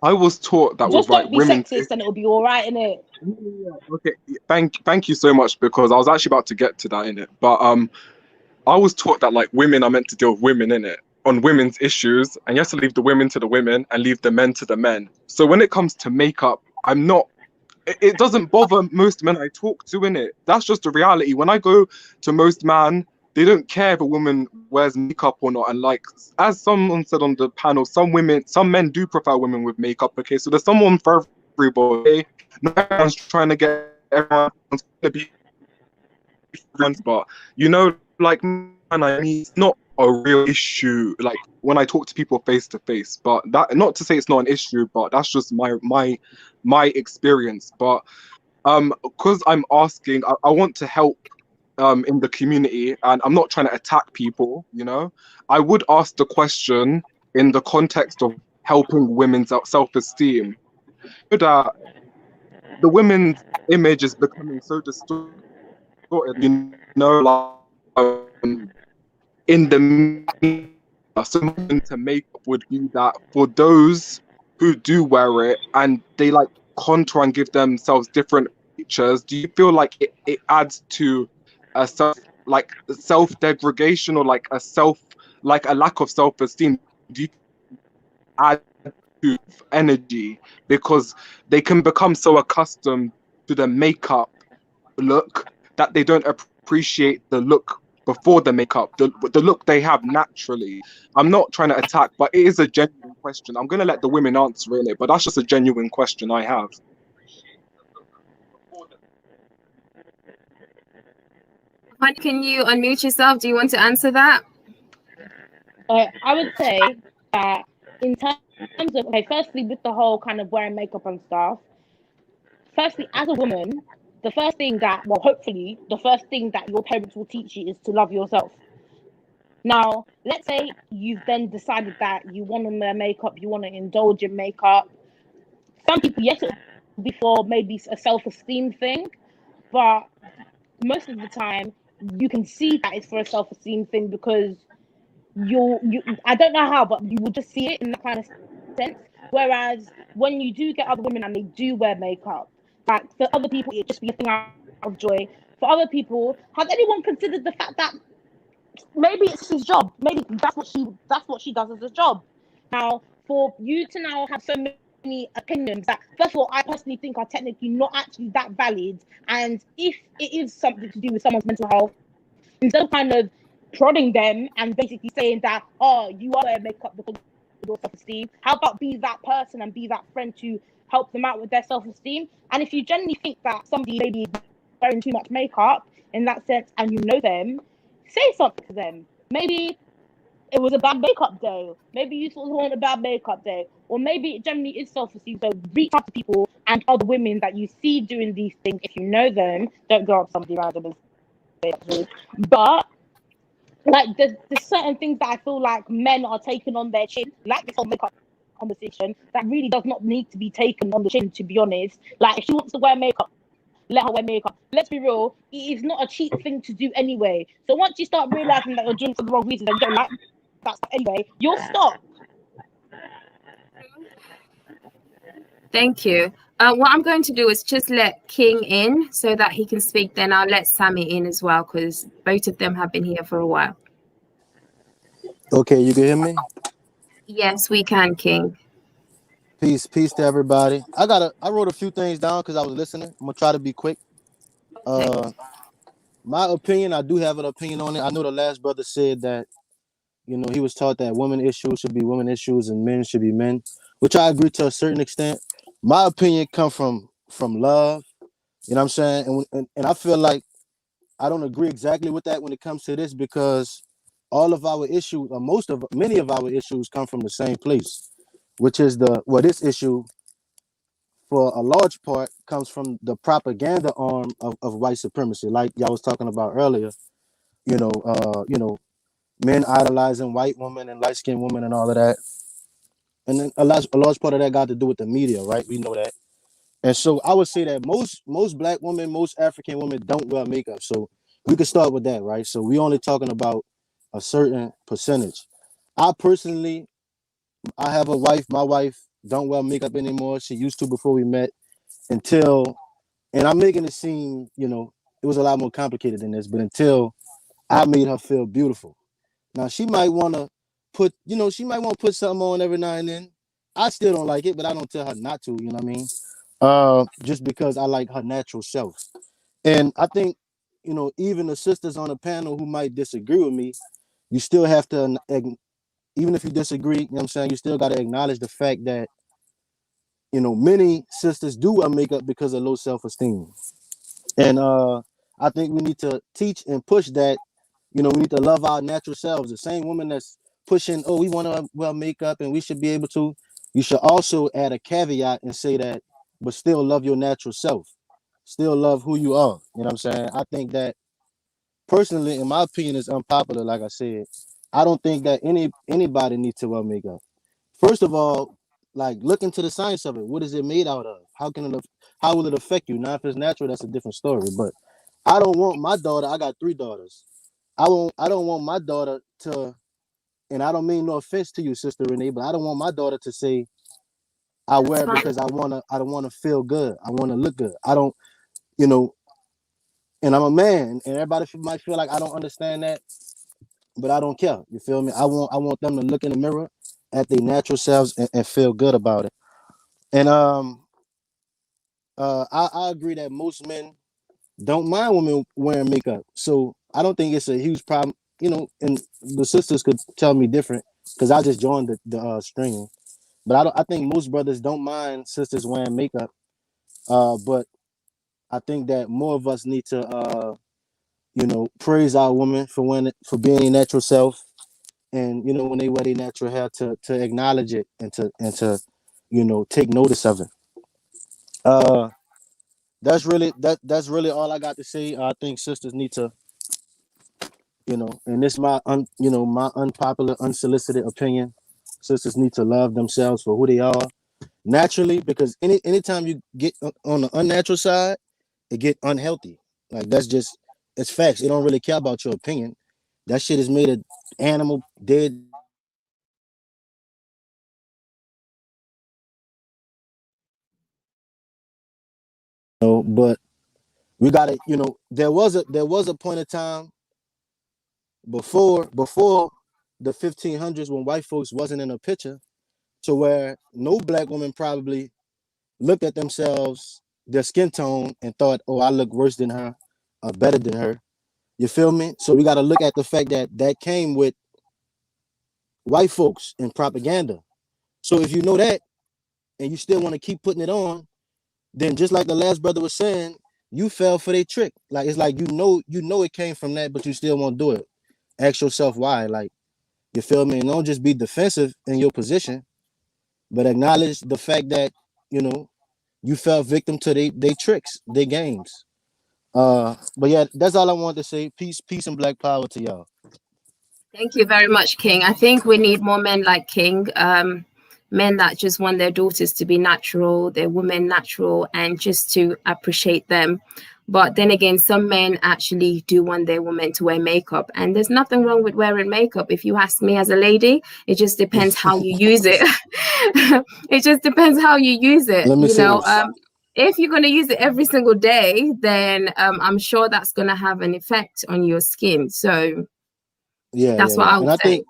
I was taught that
just
with like women.
Just don't be sexist and it'll be all right, innit?
Yeah, okay, thank you so much because I was actually about to get to that in it, but I was taught that like women are meant to deal with women in it on women's issues, and you have to leave the women to the women and leave the men to the men. So when it comes to makeup, I'm not. It doesn't bother most men I talk to in it. That's just the reality. When I go to most men, they don't care if a woman wears makeup or not. And like, as someone said on the panel, some men do prefer women with makeup. Okay, so there's someone for everybody. No one's trying to get everyone's going to be friends, but you know, like, man, I mean, it's not a real issue. Like when I talk to people face to face, but that not to say it's not an issue, but that's just my experience. But because I'm asking, I want to help in the community, and I'm not trying to attack people, you know. I would ask the question in the context of helping women's self-esteem, that the women's image is becoming so distorted, you know, like in the media, something to make would be that for those who do wear it and they like contour and give themselves different features, do you feel like it adds to a self-degradation or like a lack of self-esteem? Do you add to energy because they can become so accustomed to the makeup look that they don't appreciate the look before the makeup, the look they have naturally? I'm not trying to attack, but it is a genuine question. I'm going to let the women answer in it, but that's just a genuine question I have.
Can you unmute yourself? Do you want to answer that?
I would say that in terms of, firstly, with the whole kind of wearing makeup and stuff, firstly, as a woman, the first thing that, well, hopefully, the first thing that your parents will teach you is to love yourself. Now, let's say you've then decided that you want to wear makeup, you want to indulge in makeup. Some people, yes, it'll be for maybe a self-esteem thing, but most of the time, you can see that it's for a self-esteem thing because you I don't know how, but you will just see it in that kind of sense. Whereas when you do get other women and they do wear makeup, like for other people, it just be a thing out of joy. For other people, has anyone considered the fact that maybe it's his job? Maybe that's what she does as a job. Now, for you to now have so many opinions that, first of all, I personally think are technically not actually that valid, and if it is something to do with someone's mental health, instead of kind of prodding them and basically saying that, oh, you are wearing makeup because of your self-esteem, how about be that person and be that friend to help them out with their self-esteem? And if you genuinely think that somebody maybe is wearing too much makeup in that sense and you know them, say something to them. Maybe it was a bad makeup day. Maybe you sort of want a bad makeup day. Or maybe it generally is self-esteem. So reach out to people and other women that you see doing these things. If you know them, don't go up to somebody random and say it. But like there's certain things that I feel like men are taking on their chin, like this whole makeup conversation, that really does not need to be taken on the chin, to be honest. Like if she wants to wear makeup, let her wear makeup. Let's be real, it is not a cheap thing to do anyway. So once you start realizing that you're doing it for the wrong reasons and you don't like that stuff anyway, you'll stop.
Thank you. What I'm going to do is just let King in so that he can speak. Then I'll let Sammy in as well because both of them have been here for a while.
Okay, you can hear me?
Yes, we can, King.
Peace to everybody. I wrote a few things down because I was listening. I'm gonna try to be quick. My opinion, I do have an opinion on it. I know the last brother said that, he was taught that women issues should be women issues and men should be men, which I agree to a certain extent. My opinion come from love, you know what I'm saying? And I feel like I don't agree exactly with that when it comes to this because all of our issues, or many of our issues come from the same place, which is this issue for a large part comes from the propaganda arm of white supremacy, like y'all was talking about earlier. Men idolizing white women and light-skinned women and all of that. And then a large part of that got to do with the media, right? We know that. And so I would say that most black women, most African women don't wear makeup. So we could start with that, right? So we only talking about a certain percentage. I personally, I have a wife. My wife don't wear makeup anymore. She used to before we met and I'm making it seem, it was a lot more complicated than this, but until I made her feel beautiful. Now she might want to put something on every now and then. I still don't like it, but I don't tell her not to, you know what I mean? Just because I like her natural self. And I think, even the sisters on the panel who might disagree with me, you still have to, even if you disagree, you know what I'm saying, you still got to acknowledge the fact that, many sisters do wear makeup because of low self-esteem. And I think we need to teach and push that, we need to love our natural selves. The same woman that's pushing, we want to wear makeup and we should be able to, you should also add a caveat and say that, but still love your natural self. Still love who you are. You know what I'm saying? I think that personally, in my opinion, is unpopular, like I said. I don't think that anybody needs to wear makeup. First of all, like look into the science of it. What is it made out of? How will it affect you? Now, if it's natural, that's a different story. But I don't want my daughter. I got 3 daughters. I don't want my daughter to, and I don't mean no offense to you, Sister Renee, but I don't want my daughter to say I wear it because I don't wanna feel good. I wanna look good. I don't, and I'm a man, and everybody might feel like I don't understand that, but I don't care. You feel me? I want them to look in the mirror at their natural selves and feel good about it. And I agree that most men don't mind women wearing makeup. So I don't think it's a huge problem, and the sisters could tell me different because I just joined the stream. But I think most brothers don't mind sisters wearing makeup. But I think that more of us need to praise our women for being their natural self, and when they wear their natural hair to acknowledge it and to take notice of it. that's really all I got to say. I think sisters need to, and this my my unpopular, unsolicited opinion. Sisters need to love themselves for who they are naturally, because anytime you get on the unnatural side, it get unhealthy. Like that's just it's facts. They don't really care about your opinion. That shit is made of animal dead. But we gotta, there was a point of time before the 1500s when white folks wasn't in a picture, to where no black woman probably looked at themselves, their skin tone, and thought, oh, I look worse than her or better than her. You feel me? So we got to look at the fact that came with white folks and propaganda. So if you know that and you still want to keep putting it on, then just like the last brother was saying, you fell for their trick. Like it's like you know it came from that, but you still won't do it. Ask yourself why. Like, you feel me? And don't just be defensive in your position, but acknowledge the fact that you fell victim to they tricks, they games. But yeah, that's all I wanted to say. Peace, and black power to y'all.
Thank you very much, King. I think we need more men like King. Men that just want their daughters to be natural, their women natural, and just to appreciate them. But then again, some men actually do want their women to wear makeup, and there's nothing wrong with wearing makeup. If you ask me as a lady, it just depends how you use it. It just depends how you use it.
Let me say this.
If you're going to use it every single day, then I'm sure that's going to have an effect on your skin. So that's what I would say.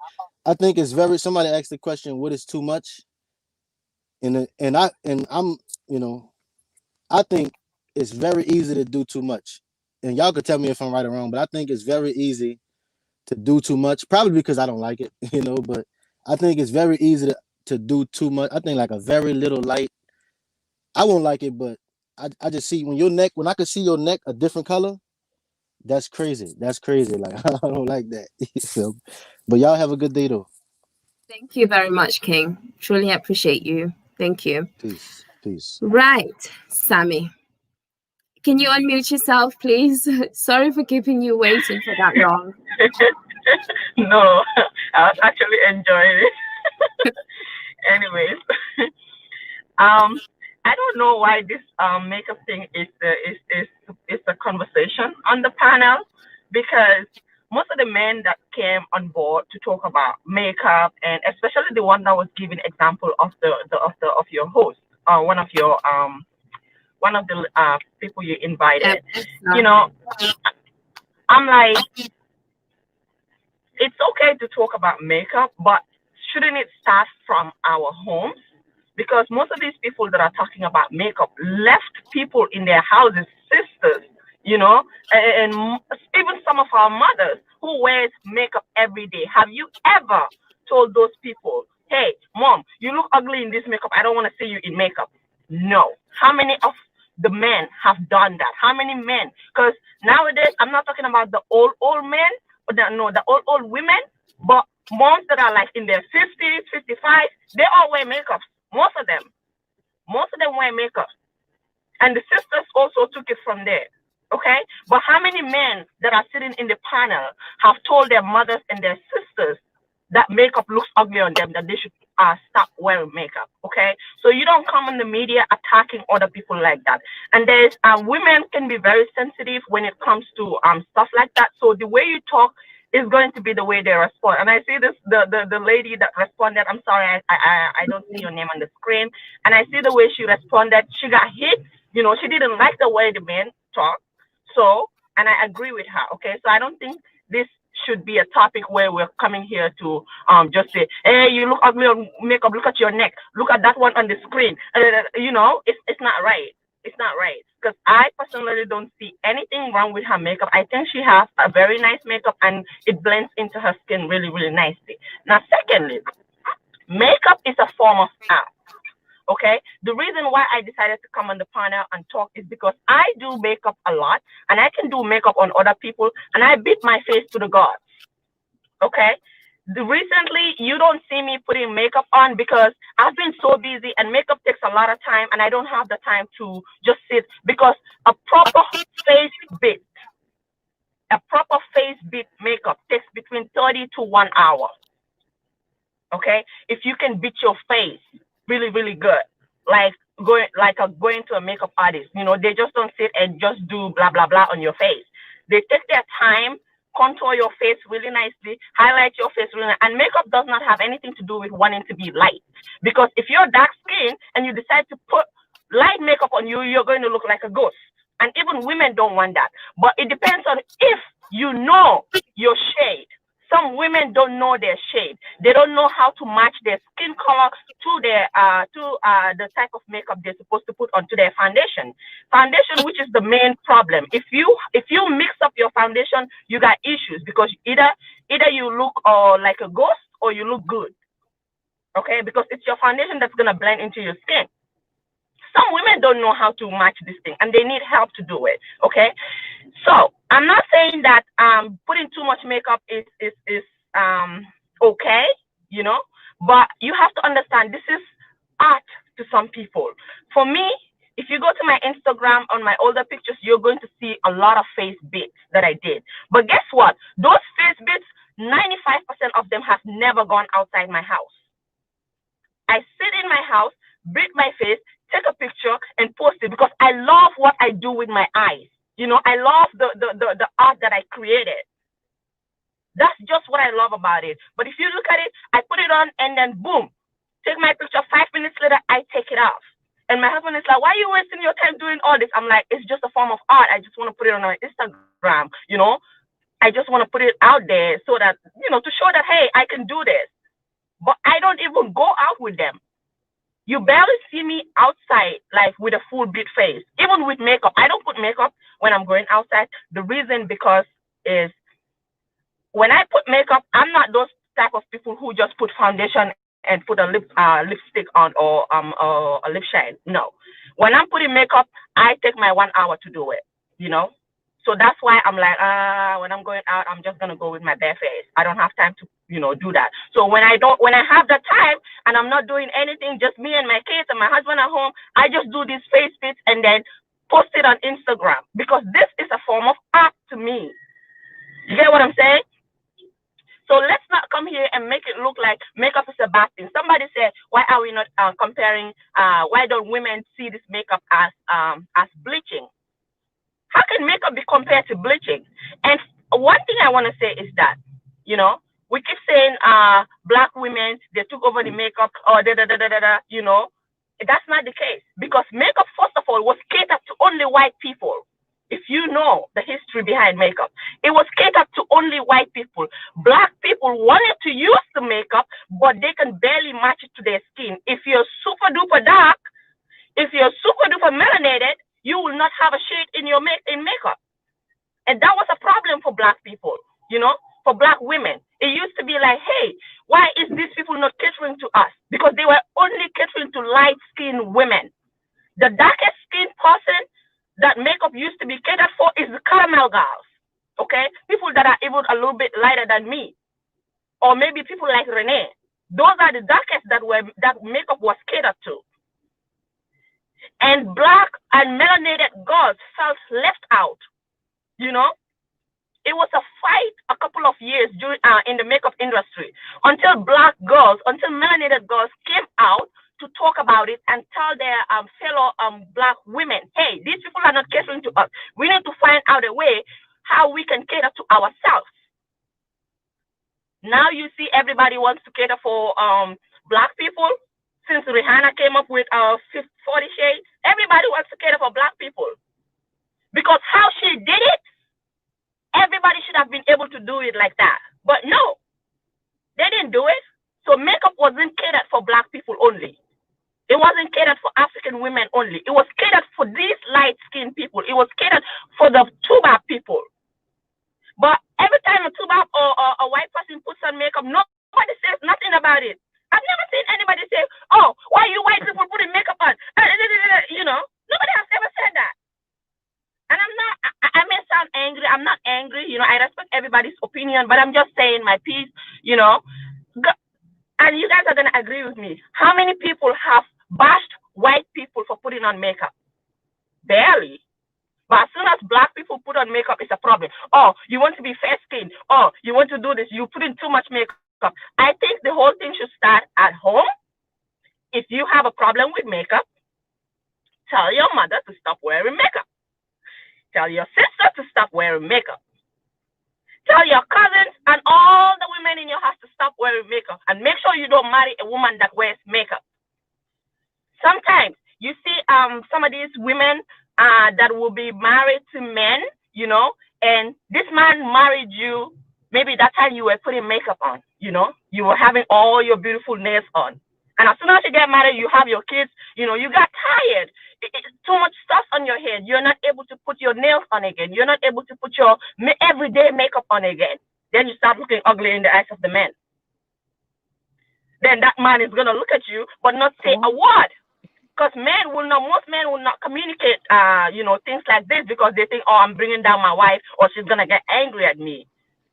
I think it's very. Somebody asked the question, "What is too much?" And I'm I think it's very easy to do too much. And y'all could tell me if I'm right or wrong, but I think it's very easy to do too much. Probably because I don't like it, But I think it's very easy to do too much. I think like a very little light. I won't like it, but I just see when I can see your neck a different color, that's crazy. That's crazy. Like I don't like that. But y'all have a good day though.
Thank you very much, King. Truly appreciate you. Thank you.
Peace.
Right, Sammy. Can you unmute yourself, please? Sorry for keeping you waiting for that long.
No, I was actually enjoying it. Anyways, I don't know why this makeup thing is a conversation on the panel, because most of the men that came on board to talk about makeup, and especially the one that was giving example of your host, one of the people you invited, I'm like, it's okay to talk about makeup, but shouldn't it start from our homes? Because most of these people that are talking about makeup left people in their houses, sisters, and even some of our mothers who wears makeup every day. Have you ever told those people, hey, mom, you look ugly in this makeup, I don't want to see you in makeup? No. How many of the men have done that? How many men? Because nowadays, I'm not talking about the old men, the old women, but moms that are like in their 50s, 55, they all wear makeup. Most of them wear makeup. And the sisters also took it from there. Okay? But how many men that are sitting in the panel have told their mothers and their sisters that makeup looks ugly on them, that they should stop wearing makeup? Okay? So you don't come in the media attacking other people like that. And there's women can be very sensitive when it comes to stuff like that. So the way you talk is going to be the way they respond. And I see this, the lady that responded, I'm sorry, I don't see your name on the screen. And I see the way she responded. She got hit. She didn't like the way the men talk. So, and I agree with her. Okay, so I don't think this should be a topic where we're coming here to just say, hey, you look ugly on makeup, look at your neck, look at that one on the screen. It's not right. It's not right. Because I personally don't see anything wrong with her makeup. I think she has a very nice makeup and it blends into her skin really, really nicely. Now, secondly, makeup is a form of art. Okay, the reason why I decided to come on the panel and talk is because I do makeup a lot, and I can do makeup on other people, and I beat my face to the gods. Okay, recently you don't see me putting makeup on because I've been so busy, and makeup takes a lot of time, and I don't have the time to just sit, because a proper face bit makeup takes between 30 to 1 hour. Okay, if you can beat your face really, really good, like going to a makeup artist, you know, they just don't sit and just do blah blah blah on your face. They take their time, contour your face really nicely, highlight your face really nice. And makeup does not have anything to do with wanting to be light, because if you're dark skinned and you decide to put light makeup on you, you're going to look like a ghost. And even women don't want that. But it depends on if you know your shade. Some women don't know their shade. They don't know how to match their skin color to their the type of makeup they're supposed to put onto their foundation. Foundation, which is the main problem. If you mix up your foundation, you got issues, because either you look like a ghost or you look good. Okay, because it's your foundation that's gonna blend into your skin. Some women don't know how to match this thing, and they need help to do it. Okay, so I'm not saying that putting too much makeup is okay, you know, but you have to understand this is art to some people. For me, if you go to my Instagram on my older pictures, you're going to see a lot of face bits that I did. But guess what? Those face bits, 95% of them have never gone outside my house. I sit in my house, beat my face, take a picture and post it, because I love what I do with my eyes. You know, I love the art that I created. That's just what I love about it. But if you look at it, I put it on and then boom, take my picture. 5 minutes later, I take it off. And my husband is like, why are you wasting your time doing all this? I'm like, it's just a form of art. I just want to put it on my Instagram, you know. I just want to put it out there so that, you know, to show that, hey, I can do this. But I don't even go out with them. You barely see me outside, like with a full beat face, even with makeup. I don't put makeup when I'm going outside. The reason because is when I put makeup, I'm not those type of people who just put foundation and put a lipstick on or a lip shine. No, when I'm putting makeup, I take my 1 hour to do it. You know, so that's why I'm like, when I'm going out, I'm just gonna go with my bare face. I don't have time to, you know, do that. So when I have the time and I'm not doing anything, just me and my kids and my husband at home, I just do these face bits and then post it on Instagram, because this is a form of art to me. You get what I'm saying? So let's not come here and make it look like makeup is a bad thing. Somebody said, why are we not comparing? Why don't women see this makeup as bleaching? How can makeup be compared to bleaching? And one thing I want to say is that, you know, we keep saying black women, they took over the makeup or you know. That's not the case, because makeup, first of all, was catered to only white people. If you know the history behind makeup, it was catered to only white people. Black people wanted to use the makeup, but they can barely match it to their skin. If you're super duper dark, if you're super duper melanated, you will not have a shade in your makeup. And that was a problem for black people, you know, for black women. It used to be like, hey, why is these people not catering to us? Because they were only catering to light-skinned women. The darkest skinned person that makeup used to be catered for is the caramel girls, okay? People that are even a little bit lighter than me, or maybe people like Rene. Those are the darkest that makeup was catered to. And black and melanated girls felt left out, you know? It was a fight a couple of years during in the makeup industry until melanated girls came out to talk about it and tell their fellow black women, hey, these people are not catering to us. We need to find out a way how we can cater to ourselves. Now you see everybody wants to cater for black people. Since Rihanna came up with 40 Shades, everybody wants to cater for black people. Because how she did it, everybody should have been able to do it like that. But no, they didn't do it. So makeup wasn't catered for black people only. It wasn't catered for African women only. It was catered for these light-skinned people. It was catered for the Tuba people. But every time a Tuba or a white person puts on makeup, nobody says nothing about it. I've never seen anybody say, oh, why you white people putting makeup on? You know, nobody has ever said that. And I may sound angry. I'm not angry. You know, I respect everybody's opinion, but I'm just saying my piece, you know. and you guys are gonna agree with me. How many people have bashed white people for putting on makeup? Barely. But as soon as black people put on makeup, it's a problem. Oh, you want to be fair skinned. Oh, you want to do this. You put in too much makeup. I think the whole thing should start at home. If you have a problem with makeup, tell your mother to stop wearing makeup. Tell your sister to stop wearing makeup. Tell your cousins and all the women in your house to stop wearing makeup. And make sure you don't marry a woman that wears makeup. Sometimes you see some of these women that will be married to men, you know, and this man married you. Maybe that time you were putting makeup on, you know, you were having all your beautiful nails on. And as soon as you get married, you have your kids, you know, you got tired. It's too much stuff on your head. You're not able to put your nails on again. You're not able to put your everyday makeup on again. Then you start looking ugly in the eyes of the man. Then that man is going to look at you, but not say a word. Because most men will not communicate, you know, things like this because they think, oh, I'm bringing down my wife or she's going to get angry at me.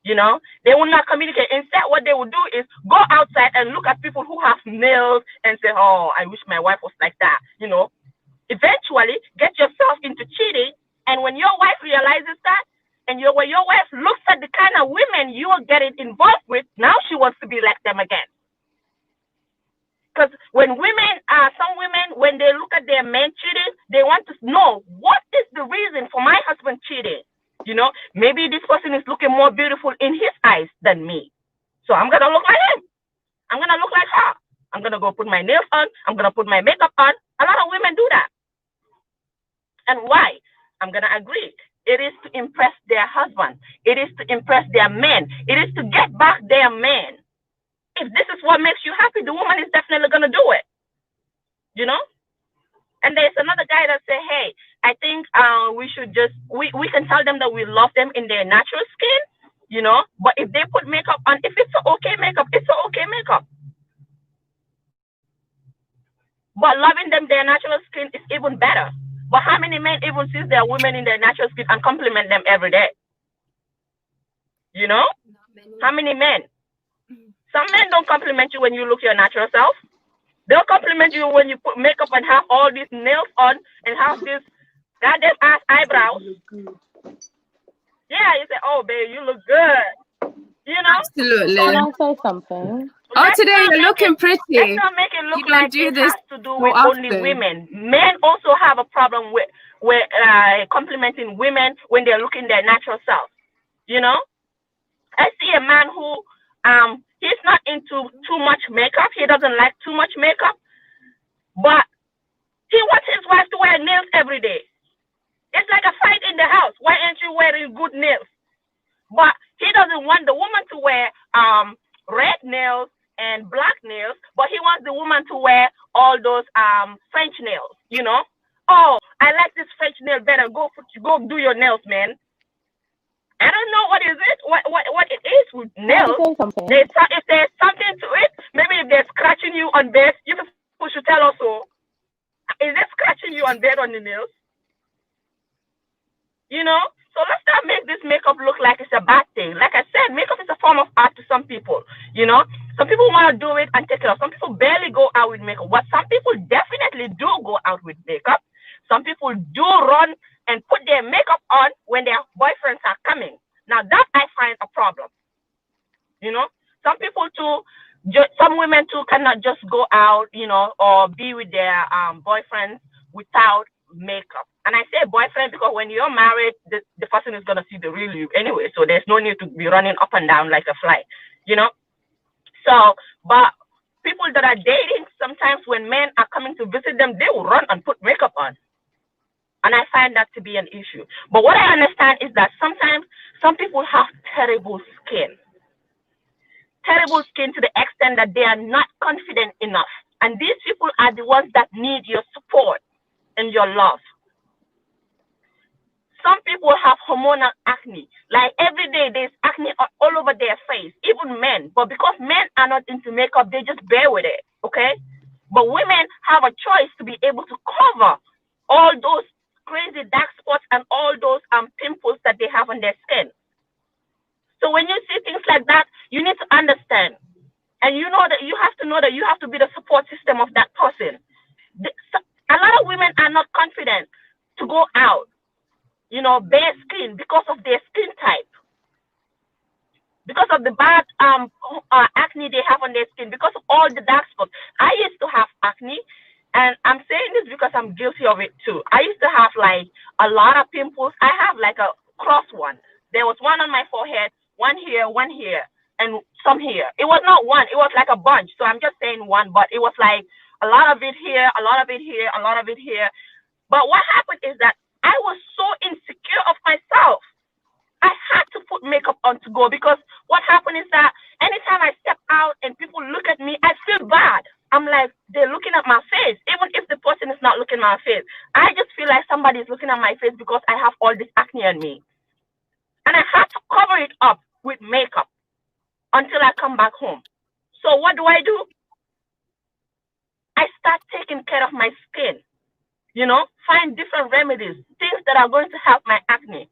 You know, they will not communicate. Instead, what they will do is go outside and look at people who have nails and say, oh, I wish my wife was like that. You know, eventually get yourself into cheating. And when your wife realizes that, and when your wife looks at the kind of women you are getting involved with, now she wants to be like them again. Because when some women, when they look at their men cheating, they want to know, what is the reason for my husband cheating? You know, maybe this person is looking more beautiful in his eyes than me. So I'm going to look like him. I'm going to look like her. I'm going to go put my nails on. I'm going to put my makeup on. A lot of women do that. And why? I'm going to agree. It is to impress their husband. It is to impress their men. It is to get back their men. If this is what makes you happy, the woman is definitely going to do it. You know? And there's another guy that say, hey, I think we should just, we can tell them that we love them in their natural skin, you know, but if they put makeup on, if it's an okay makeup, it's an okay makeup. But loving them their natural skin is even better. But how many men even see their women in their natural skin and compliment them every day? You know? How many men? Some men don't compliment you when you look your natural self. They'll compliment you when you put makeup and have all these nails on and have this goddamn ass eyebrows. Yeah, you say, oh, babe, you look good. You know?
Absolutely.
Can I say something?
Oh, today you're looking pretty.
Let's not make it look like it has to do with only women. Men also have a problem with complimenting women when they're looking their natural self. You know? I see a man who he's not into too much makeup. He doesn't like too much makeup. But he wants his wife to wear nails every day. It's like a fight in the house. Why aren't you wearing good nails? But he doesn't want the woman to wear red nails and black nails, but he wants the woman to wear all those French nails, you know? Oh, I like this French nail better. Go do your nails, man. I don't know what is it, what it is with nails. If there's something to it, maybe if they're scratching you on bed, you should tell us so. Is it scratching you on bed on the nails? You know? So let's not make this makeup look like it's a bad thing. Like I said, makeup is a form of art to some people. You know? Some people want to do it and take it off. Some people barely go out with makeup. But some people definitely do go out with makeup. Some people do run and put their makeup on when their boyfriends are coming. Now that I find a problem. You know? Some people too, some women too cannot just go out, you know, or be with their boyfriends without makeup. And I say boyfriend because when you're married, the person is going to see the real you anyway. So there's no need to be running up and down like a fly, you know? So, but people that are dating, sometimes when men are coming to visit them, they will run and put makeup on. And I find that to be an issue. But what I understand is that sometimes some people have terrible skin. Terrible skin to the extent that they are not confident enough. And these people are the ones that need your support and your love. Some people have hormonal acne. Like every day there's acne all over their face, even men. But because men are not into makeup, they just bear with it, okay? But women have a choice to be able to cover all those crazy dark spots and all those pimples that they have on their skin. So when you see things like that, you need to understand And you know that you have to know that you have to be the support system of that person. A lot of women are not confident to go out, you know, bare skin because of their skin type, because of the bad acne they have on their skin, because of all the dark spots. I used to have acne, and I'm saying this because I'm guilty of it too. I used to have like a lot of pimples. I have like a cross one. There was one on my forehead, one here, and some here. It was not one, it was like a bunch. So I'm just saying one, but it was like a lot of it here, a lot of it here, a lot of it here. But what happened is that I was so insecure of myself. I had to put makeup on to go, because what happened is that anytime I step out and people look at me, I feel bad. I'm like, they're looking at my face, even if the person is not looking at my face. I just feel like somebody is looking at my face because I have all this acne on me. And I had to cover it up with makeup until I come back home. So what do? I start taking care of my skin, you know, find different remedies, things that are going to help my acne,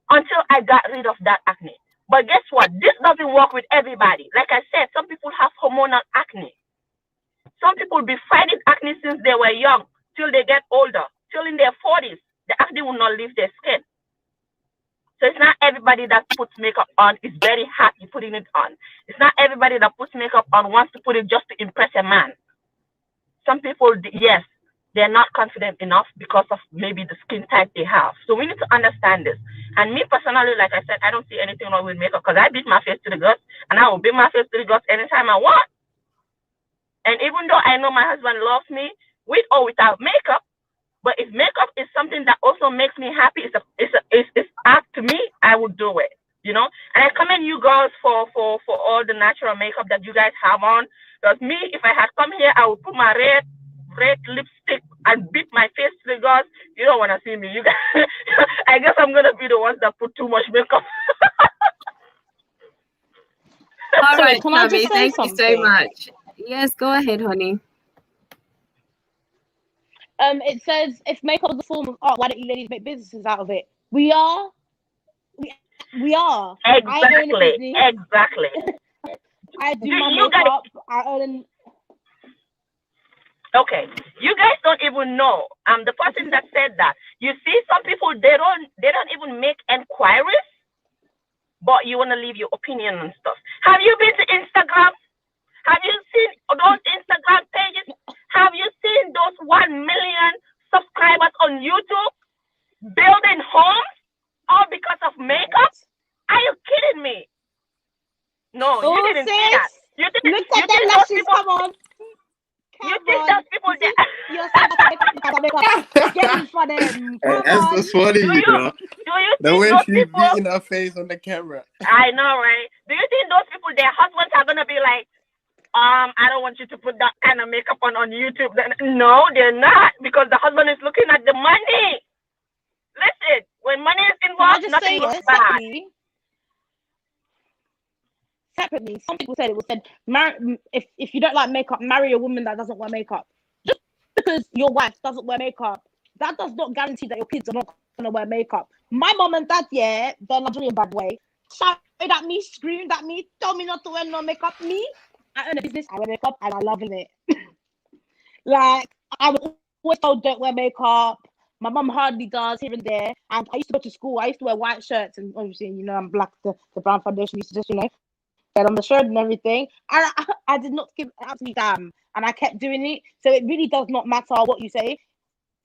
until I got rid of that acne. But guess what? This doesn't work with everybody. Like I said, some people have hormonal acne. Some people be fighting acne since they were young, till they get older, till in their 40s, the acne will not leave their skin. So it's not everybody that puts makeup on is very happy putting it on. It's not everybody that puts makeup on wants to put it just to impress a man. Some people, yes, they're not confident enough because of maybe the skin type they have. So we need to understand this. And me personally, like I said, I don't see anything wrong with makeup, because I beat my face to the guts, and I will beat my face to the guts anytime I want. And even though I know my husband loves me with or without makeup, but if makeup is something that also makes me happy, it's up to me, I would do it, you know. And I commend you girls for all the natural makeup that you guys have on. Because me, if I had come here, I would put my red lipstick and beat my face to the girls. You don't want to see me, you guys. I guess I'm gonna be the ones that put too much makeup.
All right,
Can I just
Tammy,
say
thank you so
something?
much. Yes, go ahead, honey.
It says, if makeup is a form of art, why don't you ladies make businesses out of it? We are.
Exactly.
I do my makeup. I own.
Okay, you guys don't even know. The person that said that. You see, some people they don't even make inquiries, but you want to leave your opinion and stuff. Have you been to Instagram? Have you seen those Instagram pages? Have you seen those 1 million subscribers on YouTube building homes all because of makeup? Are you kidding me? No, you didn't see that. You think,
look at them lashes, come on.
You think those people that
you're saying get in for them.
That's funny,
do you
the
think
way
those
she's
people?
beating her face on the camera.
I know, right? Do you think those people, their husbands are gonna be like, I don't want you to put that kind of makeup on YouTube? No, they're not, because the husband is looking at the money. Listen, when money is involved, nothing goes bad.
Separately, some people said if you don't like makeup, marry a woman that doesn't wear makeup. Just because your wife doesn't wear makeup, that does not guarantee that your kids are not gonna wear makeup. My mom and dad, yeah, they're Nigerian bad way. Shouted at me, screamed at me, told me not to wear no makeup. Me, I own a business, I wear makeup, and I love it. Like, I was always told don't wear makeup. My mum hardly does, here and there. And I used to go to school. I used to wear white shirts, and obviously, you know, I'm black. The brown foundation used to just, you know, get on the shirt and everything. And I did not give an absolute damn, and I kept doing it. So it really does not matter what you say.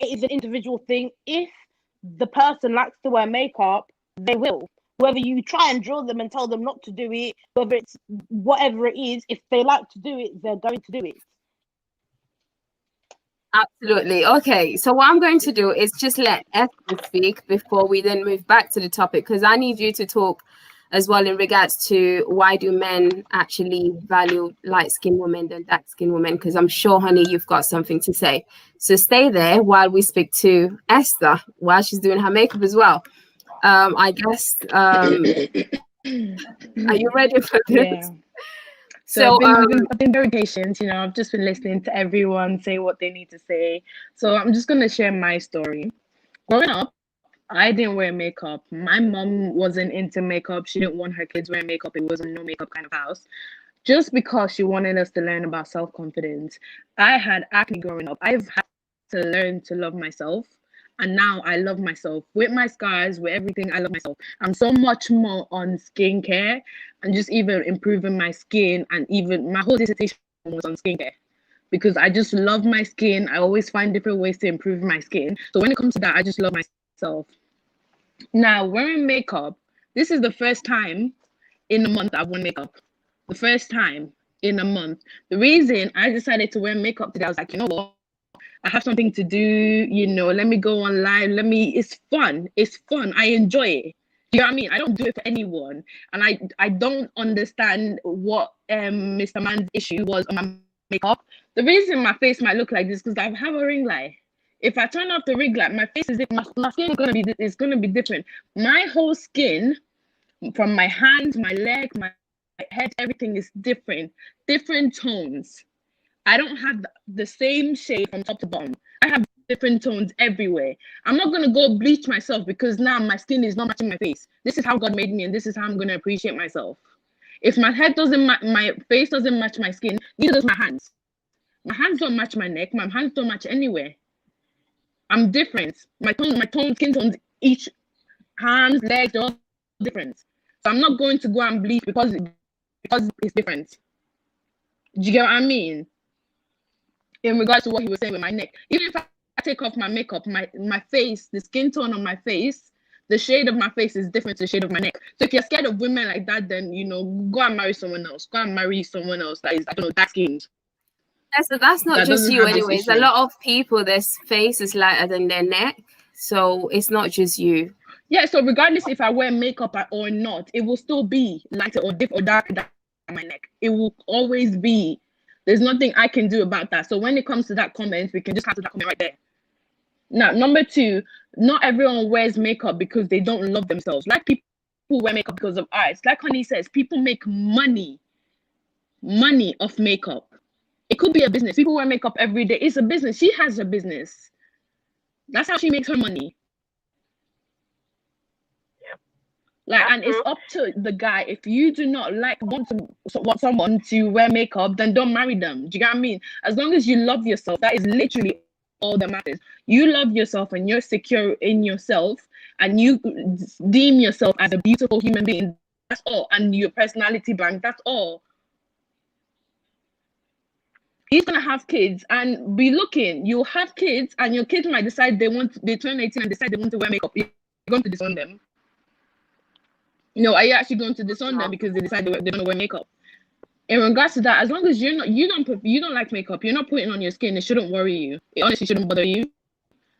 It is an individual thing. If the person likes to wear makeup, they will. Whether you try and drill them and tell them not to do it, whether it's whatever it is, if they like to do it, they're going to do it.
Absolutely. Okay, so what I'm going to do is just let Esther speak before we then move back to the topic, because I need you to talk as well in regards to why do men actually value light-skinned women than dark-skinned women, because I'm sure, honey, you've got something to say. So stay there while we speak to Esther while she's doing her makeup as well. I guess, are you ready for this?
Yeah. So I've been very patient, you know, I've just been listening to everyone say what they need to say. So I'm just going to share my story. Growing up, I didn't wear makeup. My mom wasn't into makeup. She didn't want her kids wearing makeup. It was a no makeup kind of house. just because she wanted us to learn about self-confidence. I had acne growing up. I've had to learn to love myself. And now I love myself with my scars, with everything. I love myself. I'm so much more on skincare and just even improving my skin. And even my whole dissertation was on skincare because I just love my skin. I always find different ways to improve my skin. So when it comes to that, I just love myself. Now, wearing makeup, this is the first time in a month I've worn makeup. The first time in a month. The reason I decided to wear makeup today, I was like, you know what? I have something to do, you know, let me go on live. It's fun. It's fun. I enjoy it. You know what I mean? I don't do it for anyone. And I don't understand what Mr. Man's issue was on my makeup. The reason my face might look like this is because I have a ring light. If I turn off the ring light, my face is my skin is gonna be different. My whole skin, from my hands, my legs, my head, everything is different tones. I don't have the same shade from top to bottom. I have different tones everywhere. I'm not going to go bleach myself because now my skin is not matching my face. This is how God made me, and this is how I'm going to appreciate myself. If my head doesn't my face doesn't match my skin, neither does my hands. My hands don't match my neck. My hands don't match anywhere. I'm different. My skin tones, each hands, legs, they're all different. So I'm not going to go and bleach because it's different. Do you get what I mean? In regards to what he was saying with my neck, even if I take off my makeup, my face, the skin tone on my face, the shade of my face is different to the shade of my neck. So if you're scared of women like that, then you know, go and marry someone else. Go and marry someone else that is, I don't know, dark skinned.
That's not just you, anyways. A lot of people, their face is lighter than their neck, so it's not just you.
Yeah. So regardless if I wear makeup or not, it will still be lighter or darker than my neck. It will always be. There's nothing I can do about that. So when it comes to that comment, we can just have that comment right there. Now, number 2, not everyone wears makeup because they don't love themselves. Like people wear makeup because of art. Like Honey says, people make money off makeup. It could be a business. People wear makeup every day. It's a business. She has a business. That's how she makes her money. Like, and it's up to the guy. If you do not want someone to wear makeup, then don't marry them. Do you get what I mean? As long as you love yourself, that is literally all that matters. You love yourself and you're secure in yourself and you deem yourself as a beautiful human being. That's all. And your personality blank. That's all. He's gonna have kids and be looking. You'll have kids and your kids might decide they turn 18 and decide they want to wear makeup. You're going to disown them. You know, are you actually going to disown them because they decide they're going to wear makeup? In regards to that, as long as you don't like makeup, you're not putting on your skin, it shouldn't worry you. It honestly shouldn't bother you.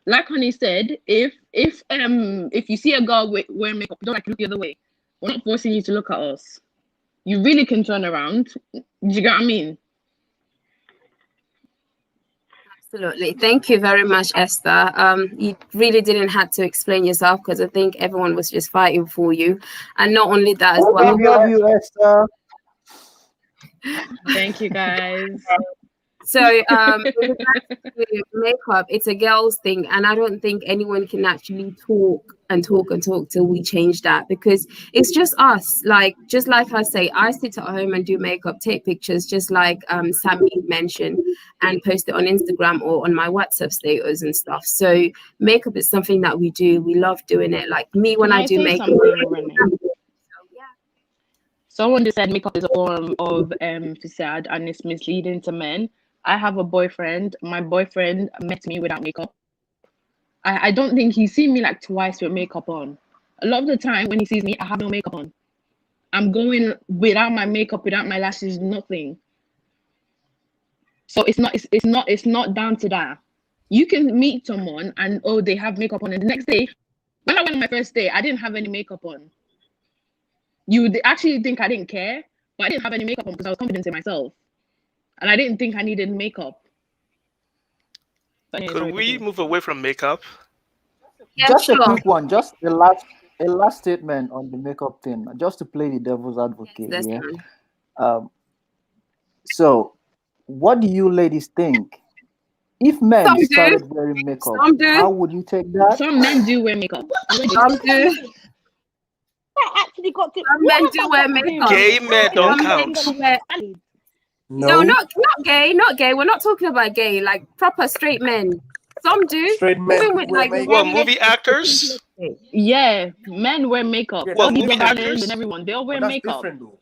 Like Honey said, if you see a girl wearing makeup, you don't like to look the other way. We're not forcing you to look at us. You really can turn around. Do you get what I mean?
Absolutely. Thank you very much, Esther. You really didn't have to explain yourself because I think everyone was just fighting for you. And not only that as well.
We love you, Esther.
Thank you, guys.
So with makeup, it's a girl's thing, and I don't think anyone can actually talk till we change that, because it's just us. Just like I say, I sit at home and do makeup, take pictures, just like Sammy mentioned, and post it on Instagram or on my WhatsApp status and stuff. So makeup is something that we do. We love doing it. Like me, when I do makeup.
Someone just said makeup is a form of facade and it's misleading to men. I have a boyfriend. My boyfriend met me without makeup. I don't think he's seen me like twice with makeup on. A lot of the time when he sees me, I have no makeup on. I'm going without my makeup, without my lashes, nothing. So it's not down to that. You can meet someone and they have makeup on, and the next day, when I went on my first day, I didn't have any makeup on. You would actually think I didn't care, but I didn't have any makeup on because I was confident in myself. And I didn't think I needed makeup.
Could we move away from makeup?
Yeah,
just
sure.
a quick one, just a last statement on the makeup thing, just to play the devil's advocate.
That's
Yeah.
fine.
So, what do you ladies think? If men
Some do.
started wearing makeup,
Some do.
how would you take that?
Some men do wear makeup.
Some do.
actually got to?
Some
What
men
has
do
that
wear
got to do
makeup.
with
Gay men
it?
don't
Some men
count.
do wear. No,
No.
not gay, not gay. We're not talking about gay, like proper straight men. Some do.
Straight men
Even
do
with
wear
like the
makeup.
Well,
very
movie actors.
simplistic.
Yeah, men wear makeup.
Yeah,
Well,
Bobby
movie
Brown and
actors.
everyone, they all wear
but that's
makeup.
different though.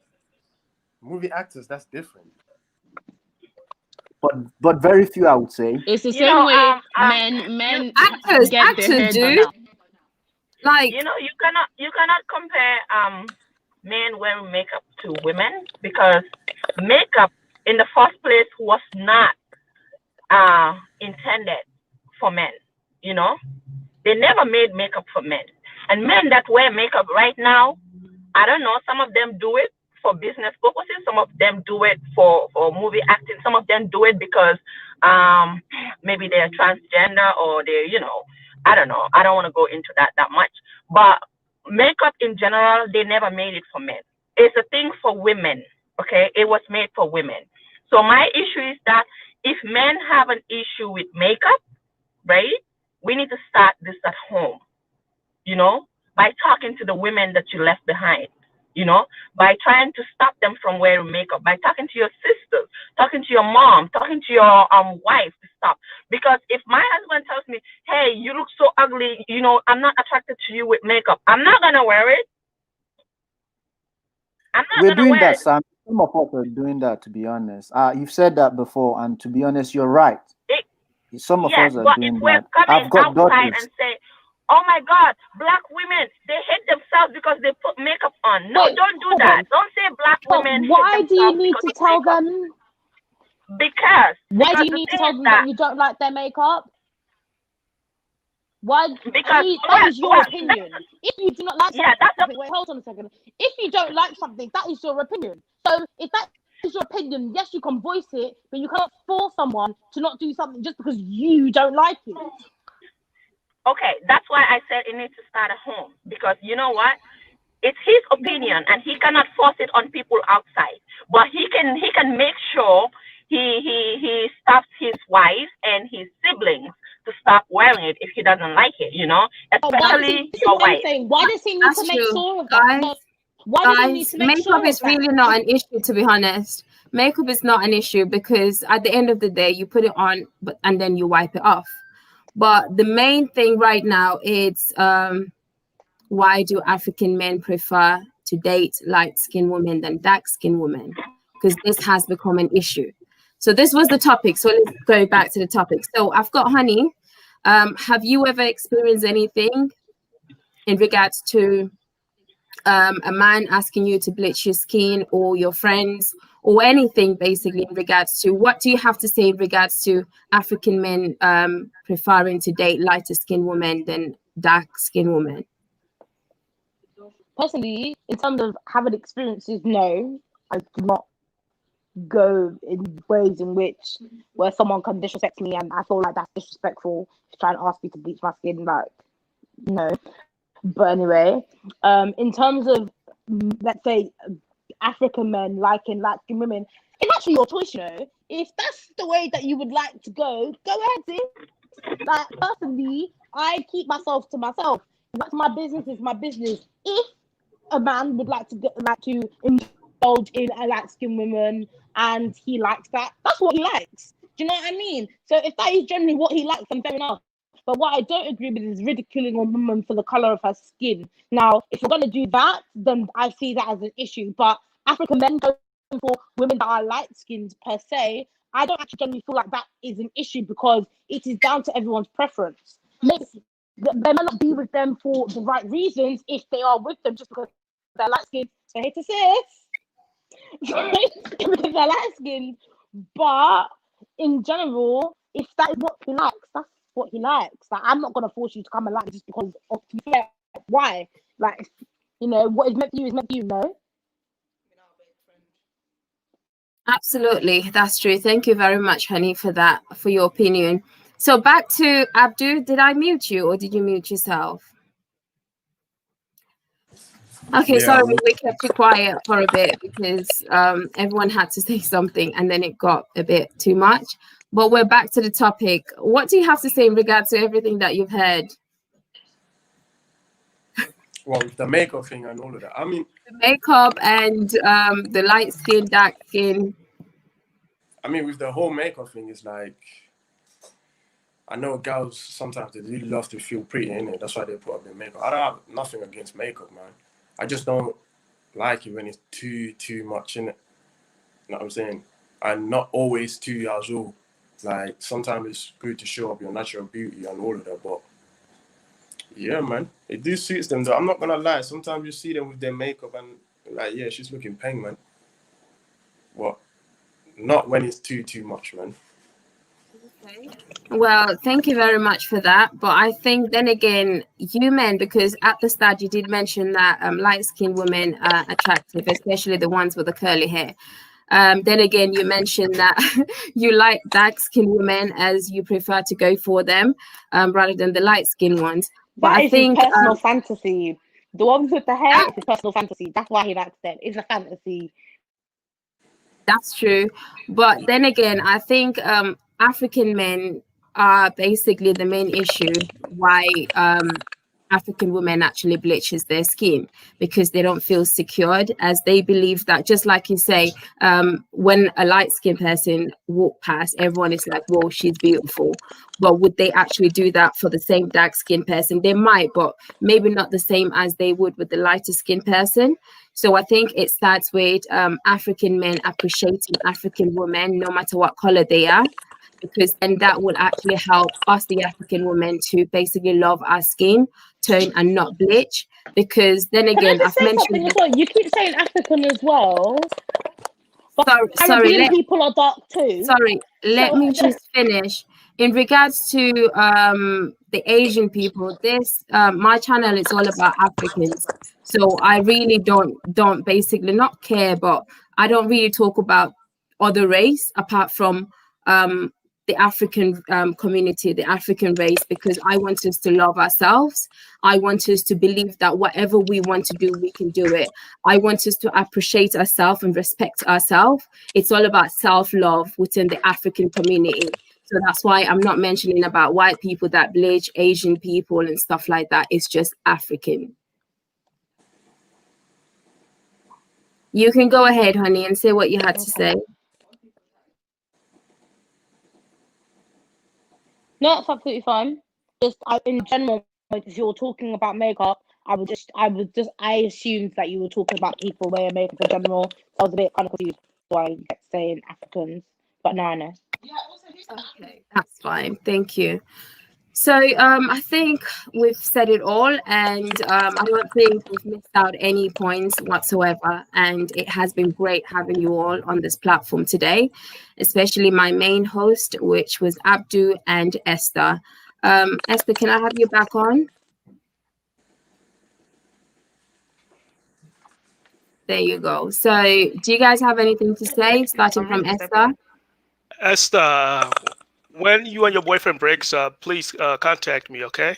Movie actors, that's different.
But very few, I would say.
It's the
You
same
know,
way men
Actors
get their hair done
do.
now.
Like,
you know, you cannot compare men wearing makeup to women, because makeup in the first place was not intended for men. You know, they never made makeup for men. And men that wear makeup right now, I don't know, some of them do it for business purposes, some of them do it for movie acting, some of them do it because maybe they're transgender, or they, you know, I don't know. I don't want to go into that much. But makeup in general, they never made it for men. It's a thing for women, okay? It was made for women. So my issue is that if men have an issue with makeup, right, we need to start this at home, you know, by talking to the women that you left behind, you know, by trying to stop them from wearing makeup, by talking to your sisters, talking to your mom, talking to your wife to stop. Because if my husband tells me, hey, you look so ugly, you know, I'm not attracted to you with makeup, I'm not going to wear it. I'm not
We're
going to
doing
wear
that,
it.
Sam. Some of us are doing that, to be honest. You've said that before, and to be honest, you're right. Some of
Yes,
us are
but if
doing
we're
that.
coming
I've got
outside
daughters.
and say, oh my God, black women, they hate themselves because they put makeup on. No,
Wait,
don't do
hold
that.
on.
Don't say black
But
women hate
why do you
themselves
need
because
to
of
tell
makeup.
them?
Because
Why do you
the
need to
thing
tell
is
them
that,
that you don't like their makeup? Why?
because
That is your
well,
opinion. If you do not like
yeah, that's
something, wait, hold on a second. If you don't like something, that is your opinion. So if that is your opinion, yes, you can voice it, but you cannot force someone to not do something just because you don't like it.
okay. That's why I said it needs to start at home, because you know what? It's his opinion, and he cannot force it on people outside. But he can make sure he stops his wife and his siblings to stop wearing it if he doesn't like it, you know, especially your wife.
Why does he need
that's
to make
true.
sure of that?
Guys,
Why does he need to make
makeup
sure
is
of that?
really not an issue, to be honest. Makeup is not an issue because at the end of the day, you put it on, and then you wipe it off. But the main thing right now is why do African men prefer to date light-skinned women than dark-skinned women? Because this has become an issue. So this was the topic. So let's go back to the topic. So I've got Honey. Have you ever experienced anything in regards to a man asking you to bleach your skin, or your friends, or anything basically in regards to, what do you have to say in regards to African men preferring to date lighter skinned women than dark skinned women?
Personally, in terms of having experiences, no, I do not go in ways in which where someone can disrespect me and I feel like that's disrespectful to try and ask me to bleach my skin. Like, no. But anyway, in terms of, let's say, African men liking light-skinned women, it's actually your choice, you know. If that's the way that you would like to go ahead, sis. Like, personally, I keep myself to myself. That's my business, is my business. If a man would like to indulge in a light-skinned woman and he likes that, that's what he likes. Do you know what I mean? So if that is generally what he likes, then fair enough. But what I don't agree with is ridiculing a woman for the color of her skin. Now, if you're going to do that, then I see that as an issue. But African men going for women that are light-skinned per se, I don't actually generally feel like that is an issue, because it is down to everyone's preference. They may not be with them for the right reasons if they are with them just because they're light-skinned. So I hate to say it, because they're light-skinned. But in general, if that is what he likes, that's what he likes. Like, I'm not gonna force you to come and like just because of, to be fair, why? Like, you know, what is meant for you is meant for you, no?
Absolutely, that's true. Thank you very much, Honey, for that, for your opinion. So back to Abdu. Did I mute you or did you mute yourself? Okay,
Yeah,
sorry, we kept you quiet for a bit because everyone had to say something and then it got a bit too much. But we're back to the topic. What do you have to say in regards to everything that you've heard?
Well, with the makeup thing and all of that. I mean,
The makeup and the light skin, dark skin.
with the whole makeup thing, it's like, I know girls sometimes they really love to feel pretty, innit? That's why they put up their makeup. I don't have nothing against makeup, man. I just don't like it when it's too much, innit? You know what I'm saying? And not always too as well. Like, sometimes it's good to show up your natural beauty and all of that, but yeah, man, it do suits them though. I'm not gonna lie. Sometimes you see them with their makeup and like, yeah, she's looking peng, man. Well, not when it's too much, man.
Okay. Well, thank you very much for that. But I think then again, you men, because at the start you did mention that light-skinned women are attractive, especially the ones with the curly hair. Then again, you mentioned that you like dark-skinned women as you prefer to go for them rather than the light-skinned ones. But
That
I
is
think
his personal fantasy. The ones with the hair is his personal fantasy. That's why he likes them. It's a fantasy.
that's true. But then again, I think African men are basically the main issue why African women actually bleaches their skin, because they don't feel secured, as they believe that, just like you say, when a light-skinned person walk past, everyone is like, whoa, she's beautiful. But would they actually do that for the same dark-skinned person? They might, but maybe not the same as they would with the lighter-skinned person. So I think it starts with African men appreciating African women, no matter what color they are, because then that would actually help us, the African women, to basically love our skin tone and not bleach. Because then again,
Can I just say something as well? You keep saying African as well. But Caribbean people are dark too.
Sorry, let me just finish. In regards to the Asian people, this my channel is all about Africans. So I really don't basically not care, but I don't really talk about other race apart from the African community, the African race, because I want us to love ourselves. I want us to believe that whatever we want to do, we can do it. I want us to appreciate ourselves and respect ourselves. It's all about self-love within the African community. So that's why I'm not mentioning about white people that bleach, Asian people and stuff like that. It's just African. You can go ahead, honey, and say what you had to say.
No, it's absolutely fine. Just in general, like, if you're talking about makeup, I assumed that you were talking about people wearing makeup in general. So I was a bit kind of confused why you kept saying Africans, but now I know.
Okay, that's fine. Thank you. So I think we've said it all, and I don't think we've missed out any points whatsoever. And it has been great having you all on this platform today, especially my main host, which was Abdu and Esther. Esther, can I have you back on? There you go. So do you guys have anything to say, starting from Esther?
Esther, when you and your boyfriend breaks up, please contact me, okay?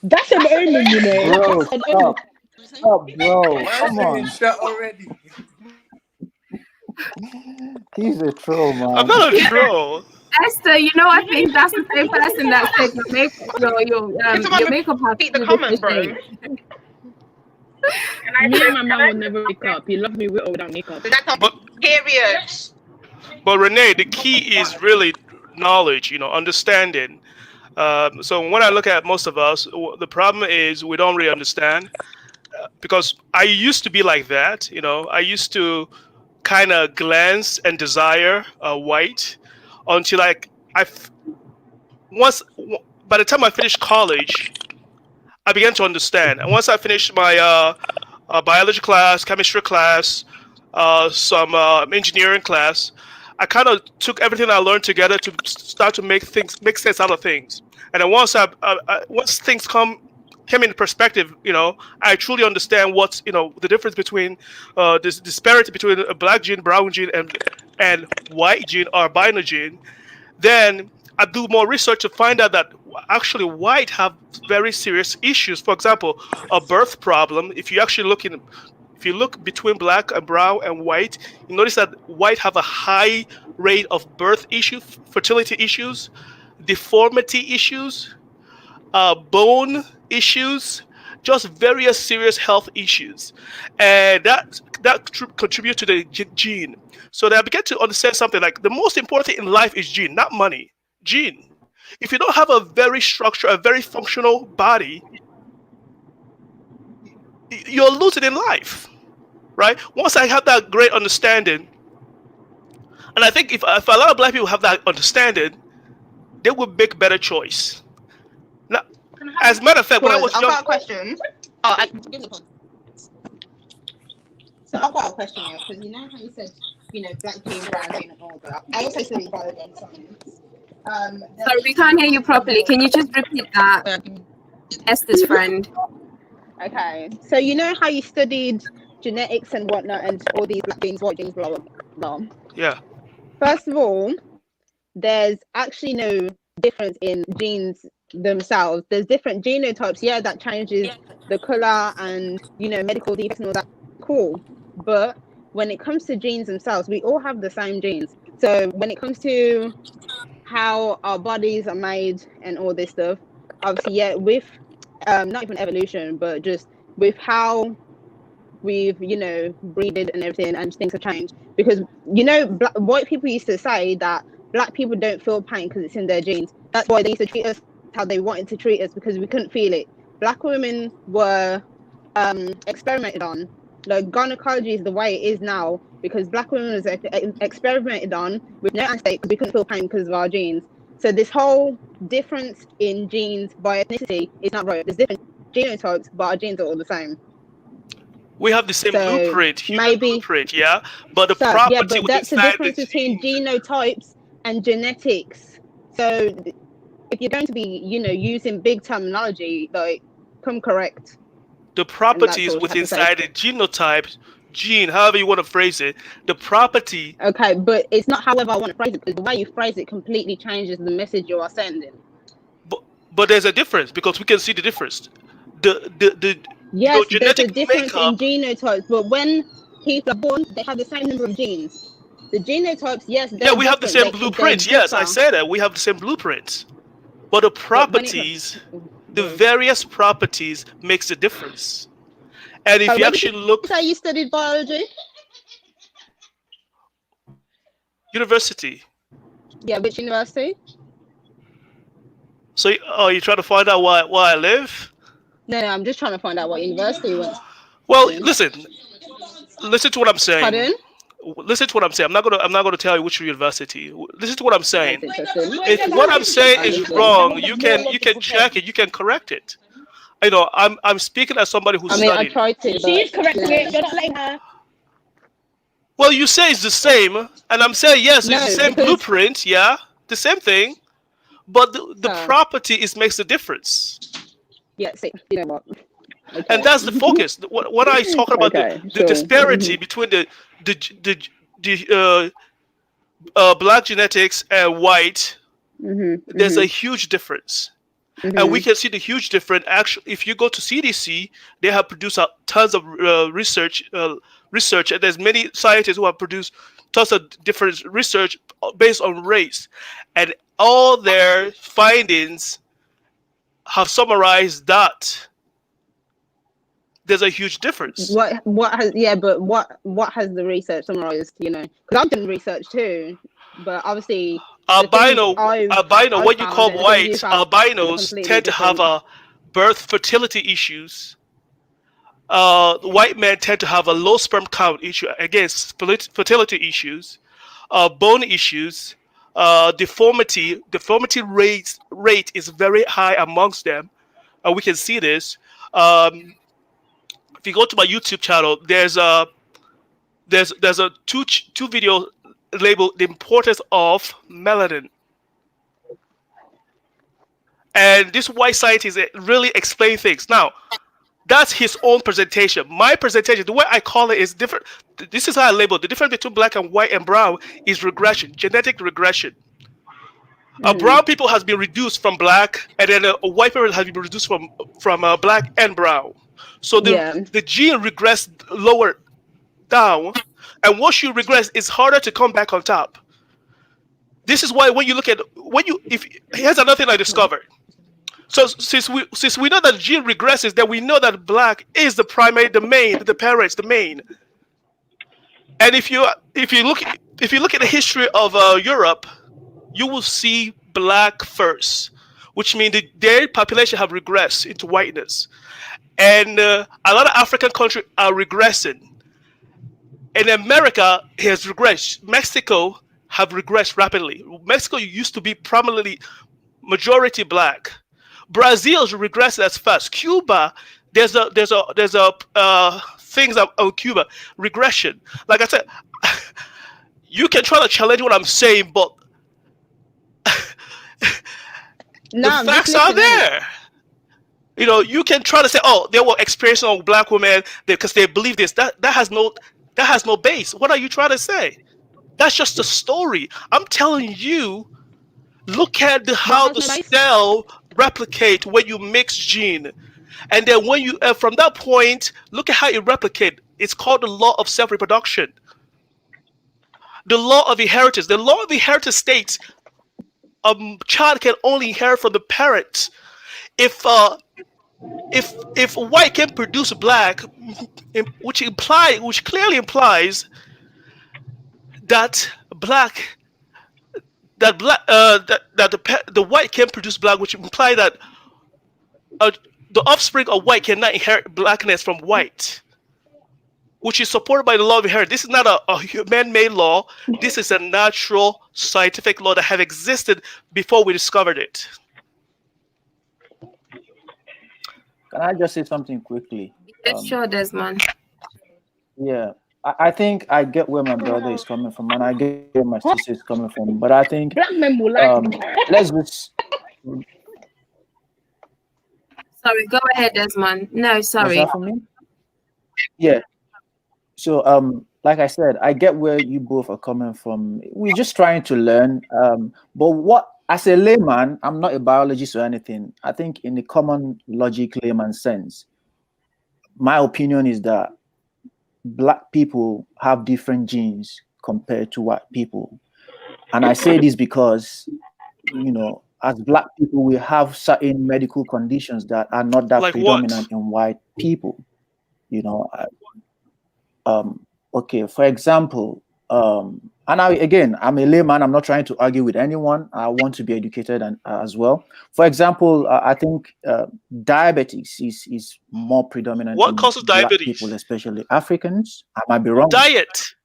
That's an omen, you know.
Bro, stop, bro. Come on.
Shut already.
He's a troll, man.
I'm not a troll.
Esther, you know, I think that's the same person that said your makeup has to do with the shade.
Me and my man will never wake up. He loves me with or without makeup.
Periods.
But Rene, the key is really knowledge, understanding. So when I look at most of us, the problem is we don't really understand. Because I used to be like that, I used to kind of glance and desire white until by the time I finished college, I began to understand. And once I finished my biology class, chemistry class, some engineering class, I kind of took everything I learned together to start to make sense out of things. And then once things came into perspective, I truly understand what's the difference between this disparity between a black gene, brown gene, and white gene or albino gene. Then I do more research to find out that actually white have very serious issues. For example, a birth problem. If you look between black and brown and white, you notice that white have a high rate of birth issues, fertility issues, deformity issues, bone issues, just various serious health issues, and that contribute to the gene. So that I began to understand something like the most important thing in life is gene, not money. Gene. If you don't have a very structured, a very functional body, you're losing in life, right? Once I had that great understanding, and I think if a lot of black people have that understanding, they would make better choice. Now, as a matter of fact, when I was
I've
young,
got a question. Oh, so I've got a question here, because you know how you said, black jeans, brown jeans, and all that. I also studied biology and science.
Sorry, we can't hear you properly. Can you just repeat that? Esther's friend.
Okay, so you know how you studied genetics and whatnot, and all these black genes, white genes, blah blah blah.
yeah.
First of all, there's actually no difference in genes themselves. There's different genotypes, that changes the color and medical defects and all that. Cool, but when it comes to genes themselves, we all have the same genes. So when it comes to how our bodies are made and all this stuff, obviously, with not even evolution, but just with how we've breeded and everything, and things have changed. Because white people used to say that black people don't feel pain because it's in their genes. That's why they used to treat us how they wanted to treat us, because we couldn't feel it. Black women were experimented on. Like, gynecology is the way it is now because black women was experimented on with no anesthetic because we couldn't feel pain because of our genes. So this whole difference in genes by ethnicity is not right. There's different genotypes, but our genes are all the same.
We have the same blueprint, blueprint, yeah. But the
but
property
that's the
inside
difference between genotypes and genetics. So if you're going to be, using big terminology, like, come correct.
The properties within inside the genotype, gene, however you want to phrase it, the property.
Okay, but it's not however I want to phrase it, because the way you phrase it completely changes the message you are sending.
But there's a difference, because we can see the difference.
Yes, there's a
genetic
difference
makeup.
in genotypes, but when people are born, they have the same number of genes. The genotypes, yes,
We have the same blueprint. Yes, I said that we have the same blueprint, but the properties, the various properties, makes a difference. And if you actually look,
say you studied biology.
University.
Yeah, which university?
So, you trying to find out where I live?
No, I'm just trying to find out what university you went.
Well, listen to what I'm saying.
Pardon?
Listen to what I'm saying. I'm not gonna tell you which university. Listen to what I'm saying. If what I'm saying is wrong, you can check it. You can correct it. I'm speaking as somebody who studied.
I tried to.
She's correcting it. You're not letting her.
Well, you say it's the same, and I'm saying yes, it's the same blueprint. Yeah, the same thing, but the property makes the difference.
Yeah, see, you know what? Okay.
And that's the focus. What I talk about the disparity between the black genetics and white. There's a huge difference. And we can see the huge difference. Actually, if you go to CDC, they have produced tons of research, and there's many scientists who have produced tons of different research based on race, and all their findings have summarized that there's a huge difference.
What has the research summarized? Because I've done research too, but obviously
albino, what you call white, albinos tend to have birth fertility issues. White men tend to have a low sperm count issue, again, fertility issues, bone issues, deformity rate is very high amongst them. We can see this. If you go to my YouTube channel, there's a two video labeled "The Importance of Melanin," and this white scientist really explain things. Now, that's his own presentation. My presentation, the way I call it, is different. This is how I label it. The difference between black and white and brown is regression, genetic regression. Brown people has been reduced from black, and then white people has been reduced from black and brown. So the gene regressed lower down, and once you regress, it's harder to come back on top. This is why when you look at here's another thing I discovered. So since we know that gene regresses, then we know that black is the primary, the main, the parents, the main. And if you look at the history of Europe, you will see black first, which means their population have regressed into whiteness, and a lot of African countries are regressing. And America has regressed. Mexico have regressed rapidly. Mexico used to be prominently majority black. Brazil's regressed as fast. Cuba, there's a things on Cuba regression. Like I said, you can try to challenge what I'm saying, but
No,
the
I'm just
facts are
listening.
there. You know, you can try to say, "Oh, they were experiencing on black women because they believe this." That has no base. What are you trying to say? That's just a story. I'm telling you. Look at how the cell replicate when you mix gene, and then when you from that point, look at how it replicate. It's called the law of self-reproduction. The law of inheritance. The law of inheritance states a child can only inherit from the parents. If white can produce black, which clearly implies that the white can produce black, which implies that the offspring of white cannot inherit blackness from white, which is supported by the law of inheritance. This is not a man-made law. This is a natural scientific law that have existed before we discovered it.
Can I just say something quickly?
Sure, Desmond.
Yeah, I think I get where my brother is coming from, and I get where my sister is coming from. But I think
Black men will like
let's just.
Sorry, go ahead, Desmond. No,
Was
sorry.
that for me? Yeah. So like I said, I get where you both are coming from. We're just trying to learn. But what, as a layman, I'm not a biologist or anything. I think in the common logic layman sense, my opinion is that black people have different genes compared to white people. And I say this because, you know, as black people, we have certain medical conditions that are not that
Like
predominant
what?
in white people. You know, okay, for example, and I'm a layman. I'm not trying to argue with anyone. I want to be educated as well. For example, I think diabetes is more predominant
What
in
causes
black
diabetes?
people, especially Africans. I might be wrong.
Diet.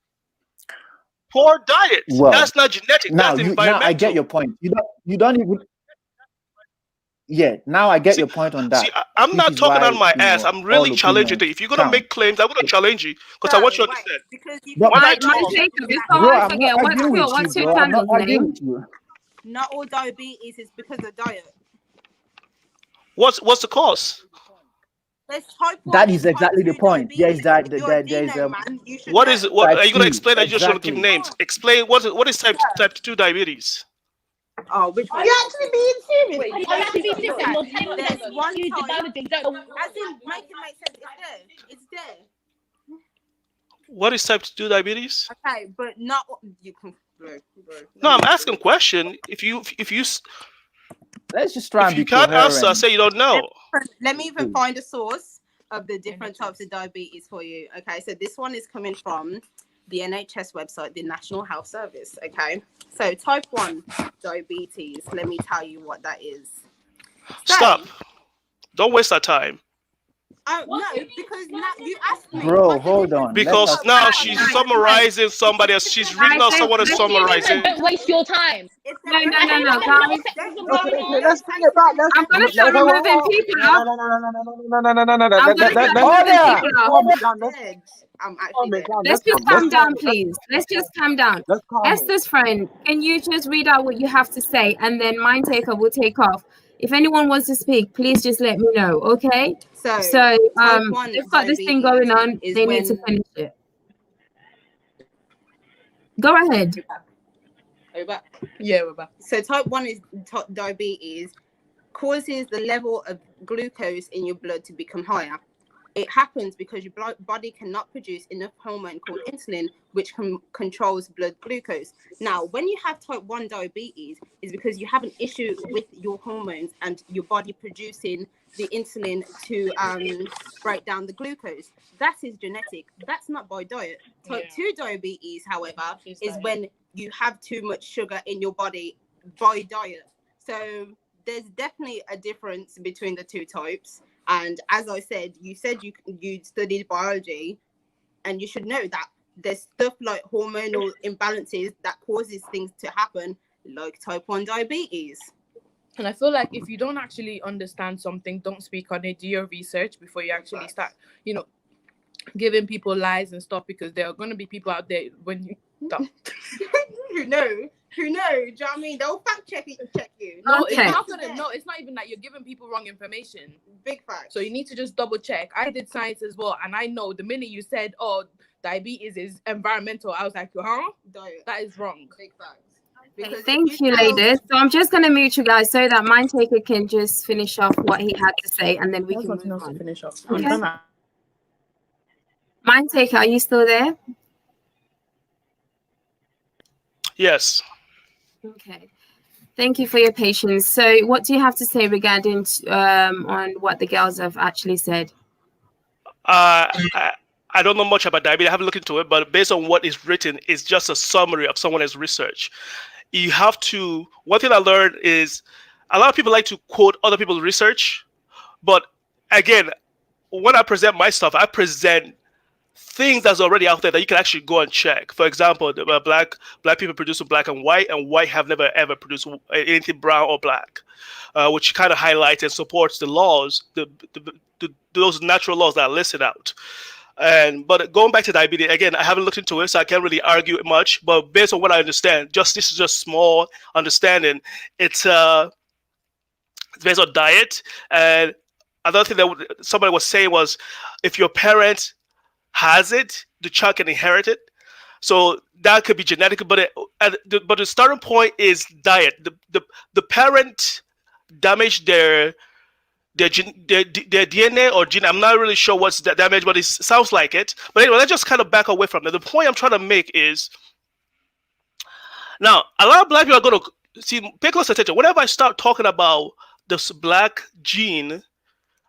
Poor diet.
Well,
That's not genetic.
now
That's
now I get
environmental.
your point. You don't even. Yeah, now I get your point on that.
See, I'm
Which
not
is
talking
why,
on my
you
ass.
know,
I'm really
all
challenging you.
opinions
If you're gonna
count.
make claims, I'm gonna challenge you because I want you to understand.
Because you
But
When I
My
talk,
Jacob, before
bro,
I
I'm not
forget,
arguing with you,
what's your
bro. I'm not
channel's
arguing
name?
with you.
not all diabetes is because of diet.
what's the cause?
There's type 1
That
and
is
type
exactly the
2
point. There
diabetes.
is that
If you're a
there is
genome man, you should
What
know.
is what?
type
Are you gonna
2.
explain? Or you just want to keep
Exactly.
names? Explain what is type 2 diabetes?
Oh, which
Are
one?
you actually being serious?
Wait,
Are you
there's
actually being
two
serious?
types.
You're telling me
There's
that
one
you
type.
developed exactly.
As in, make it make sense. It's there. It's there.
What is type 2 diabetes?
Okay, but not you can. Bro.
No, I'm asking a question. If you
Let's just try and be
can't answer,
coherent.
say you don't know.
Let me even find a source of the different types of diabetes for you. Okay, so this one is coming from the NHS website, the National Health Service. Okay, so type 1 diabetes. Let me tell you what that is.
Stop. Don't waste our time.
No, because now you asked me.
Bro, hold on.
Because now she's summarizing somebody else. She's reading out someone else summarizing.
Don't waste your time.
No, guys.
Okay, let's bring it back.
I'm gonna start removing people off.
No.
I'm gonna start removing people off.
I'm actually there.
Let's just calm down, please. Let's just calm down.
Let's calm
Esther's friend, can you just read out what you have to say, and then mine taker will take off. If anyone wants to speak, please just let me know, okay?
So
they've got this thing going on. They need to finish it. Go ahead.
Are we back? Yeah, we're back. So type 1 is diabetes, causes the level of glucose in your blood to become higher. It happens because your body cannot produce enough hormone called insulin, which controls blood glucose. Now, when you have type 1 diabetes, is because you have an issue with your hormones and your body producing the insulin to break down the glucose. That is genetic. That's not by diet. Type 2 diabetes, however, is when you have too much sugar in your body by diet. So there's definitely a difference between the two types. And as I said, you studied biology, and you should know that there's stuff like hormonal imbalances that causes things to happen, like type 1 diabetes.
And I feel like if you don't actually understand something, don't speak on it. Do your research before you actually start, giving people lies and stuff, because there are going to be people out there when you don't.
Who know? Do you know what I mean? They'll fact check you.
No,
Okay.
it's not even that you're giving people wrong information.
Big fact.
So you need to just double check. I did science as well, and I know the minute you said, "Oh, diabetes is environmental," I was like, "Huh?
Diet.
That is wrong."
Big facts.
Okay, thank you, ladies. So I'm just going to mute you guys so that Mind Taker can just finish off what he had to say, and then we can move on.
Finish off.
Okay. Mind Taker, are you still there?
Yes.
Okay. Thank you for your patience. So what do you have to say regarding on what the girls have actually said?
I don't know much about diabetes. I haven't looked into it, but based on what is written, it's just a summary of someone else's research. You have to, one thing I learned is a lot of people like to quote other people's research, but again, when I present my stuff, I present things that's already out there that you can actually go and check. For example, the black people produce black and white have never ever produced anything brown or black, which kind of highlights and supports the laws, those natural laws that are listed out. But going back to diabetes, again, I haven't looked into it, so I can't really argue it much. But based on what I understand, this is just small understanding. It's based on diet. And another thing that somebody was saying was, if your parent has it, the child can inherit it. So that could be genetic, but the starting point is diet. The parent damaged their DNA or gene. I'm not really sure what's the damage, but it sounds like it. But anyway, let's just kind of back away from that. The point I'm trying to make is, now a lot of black people are going to see, pay close attention. Whenever I start talking about this black gene and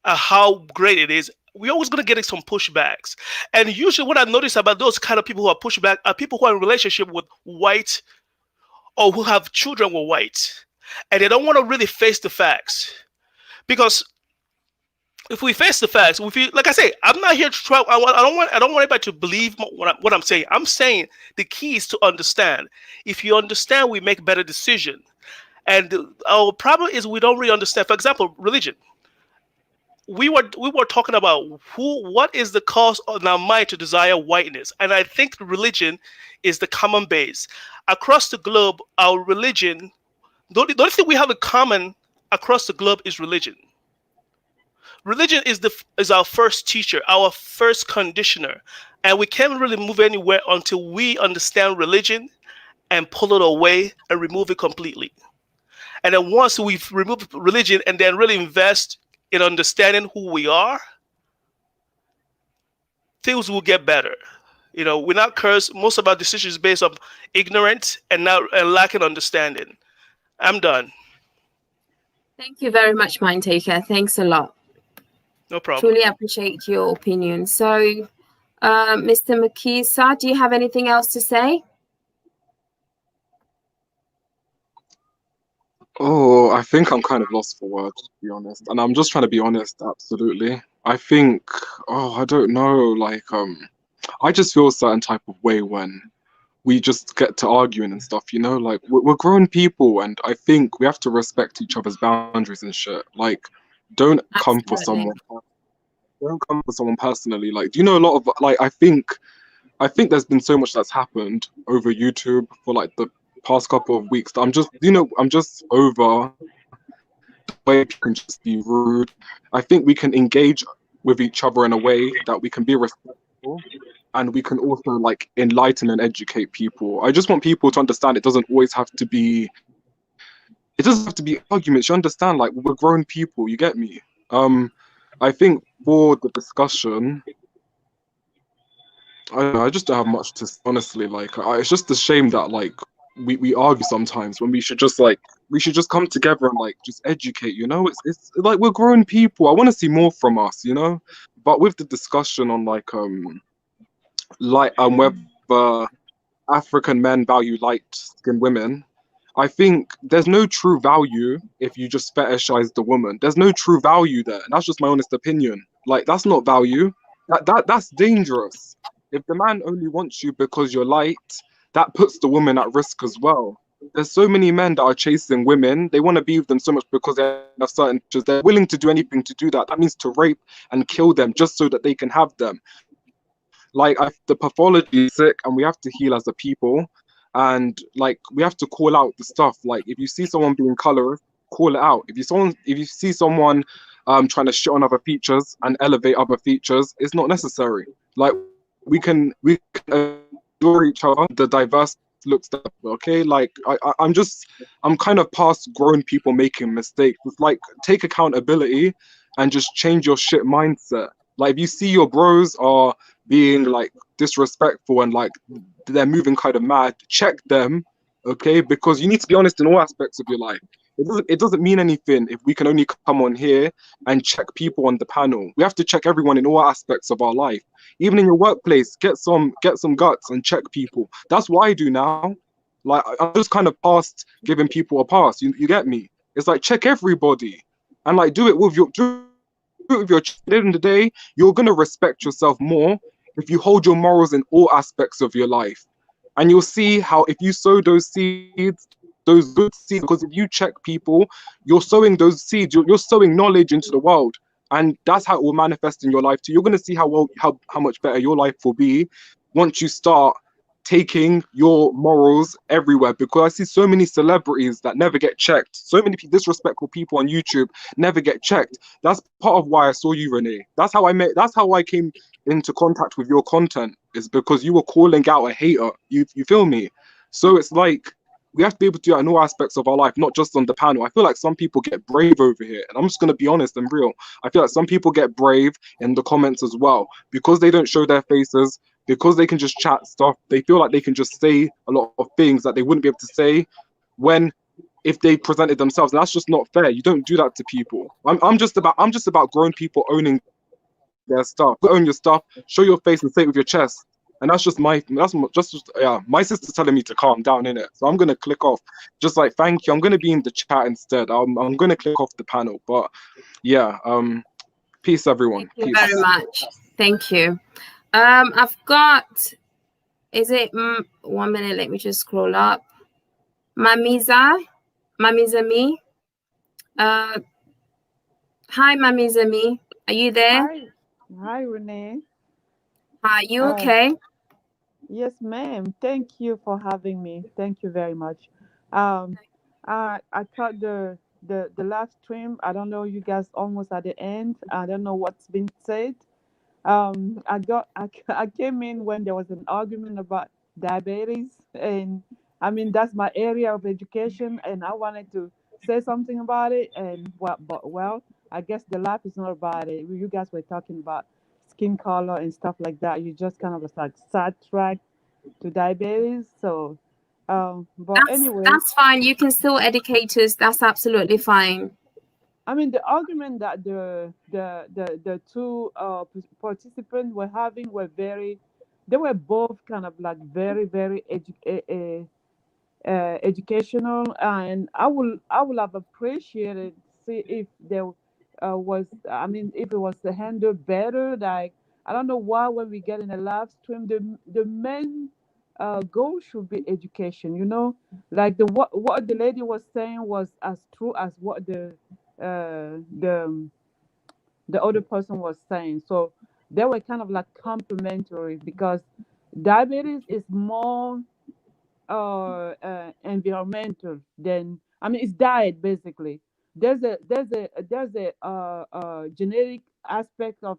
how great it is, we're always going to get some pushbacks. And usually what I notice about those kind of people who are pushed back are people who are in relationship with white or who have children with white. And they don't want to really face the facts. Because if we face the facts, like I say, I'm not here to try. I don't want anybody to believe what I'm saying. I'm saying the key is to understand. If you understand, we make better decisions. And our problem is we don't really understand. For example, religion. We were talking about what is the cause of our mind to desire whiteness, and I think religion is the common base across the globe. Our religion, the only thing we have in common across the globe is religion. Religion is our first teacher, our first conditioner, and we can't really move anywhere until we understand religion and pull it away and remove it completely. And then once we've removed religion and then really invest in understanding who we are, things will get better. We're not cursed. Most of our decisions based on ignorance and lacking understanding. I'm done.
Thank you very much, Mind Taker. Thanks a lot.
No problem.
Truly appreciate your opinion. So, Mr. Makisa, do you have anything else to say?
Oh, I think I'm kind of lost for words, to be honest. And I'm just trying to be honest, absolutely. I think, I don't know, I just feel a certain type of way when we just get to arguing and stuff, like we're grown people, and I think we have to respect each other's boundaries and shit. Like, don't come for someone. Don't come for someone personally. Like, do you know a lot of I think there's been so much that's happened over YouTube for the past couple of weeks that I'm just over the way people can just be rude. I think we can engage with each other in a way that we can be respectful, and we can also enlighten and educate people. I just want people to understand it doesn't have to be arguments. You understand, we're grown people, you get me? I think for the discussion, I don't know, I just don't have much to say, honestly. Like, it's just a shame that like we argue sometimes when we should just come together and like just educate. You know, it's like we're grown people. I want to see more from us. You know, but with the discussion on whether African men value light-skinned women, I think there's no true value if you just fetishize the woman. There's no true value there. And that's just my honest opinion. Like that's not value. That's dangerous. If the man only wants you because you're light, that puts the woman at risk as well. There's so many men that are chasing women. They want to be with them so much because they have certain features. They're willing to do anything to do that. That means to rape and kill them just so that they can have them. Like the pathology is sick, and we have to heal as a people, and like we have to call out the stuff. Like if you see someone being colorist, call it out. If you see someone trying to shit on other features and elevate other features, it's not necessary. Like we can adore each other. The diverse looks that, okay? Like I'm kind of past grown people making mistakes. It's like take accountability and just change your shit mindset. Like if you see your bros are being like disrespectful and like they're moving kind of mad, check them, okay? Because you need to be honest in all aspects of your life. It doesn't mean anything if we can only come on here and check people on the panel. We have to check everyone in all aspects of our life. Even in your workplace, get some guts and check people. That's what I do now. Like I'm just kind of past giving people a pass. You get me? It's like check everybody and like do it with your at the end of the day, you're gonna respect yourself more if you hold your morals in all aspects of your life. And you'll see how if you sow those seeds, those good seeds, because if you check people, you're sowing those seeds, you're sowing knowledge into the world. And that's how it will manifest in your life too. You're gonna see how much better your life will be once you start taking your morals everywhere, because I see so many celebrities that never get checked. So many disrespectful people on YouTube never get checked. That's part of why I saw you, Rene. That's how I came into contact with your content, is because you were calling out a hater. You feel me? So it's like we have to be able to do that in all aspects of our life, not just on the panel. I feel like some people get brave over here, and I'm just gonna be honest and real. I feel like some people get brave in the comments as well because they don't show their faces, because they can just chat stuff. They feel like they can just say a lot of things that they wouldn't be able to say when if they presented themselves. And that's just not fair. You don't do that to people. I'm just about grown people owning their stuff. Own your stuff, show your face and say it with your chest. And that's just my sister's telling me to calm down in it. So I'm gonna click off. Just like thank you. I'm gonna be in the chat instead. I'm gonna click off the panel. But yeah, peace everyone.
Thank you very much. Thank you. I've got, is it 1 minute? Let me just scroll up. Mamiza me. Hi, Mamiza me. Are you there?
Hi, Renee.
Are you okay?
Yes, ma'am. Thank you for having me. Thank you very much. I caught the last stream. I don't know, you guys almost at the end. I don't know what's been said. I came in when there was an argument about diabetes, and I mean that's my area of education, and I wanted to say something about it. And well, I guess the life is not about it. You guys were talking about skin color and stuff like that. You just kind of was like sidetracked to diabetes. So, but anyway,
that's fine. You can still educate us. That's absolutely fine.
I mean, the argument that the two participants were having were they were both kind of like very educational, and I would have appreciated see if there was, I mean, if it was handled better. Like I don't know why when we get in a live stream, the main goal should be education. You know, like what the lady was saying was as true as what uh, the the other person was saying. So they were kind of like complementary, because diabetes is more environmental than, I mean, it's diet basically. There's a genetic aspect of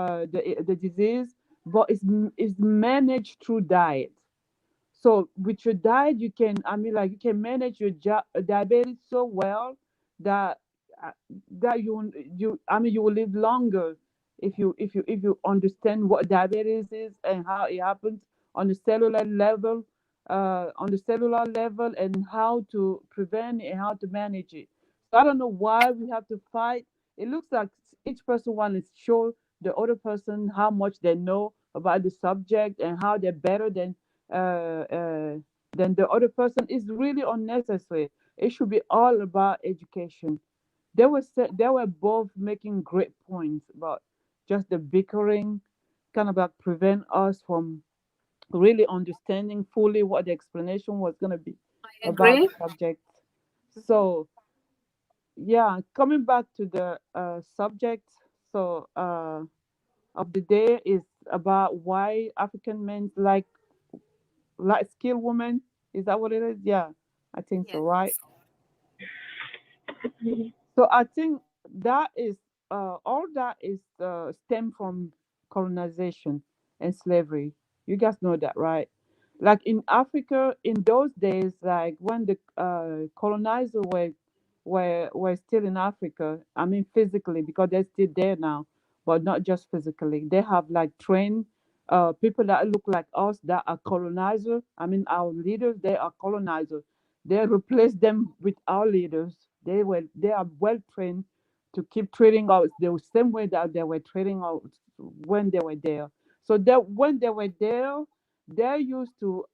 the disease, but it's managed through diet. So with your diet, you can, I mean, like you can manage your diabetes so well that that you will live longer if you understand what diabetes is and how it happens on the cellular level, and how to prevent it and how to manage it. So I don't know why we have to fight. It looks like each person wants to show the other person how much they know about the subject and how they're better uh, uh, than the other person. Is really unnecessary. It should be all about education. They were both making great points about just the bickering, kind of like prevent us from really understanding fully what the explanation was going to be
I
about the
agree.
subject. So yeah, coming back to the subject, so of the day is about why African men like light skilled women. Is that what it is? Yeah, I think so,
Yes.
right? So I think that is all that is stem from colonization and slavery. You guys know that, right? Like in Africa, in those days, like when the colonizer were still in Africa. I mean, physically because they're still there now, but not just physically. They have like trained people that look like us that are colonizer. I mean, our leaders, they are colonizers. They replace them with our leaders. They are well trained to keep trading out the same way that they were trading out when they were there. So that when they were there, they used to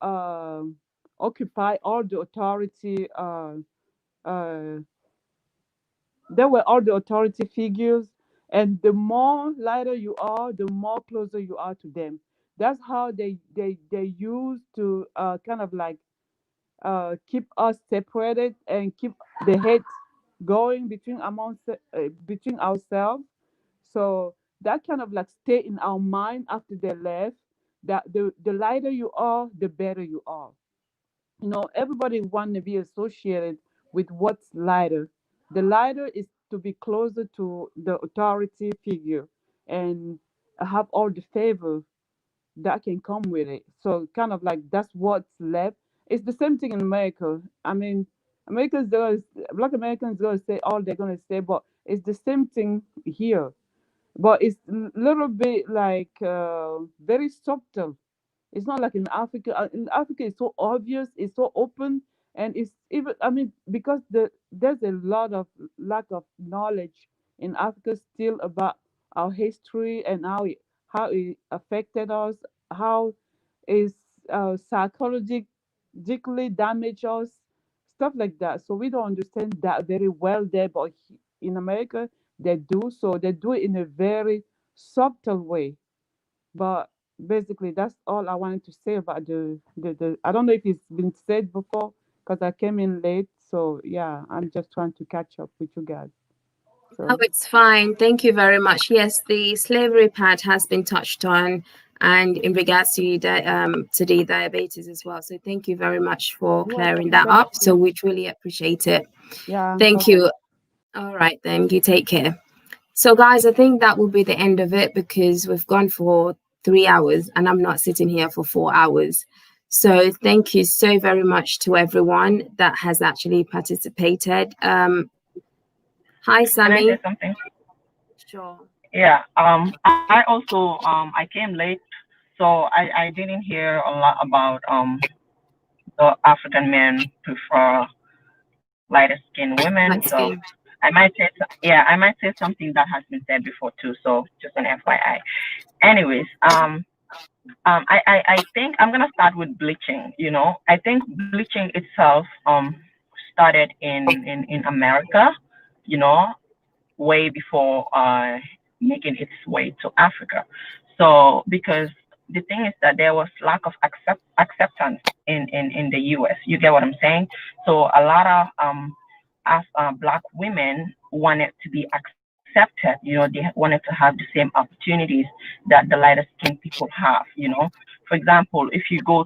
occupy all the authority. Uh, they were all the authority figures, and the more lighter you are, the more closer you are to them. That's how they used to kind of like keep us separated and keep the hate going between ourselves. So that kind of like stay in our mind after they left. That the lighter you are, the better you are. Everybody want to be associated with what's lighter. The lighter is to be closer to the authority figure and have all the favor that can come with it. So kind of like that's what's left. It's the same thing in America. I mean, Black Americans gonna say all they're gonna say, but it's the same thing here. But it's a little bit like very subtle. It's not like in Africa. In Africa, it's so obvious, it's so open, and it's even. I mean, because there's a lot of lack of knowledge in Africa still about our history and how it affected us, how is psychologically damaged us, stuff like that. So we don't understand that very well there, but in America they do. So they do it in a very subtle way, but basically, that's all I wanted to say about the. I don't know if it's been said before because I came in late. So yeah, I'm just trying to catch up with you guys.
Oh,
So
it's fine. Thank you very much. Yes, the slavery part has been touched on, and in regards to the diabetes as well. So thank you very much for
you're
clearing
welcome.
that
Thank
up. So
you.
we truly appreciate it.
Yeah.
Thank
Okay.
you. All right, then you take care. So, guys, I think that will be the end of it because we've gone for 3 hours and I'm not sitting here for 4 hours. So, thank you so very much to everyone that has actually participated. Hi,
Can I say
Sammy.
something?
Sure.
Yeah. I also I came late, so I didn't hear a lot about the African men prefer lighter skinned women.
Light
So
skin.
I might say something that has been said before too. So just an FYI. Anyways, I think I'm gonna start with bleaching. I think bleaching itself started in America, you know, way before making its way to Africa. So because the thing is that there was lack of acceptance in the US. You get what I'm saying? So a lot of as black women wanted to be accepted. They wanted to have the same opportunities that the lighter skinned people have. For example, if you go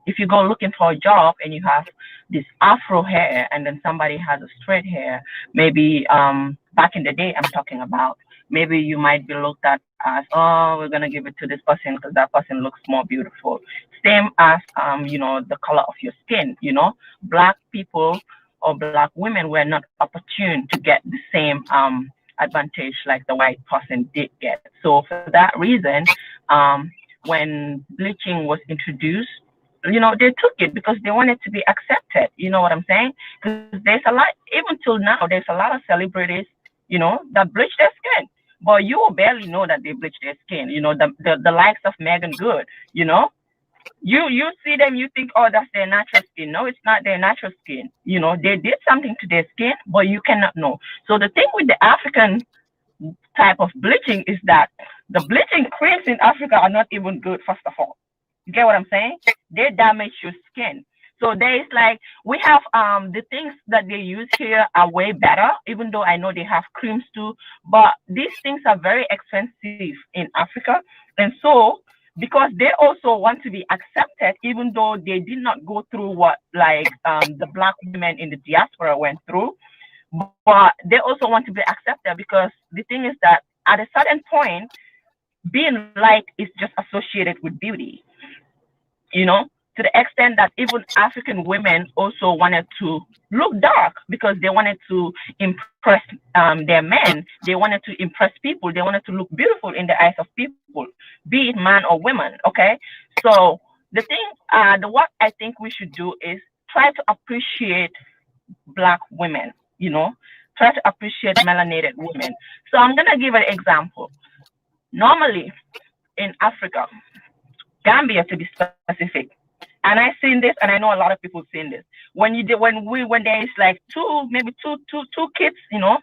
looking for a job and you have this afro hair and then somebody has a straight hair, maybe back in the day I'm talking about, maybe you might be looked at as, oh, we're gonna give it to this person because that person looks more beautiful. Same as the color of your skin. Black people or Black women were not opportune to get the same advantage like the white person did get. So for that reason, when bleaching was introduced, you know, they took it because they wanted to be accepted. You know what I'm saying? Because there's a lot, even till now, there's a lot of celebrities, you know, that bleach their skin, but you will barely know that they bleach their skin. You know, the likes of Megan Good, you know, you see them, you think, oh, that's their natural skin. No, it's not their natural skin. You know, they did something to their skin, but you cannot know. So the thing with the African type of bleaching is that the bleaching creams in Africa are not even good, first of all. You get what I'm saying? They damage your skin. So there is like, we have the things that they use here are way better, even though I know they have creams too, but these things are very expensive in Africa. And so because they also want to be accepted, even though they did not go through what like the Black women in the diaspora went through, but they also want to be accepted, because the thing is that at a certain point, being light is just associated with beauty, you know, to the extent that even African women also wanted to look dark because they wanted to impress their men. They wanted to impress people. They wanted to look beautiful in the eyes of people, be it man or woman. Okay. So the thing, what I think we should do is try to appreciate Black women, you know, try to appreciate melanated women. So I'm going to give an example. Normally in Africa, Gambia to be specific, and I've seen this, and I know a lot of people seen this. When there is like maybe two kids, you know,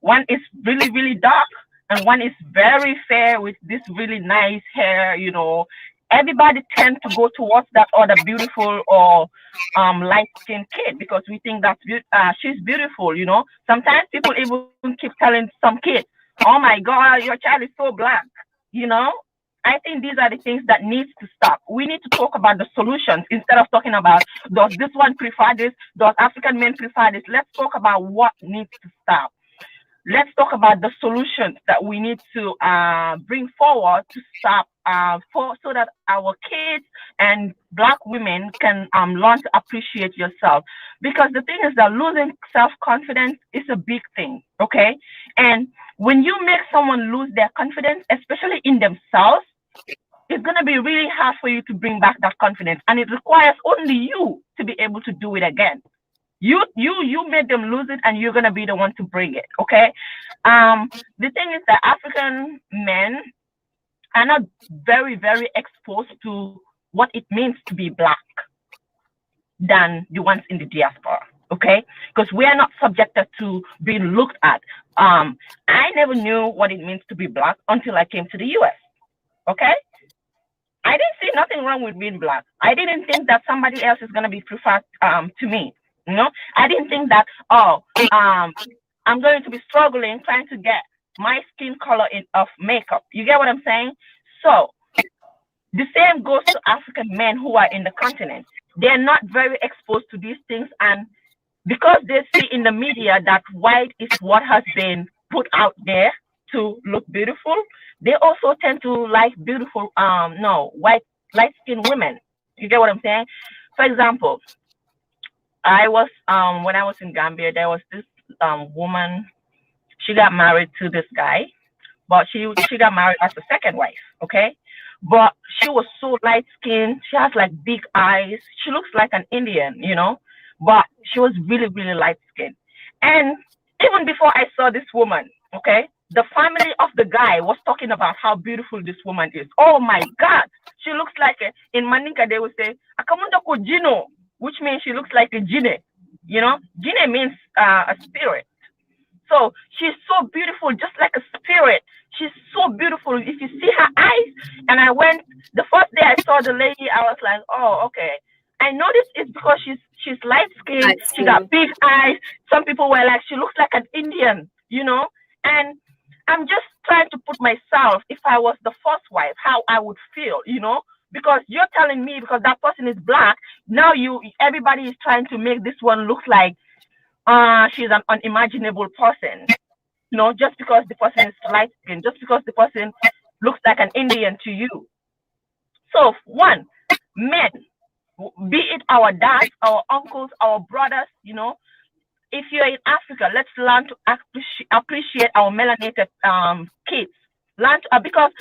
one is really, really dark and one is very fair with this really nice hair, you know, everybody tend to go towards that other beautiful or light-skinned kid because we think that she's beautiful, you know. Sometimes people even keep telling some kids, oh my God, your child is so black, you know. I think these are the things that needs to stop. We need to talk about the solutions instead of talking about, does this one prefer this? Does African men prefer this? Let's talk about what needs to stop. Let's talk about the solutions that we need to bring forward to stop so that our kids and Black women can learn to appreciate yourself. Because the thing is that losing self-confidence is a big thing, okay? And when you make someone lose their confidence, especially in themselves, it's going to be really hard for you to bring back that confidence. And it requires only you to be able to do it again. You made them lose it, and you're going to be the one to bring it, okay? The thing is that African men are not very, very exposed to what it means to be Black than the ones in the diaspora, okay? Because we are not subjected to being looked at. I never knew what it means to be Black until I came to the US, okay? I didn't see nothing wrong with being Black. I didn't think that somebody else is going to be preferred to me, you know? I didn't think that, I'm going to be struggling trying to get my skin color of makeup. You get what I'm saying? So the same goes to African men who are in the continent. They're not very exposed to these things, and because they see in the media that white is what has been put out there to look beautiful, they also tend to like beautiful, light-skinned women. You get what I'm saying? For example, I was when I was in Gambia, there was this woman. She got married to this guy, but she got married as a second wife, okay? But she was so light-skinned. She has like big eyes. She looks like an Indian, you know, but she was really, really light-skinned. And even before I saw this woman, okay, the family of the guy was talking about how beautiful this woman is. Oh my God, she looks like in Maninka they would say "Akamunda ko Jino," which means she looks like a Jine. You know, Jine means a spirit. So she's so beautiful, just like a spirit. She's so beautiful. If you see her eyes, and I went the first day I saw the lady, I was like, oh, okay. I noticed it's because she's light skinned. She got big eyes. Some people were like, she looks like an Indian, you know. And I'm just trying to put myself, if I was the first wife, how I would feel, you know. Because you're telling me because that person is Black, now everybody is trying to make this one look like she's an unimaginable person, you know, just because the person is light skinned, just because the person looks like an Indian to you. So one, men, be it our dads, our uncles, our brothers, you know, if you're in Africa, let's learn to appreciate our melanated kids. Learn to, because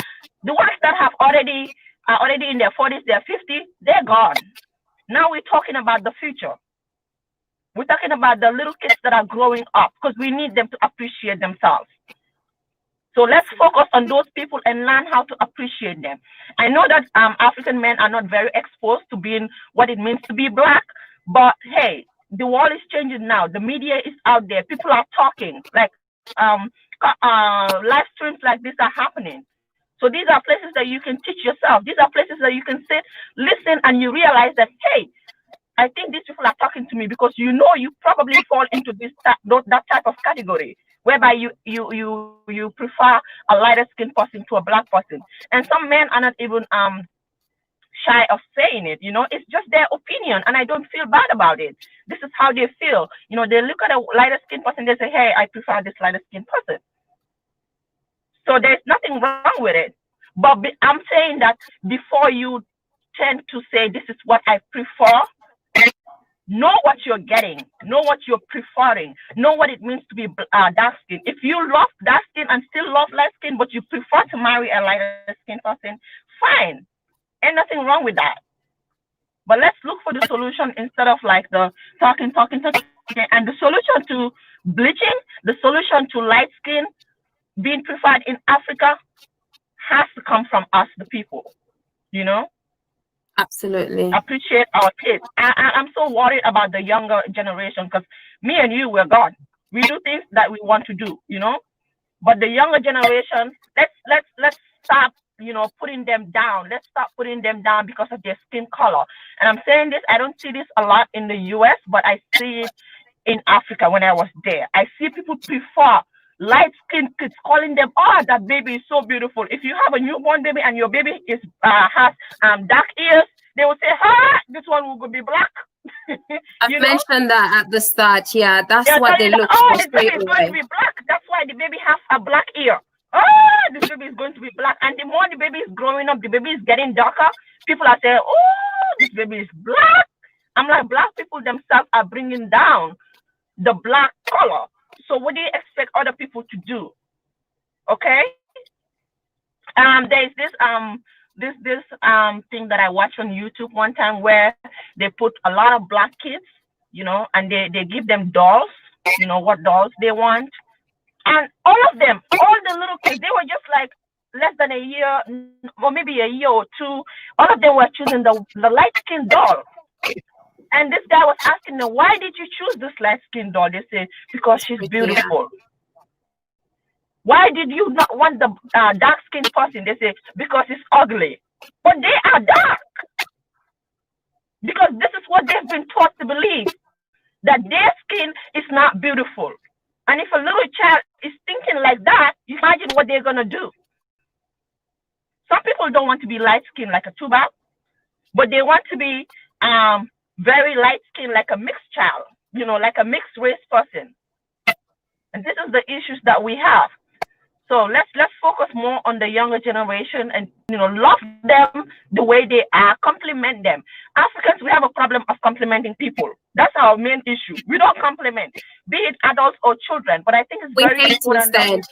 the ones that have already in their 40s, their 50s, they're gone. Now we're talking about the future. We're talking about the little kids that are growing up, because we need them to appreciate themselves. So let's focus on those people and learn how to appreciate them. I know that African men are not very exposed to being what it means to be Black, but hey, the world is changing now. The media is out there. People are talking. Like live streams like this are happening. So these are places that you can teach yourself. These are places that you can sit, listen, and you realize that, hey, I think these people are talking to me, because you know you probably fall into that type of category, whereby you prefer a lighter skinned person to a Black person. And some men are not even shy of saying it, you know, it's just their opinion, and I don't feel bad about it. This is how they feel. You know, they look at a lighter skinned person, they say, hey, I prefer this lighter skinned person. So there's nothing wrong with it. But I'm saying that before you tend to say this is what I prefer, know what you're getting, know what you're preferring, know what it means to be dark skin. If you love dark skin and still love light skin, but you prefer to marry a lighter skin person, fine. Ain't nothing wrong with that. But let's look for the solution instead of like the talking. And the solution to bleaching, the solution to light skin being preferred in Africa has to come from us, the people, you know?
Absolutely.
Appreciate our kids. I'm so worried about the younger generation, because me and you, we're gone. We do things that we want to do, you know? But the younger generation, let's stop, you know, putting them down. Let's stop putting them down because of their skin color. And I'm saying this, I don't see this a lot in the US, but I see it in Africa when I was there. I see people prefer light-skinned kids, calling them, oh, that baby is so beautiful. If you have a newborn baby and your baby is has dark ears, they will say, this one will be Black.
I've mentioned that at the start. Yeah, that's what they look
for
straight
this baby is going to be Black. That's why the baby has a Black ear. This baby is going to be Black. And the more the baby is growing up, the baby is getting darker. People are saying, oh, this baby is Black. I'm like, Black people themselves are bringing down the Black color. So what do you expect other people to do? Okay. There's this thing that I watched on YouTube one time where they put a lot of Black kids, you know, and they give them dolls, you know, what dolls they want. And all of them, all the little kids, they were just like less than a year, or maybe a year or two. All of them were choosing the light-skinned doll. And this guy was asking them, why did you choose this light-skinned doll? They say, because she's beautiful. Why did you not want the dark-skinned person? They say, because it's ugly. But they are dark. Because this is what they've been taught to believe, that their skin is not beautiful. And if a little child is thinking like that, you imagine what they're going to do. Some people don't want to be light-skinned like a tuba, but they want to be very light-skinned like a mixed child, you know, like a mixed race person. And this is the issues that we have. So let's focus more on the younger generation and, you know, love them the way they are, compliment them. Africans, we have a problem of complimenting people. That's our main issue. We don't compliment, be it adults or children. But I think it's very important.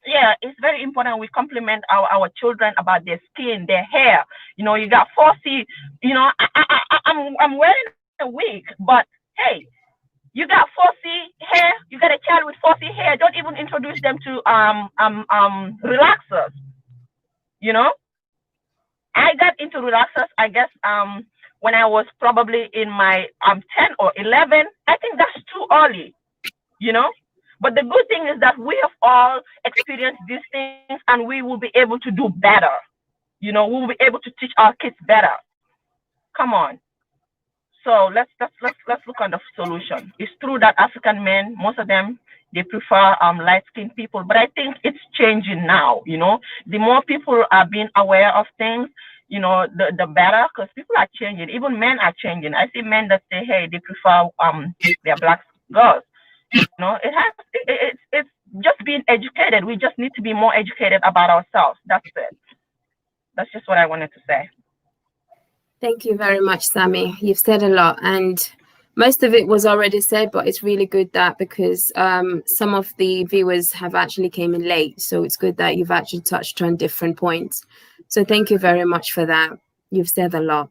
Yeah, it's very important we compliment our children about their skin, their hair. You know, you got 4C. You know, I'm wearing a wig, but hey, you got 4C hair. You got a child with 4C hair. Don't even introduce them to relaxers. You know, I got into relaxers, I guess, when I was probably in my 10 or 11. I think that's too early. You know. But the good thing is that we have all experienced these things, and we will be able to do better. You know, we will be able to teach our kids better. Come on. So let's look at the solution. It's true that African men, most of them, they prefer light-skinned people, but I think it's changing now. You know, the more people are being aware of things, you know, the better, because people are changing. Even men are changing. I see men that say, hey, they prefer their Black girls. You know, it's just being educated. We just need to be more educated about ourselves. That's it. That's just what I wanted to say.
Thank you very much, Sammy. You've said a lot, and most of it was already said, but it's really good that because some of the viewers have actually came in late, so it's good that you've actually touched on different points. So thank you very much for that. You've said a lot.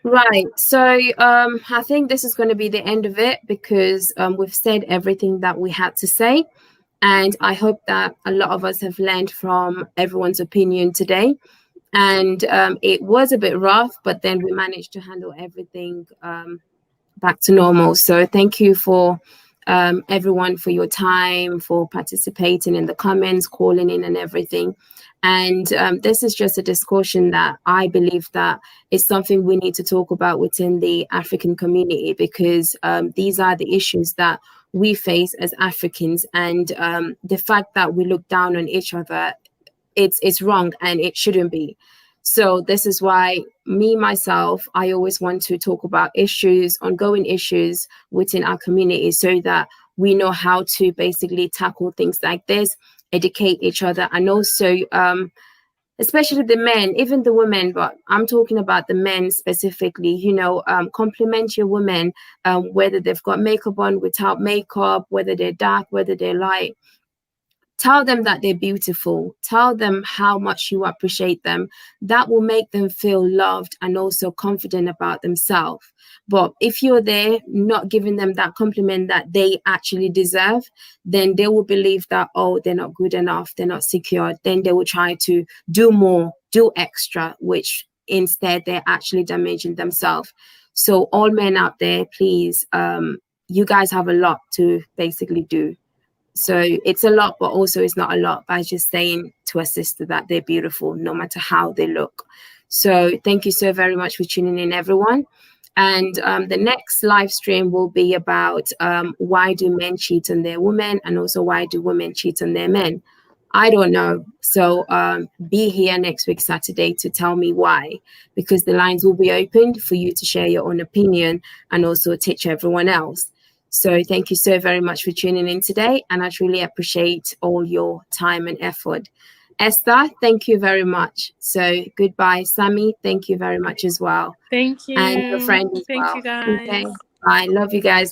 Right, so I think this is going to be the end of it because we've said everything that we had to say, and I hope that a lot of us have learned from everyone's opinion today. And it was a bit rough, but then we managed to handle everything back to normal. So thank you for everyone for your time, for participating in the comments, calling in and everything. And this is just a discussion that I believe that is something we need to talk about within the African community, because these are the issues that we face as Africans. And the fact that we look down on each other, it's wrong and it shouldn't be. So this is why myself, I always want to talk about issues, ongoing issues within our community, so that we know how to basically tackle things like this, educate each other, and also especially the men, even the women, but I'm talking about the men specifically, you know, compliment your women, whether they've got makeup on, without makeup, whether they're dark, whether they're light. Tell them that they're beautiful. Tell them how much you appreciate them. That will make them feel loved and also confident about themselves. But if you're there not giving them that compliment that they actually deserve, then they will believe that, oh, they're not good enough, they're not secure. Then they will try to do more, do extra, which instead they're actually damaging themselves. So all men out there, please, you guys have a lot to basically do. So it's a lot, but also it's not a lot by just saying to a sister that they're beautiful, no matter how they look. So thank you so very much for tuning in, everyone. And the next live stream will be about why do men cheat on their women, and also why do women cheat on their men. I don't know. So be here next week, Saturday, to tell me why, because the lines will be opened for you to share your own opinion and also teach everyone else. So thank you so very much for tuning in today, and I truly appreciate all your time and effort. Esther, thank you very much. So goodbye. Sammy, thank you very much as well.
Thank you.
And your friend as
Thank
well.
you, guys.
Okay. Bye. Love you guys.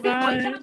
Bye.